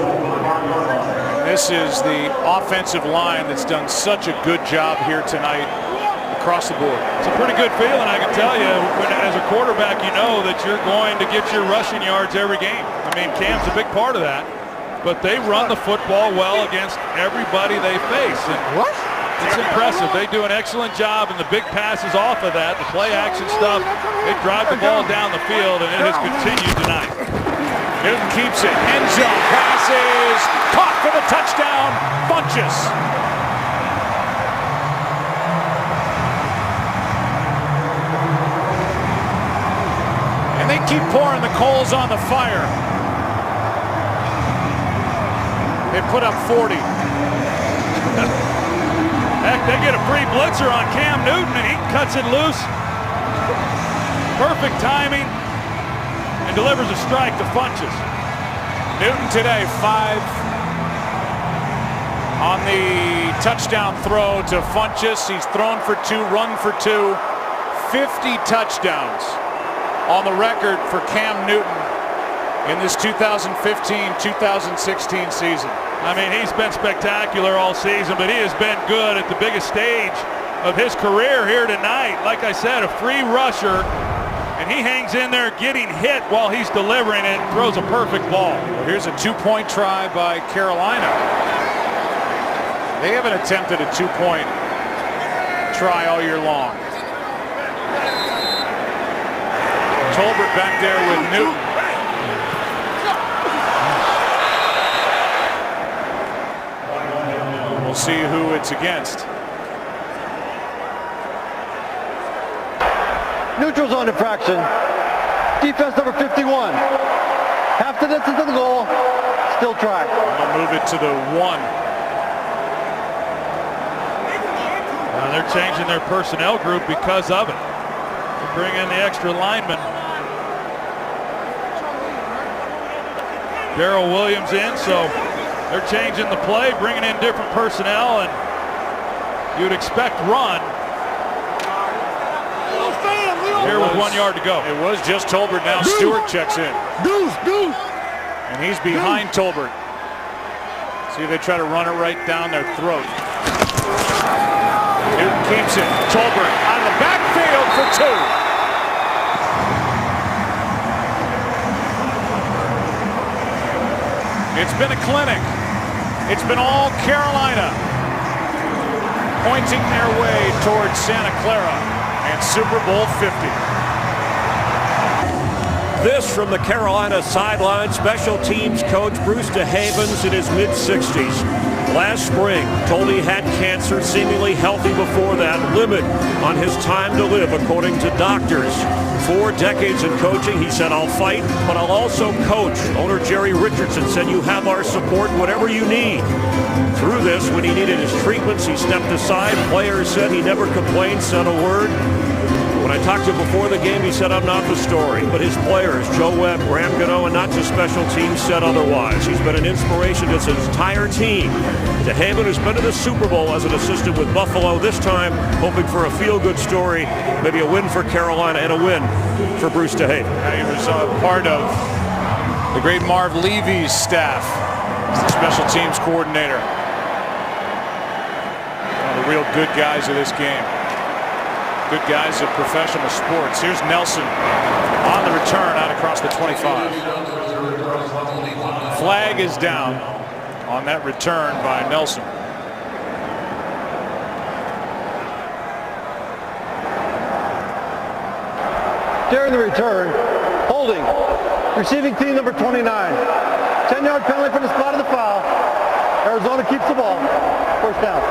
This is the offensive line that's done such a good job here tonight across the board. It's a pretty good feeling, I can tell you. When, as a quarterback, you know that you're going to get your rushing yards every game. I mean, Cam's a big part of that. But they run the football well against everybody they face. And it's impressive. They do an excellent job, and the big passes off of that, the play action stuff, they drive the ball down the field, and it has continued tonight. Newton keeps it. End zone passes. Caught for the touchdown. Funches. And they keep pouring the coals on the fire. They put up 40. Heck, they get a free blitzer on Cam Newton, and he cuts it loose. Perfect timing, and delivers a strike to Funches. Newton today, 5 on the touchdown throw to Funches. He's thrown for 2, run for 2, 50 touchdowns on the record for Cam Newton in this 2015-2016 season. I mean, he's been spectacular all season, but he has been good at the biggest stage of his career here tonight. Like I said, a free rusher, and he hangs in there getting hit while he's delivering it, throws a perfect ball. Well, here's a 2-point try by Carolina. They haven't attempted a 2-point try all year long. Tolbert back there with Newton. We'll see who it's against. Neutral zone infraction. Defense number 51. Half the distance to the goal. Still try. They'll move it to the 1. they're changing their personnel group because of it. They bring in the extra lineman. Darrell Williams in, so they're changing the play, bringing in different personnel, and you'd expect run. Here with 1 yard to go. It was just Tolbert. Now Stewart checks in. Deuce. And he's behind Tolbert. See if they try to run it right down their throat. Newton keeps it. Tolbert out of the backfield for 2. It's been a clinic. It's been all Carolina pointing their way towards Santa Clara and Super Bowl 50. This from the Carolina sideline, special teams coach Bruce DeHavens in his mid-60s. Last spring, told he had cancer, seemingly healthy before that, limit on his time to live, according to doctors. 4 decades in coaching, he said, I'll fight, but I'll also coach. Owner Jerry Richardson said, you have our support, whatever you need. Through this, when he needed his treatments, he stepped aside. Players said he never complained, said a word. When I talked to him before the game, he said, I'm not the story. But his players, Joe Webb, Graham Gano, and not just special teams, said otherwise. He's been an inspiration to his entire team. DeHaven has been to the Super Bowl as an assistant with Buffalo, this time hoping for a feel-good story, maybe a win for Carolina and a win for Bruce DeHaven. He was part of the great Marv Levy's staff as the special teams coordinator. One of the real good guys of this game. Good guys of professional sports. Here's Nelson on the return out across the 25. Flag is down on that return by Nelson. During the return, holding, receiving team number 29. 10-yard penalty for the spot of the foul. Arizona keeps the ball. First down.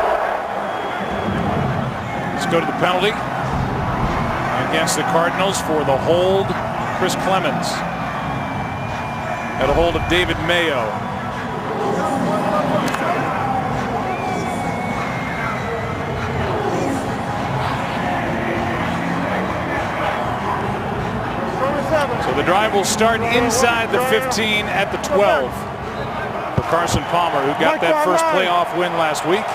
Let's go to the penalty against the Cardinals for the hold. Chris Clemens had a hold of David Mayo. So the drive will start inside the 15 at the 12 for Carson Palmer, who got that first playoff win last week.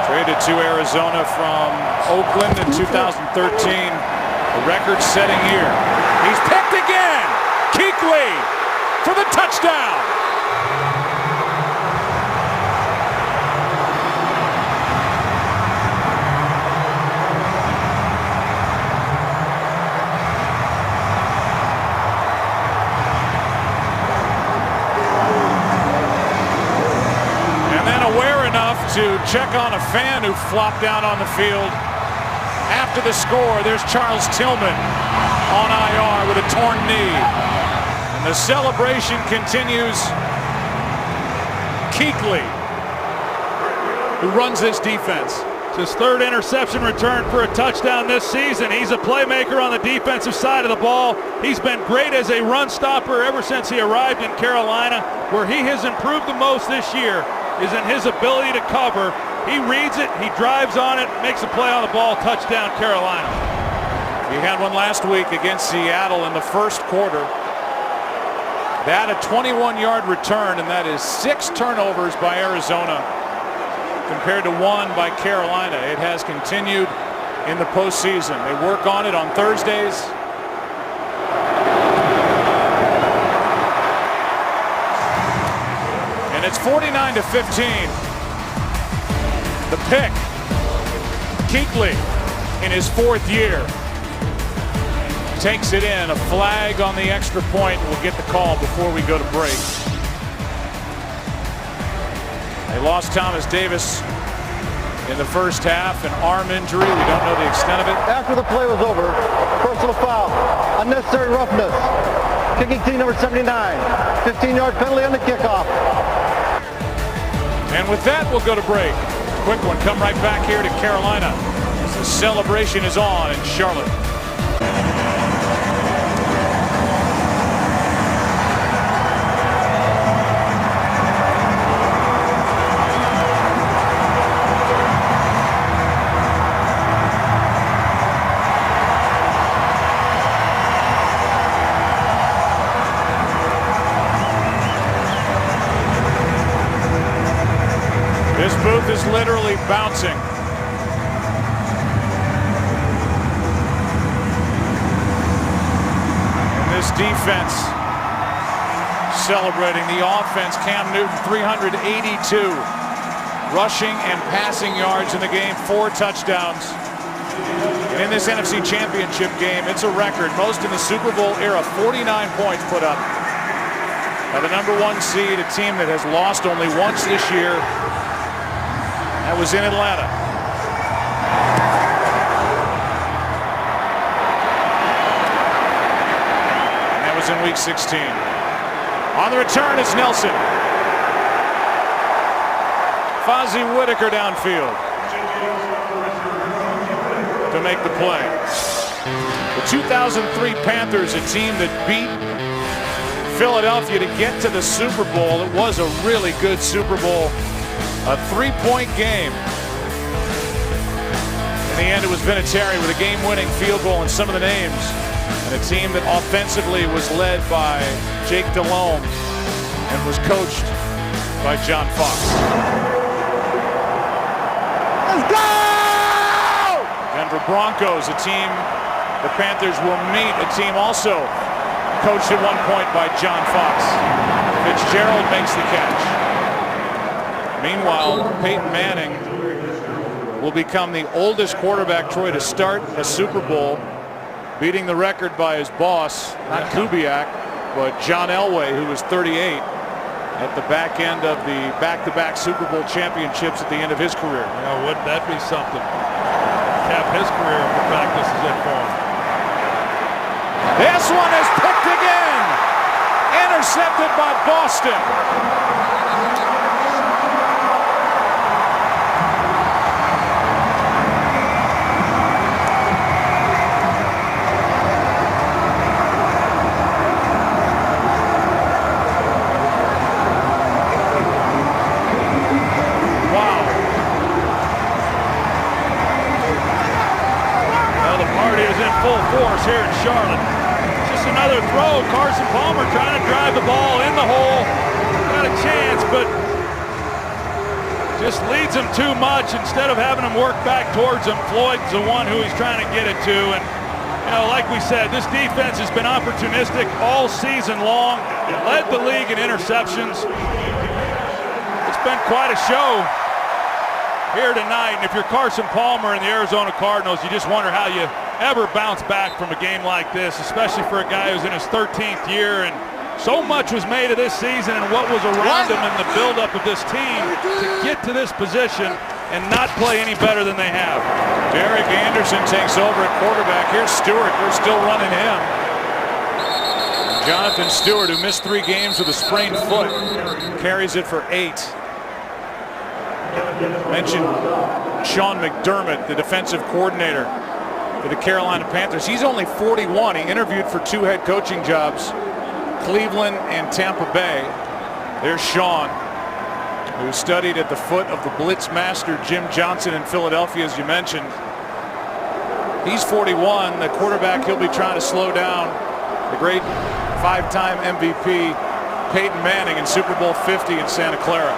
Traded to Arizona from Oakland in 2013. A record-setting year. He's picked again. Kuechly for the touchdown. To check on a fan who flopped down on the field. After the score, there's Charles Tillman on IR with a torn knee. And the celebration continues. Kuechly, who runs this defense. It's his 3rd interception return for a touchdown this season. He's a playmaker on the defensive side of the ball. He's been great as a run stopper ever since he arrived in Carolina. Where he has improved the most this year is in his ability to cover. He reads it, he drives on it, makes a play on the ball, touchdown Carolina. He had one last week against Seattle in the first quarter. They had a 21-yard return, and that is 6 turnovers by Arizona compared to 1 by Carolina. It has continued in the postseason. They work on it on Thursdays. And it's 49-15. The pick. Kuechly in his 4th year takes it in. A flag on the extra point. We'll get the call before we go to break. They lost Thomas Davis in the first half, an arm injury. We don't know the extent of it. After the play was over, personal foul, unnecessary roughness. Kicking team number 79. 15-yard penalty on the kickoff. And with that, we'll go to break. Quick one. Come right back here to Carolina. The celebration is on in Charlotte. roof is literally bouncing. And this defense celebrating. The offense, Cam Newton, 382 rushing and passing yards in the game, 4 touchdowns. And in this NFC Championship game, it's a record. Most in the Super Bowl era, 49 points put up by the #1 seed, a team that has lost only once this year. That was in Atlanta. And that was in Week 16. On the return, it's Nelson. Fozzie Whitaker downfield to make the play. The 2003 Panthers, a team that beat Philadelphia to get to the Super Bowl. It was a really good Super Bowl. A 3-point game. In the end, it was Vinatieri with a game-winning field goal and some of the names. And a team that offensively was led by Jake Delhomme and was coached by John Fox. Let's go! Denver Broncos, a team the Panthers will meet, a team also coached at one point by John Fox. Fitzgerald makes the catch. Meanwhile, Peyton Manning will become the oldest quarterback, Troy, to start a Super Bowl, beating the record by his boss, not Kubiak, but John Elway, who was 38 at the back end of the back-to-back Super Bowl championships at the end of his career. Yeah, wouldn't that be something? Cap his career if the practice is it for him. This one is picked again. Intercepted by Boston. Full force here in Charlotte. Just another throw. Carson Palmer trying to drive the ball in the hole. Got a chance, but just leads him too much. Instead of having him work back towards him, Floyd's the one who he's trying to get it to. And, you know, like we said, this defense has been opportunistic all season long. It led the league in interceptions. It's been quite a show here tonight. And if you're Carson Palmer and the Arizona Cardinals, you just wonder how you ever bounce back from a game like this, especially for a guy who's in his 13th year, and so much was made of this season and what was around him in the buildup of this team to get to this position and not play any better than they have. Derek Anderson takes over at quarterback. Here's Stewart. We're still running him. Jonathan Stewart, who missed 3 games with a sprained foot, carries it for 8. Mentioned Sean McDermott, the defensive coordinator for the Carolina Panthers. He's only 41. He interviewed for 2 head coaching jobs, Cleveland and Tampa Bay. There's Sean, who studied at the foot of the blitz master Jim Johnson in Philadelphia, as you mentioned. He's 41. The quarterback he'll be trying to slow down, the great 5-time MVP Peyton Manning in Super Bowl 50 in Santa Clara.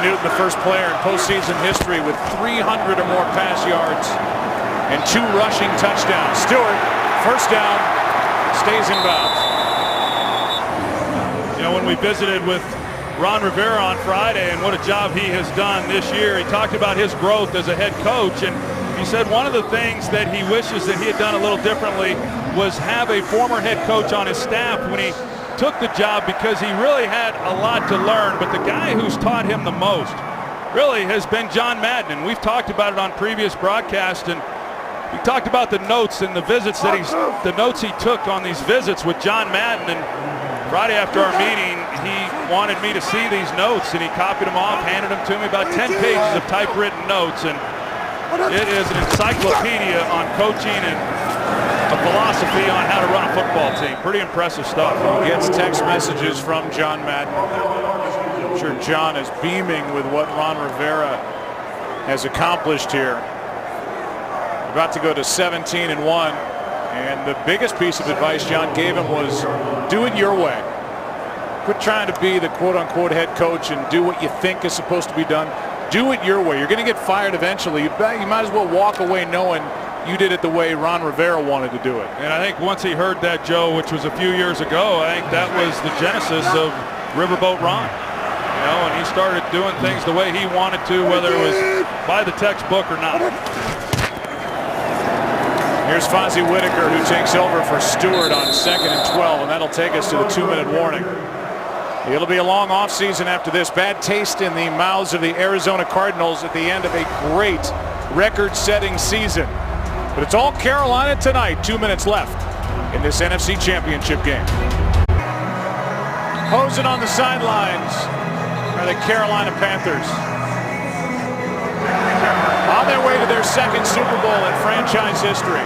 Newton, the first player in postseason history with 300 or more pass yards and 2 rushing touchdowns. Stewart, first down, stays in bounds. You know, when we visited with Ron Rivera on Friday and what a job he has done this year, he talked about his growth as a head coach, and he said one of the things that he wishes that he had done a little differently was have a former head coach on his staff when he took the job, because he really had a lot to learn. But the guy who's taught him the most really has been John Madden, and we've talked about it on previous broadcasts, and we talked about the notes and the visits that the notes he took on these visits with John Madden. And Friday after our meeting, he wanted me to see these notes, and he copied them off, handed them to me, about 10 pages of typewritten notes, and it is an encyclopedia on coaching and a philosophy on how to run a football team. Pretty impressive stuff. He gets text messages from John Madden. I'm sure John is beaming with what Ron Rivera has accomplished here. About to go to 17-1, and the biggest piece of advice John gave him was do it your way. Quit trying to be the quote-unquote head coach and do what you think is supposed to be done. Do it your way. You're going to get fired eventually. You might as well walk away knowing you did it the way Ron Rivera wanted to do it. And I think once he heard that, Joe, which was a few years ago, I think that was the genesis of Riverboat Ron. You know, and he started doing things the way he wanted to, whether it was by the textbook or not. Here's Fozzie Whitaker, who takes over for Stewart on 2nd and 12, and that'll take us to the 2-minute warning. It'll be a long offseason after this. Bad taste in the mouths of the Arizona Cardinals at the end of a great record-setting season. But it's all Carolina tonight. 2 minutes left in this NFC Championship game. Posing on the sidelines are the Carolina Panthers. On their way to their second Super Bowl in franchise history.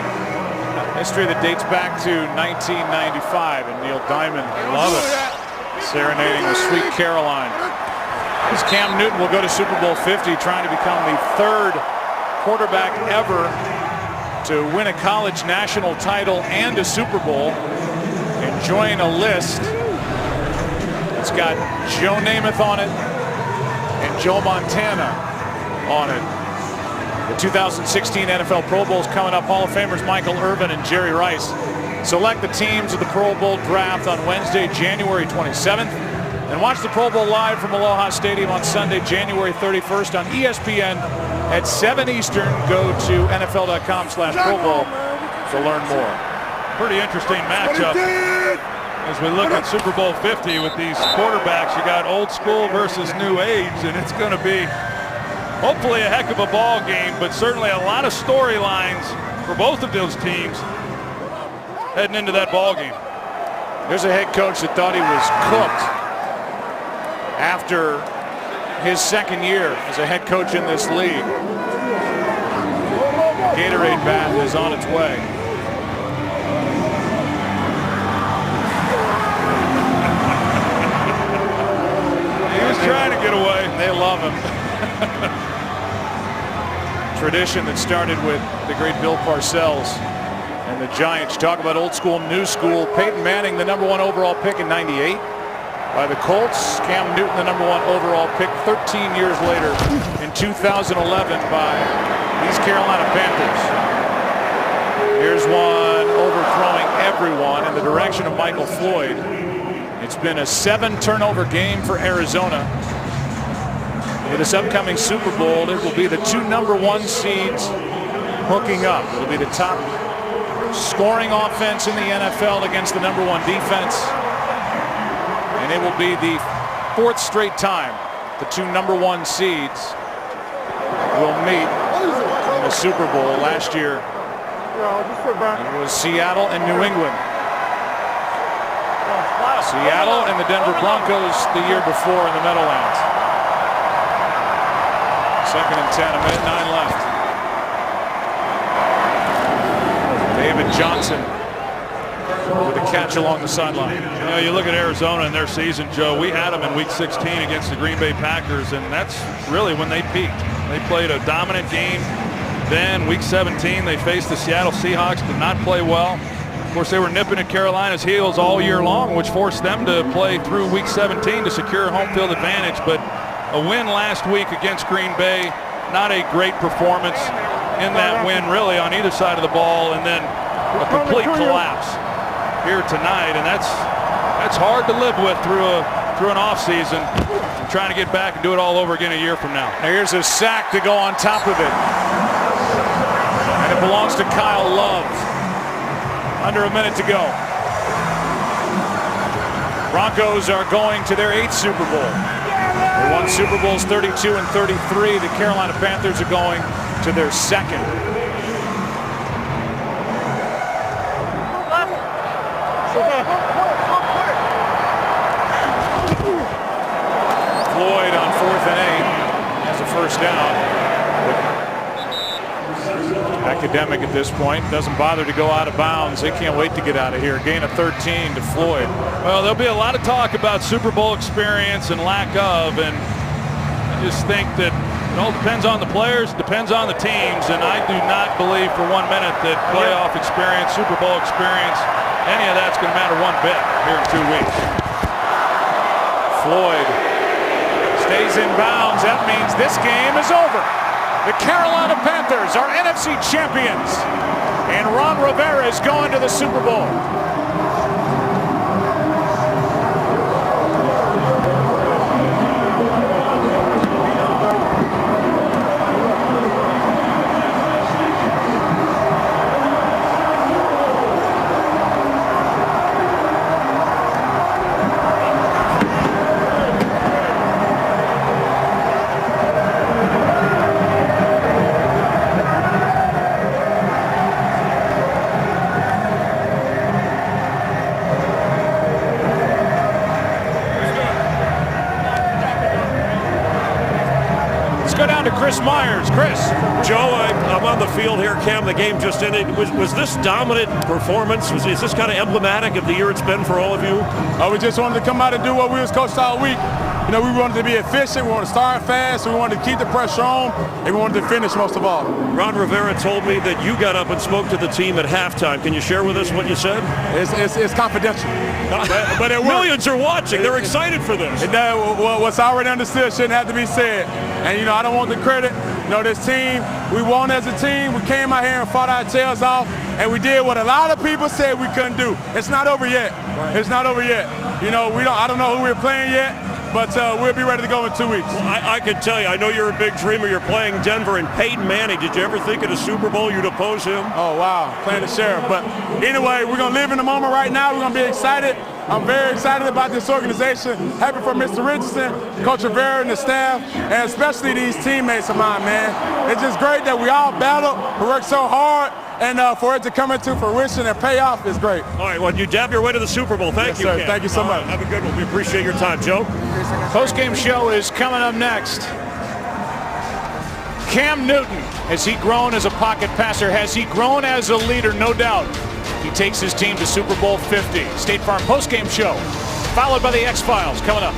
History that dates back to 1995, and Neil Diamond, love it, serenading with Sweet Caroline. As Cam Newton will go to Super Bowl 50, trying to become the third quarterback ever to win a college national title and a Super Bowl, enjoying a list. It's got Joe Namath on it and Joe Montana on it. The 2016 NFL Pro Bowl is coming up. Hall of Famers Michael Irvin and Jerry Rice select the teams of the Pro Bowl draft on Wednesday, January 27th. And watch the Pro Bowl live from Aloha Stadium on Sunday, January 31st on ESPN at 7 Eastern. Go to NFL.com/Pro Bowl to learn more. Pretty interesting matchup as we look at Super Bowl 50 with these quarterbacks. You got old school versus new age, and it's going to be hopefully a heck of a ball game, but certainly a lot of storylines for both of those teams heading into that ball game. There's a head coach that thought he was cooked after his second year as a head coach in this league. Gatorade bath is on its way. He was trying to get away. They love him. Tradition that started with the great Bill Parcells and the Giants. Talk about old school, new school. Peyton Manning, the #1 overall pick in '98 by the Colts. Cam Newton, the #1 overall pick 13 years later in 2011 by these Carolina Panthers. Here's one overthrowing everyone in the direction of Michael Floyd. It's been a 7-turnover game for Arizona. For this upcoming Super Bowl, it will be the two #1 seeds hooking up. It'll be the top scoring offense in the NFL against the #1 defense. And it will be the 4th straight time the two #1 seeds will meet in the Super Bowl. Last year, it was Seattle and New England. Seattle and the Denver Broncos the year before in the Meadowlands. 2nd and 10, 1:09 left. David Johnson with a catch along the sideline. You know, you look at Arizona and their season, Joe. We had them in Week 16 against the Green Bay Packers, and that's really when they peaked. They played a dominant game. Then Week 17, they faced the Seattle Seahawks, did not play well. Of course, they were nipping at Carolina's heels all year long, which forced them to play through Week 17 to secure a home field advantage. But a win last week against Green Bay, not a great performance in that win really on either side of the ball, and then a complete collapse here tonight, and that's hard to live with through an off season. I'm trying to get back and do it all over again a year from now. Here's a sack to go on top of it, and it belongs to Kyle Love. Under a minute to go. Broncos are going to their 8th Super Bowl. They won Super Bowls 32 and 33. The Carolina Panthers are going to their 2nd. Floyd on 4th and 8 has a first down. Academic at this point, doesn't bother to go out of bounds. They can't wait to get out of here. Gain of 13 to Floyd. Well, there'll be a lot of talk about Super Bowl experience and lack of, and I just think that it all depends on the players, depends on the teams, and I do not believe for 1 minute that playoff experience, Super Bowl experience, any of that's going to matter one bit here in 2 weeks. Floyd stays in bounds. That means this game is over. The Carolina Panthers are NFC champions, and Ron Rivera is going to the Super Bowl. Go down to Chris Myers. Chris. Joe, I'm on the field here. Cam, the game just ended. Was this dominant performance? Is this kind of emblematic of the year it's been for all of you? We just wanted to come out and do what we was coached all week. You know, we wanted to be efficient. We wanted to start fast. We wanted to keep the pressure on, and we wanted to finish most of all. Ron Rivera told me that you got up and spoke to the team at halftime. Can you share with us what you said? It's confidential. but it worked. Millions are watching. They're excited for this. What's already understood shouldn't have to be said. And, you know, I don't want the credit. You know, this team, we won as a team. We came out here and fought our tails off, and we did what a lot of people said we couldn't do. It's not over yet. Right. It's not over yet. You know, I don't know who we're playing yet, but we'll be ready to go in 2 weeks. Well, I can tell you, I know you're a big dreamer. You're playing Denver and Peyton Manning. Did you ever think at a Super Bowl you'd oppose him? Oh, wow, playing the sheriff. But anyway, we're going to live in the moment right now. We're going to be excited. I'm very excited about this organization. Happy for Mr. Richardson, Coach Rivera, and the staff, and especially these teammates of mine, man. It's just great that we all battled, we worked so hard, and for it to come into fruition and pay off is great. All right, well, you dab your way to the Super Bowl. Thank you, sir. Cam. Thank you so much. Have a good one. We appreciate your time, Joe. Post-game show is coming up next. Cam Newton, has he grown as a pocket passer? Has he grown as a leader? No doubt. He takes his team to Super Bowl 50. State Farm post-game show, followed by the X-Files coming up.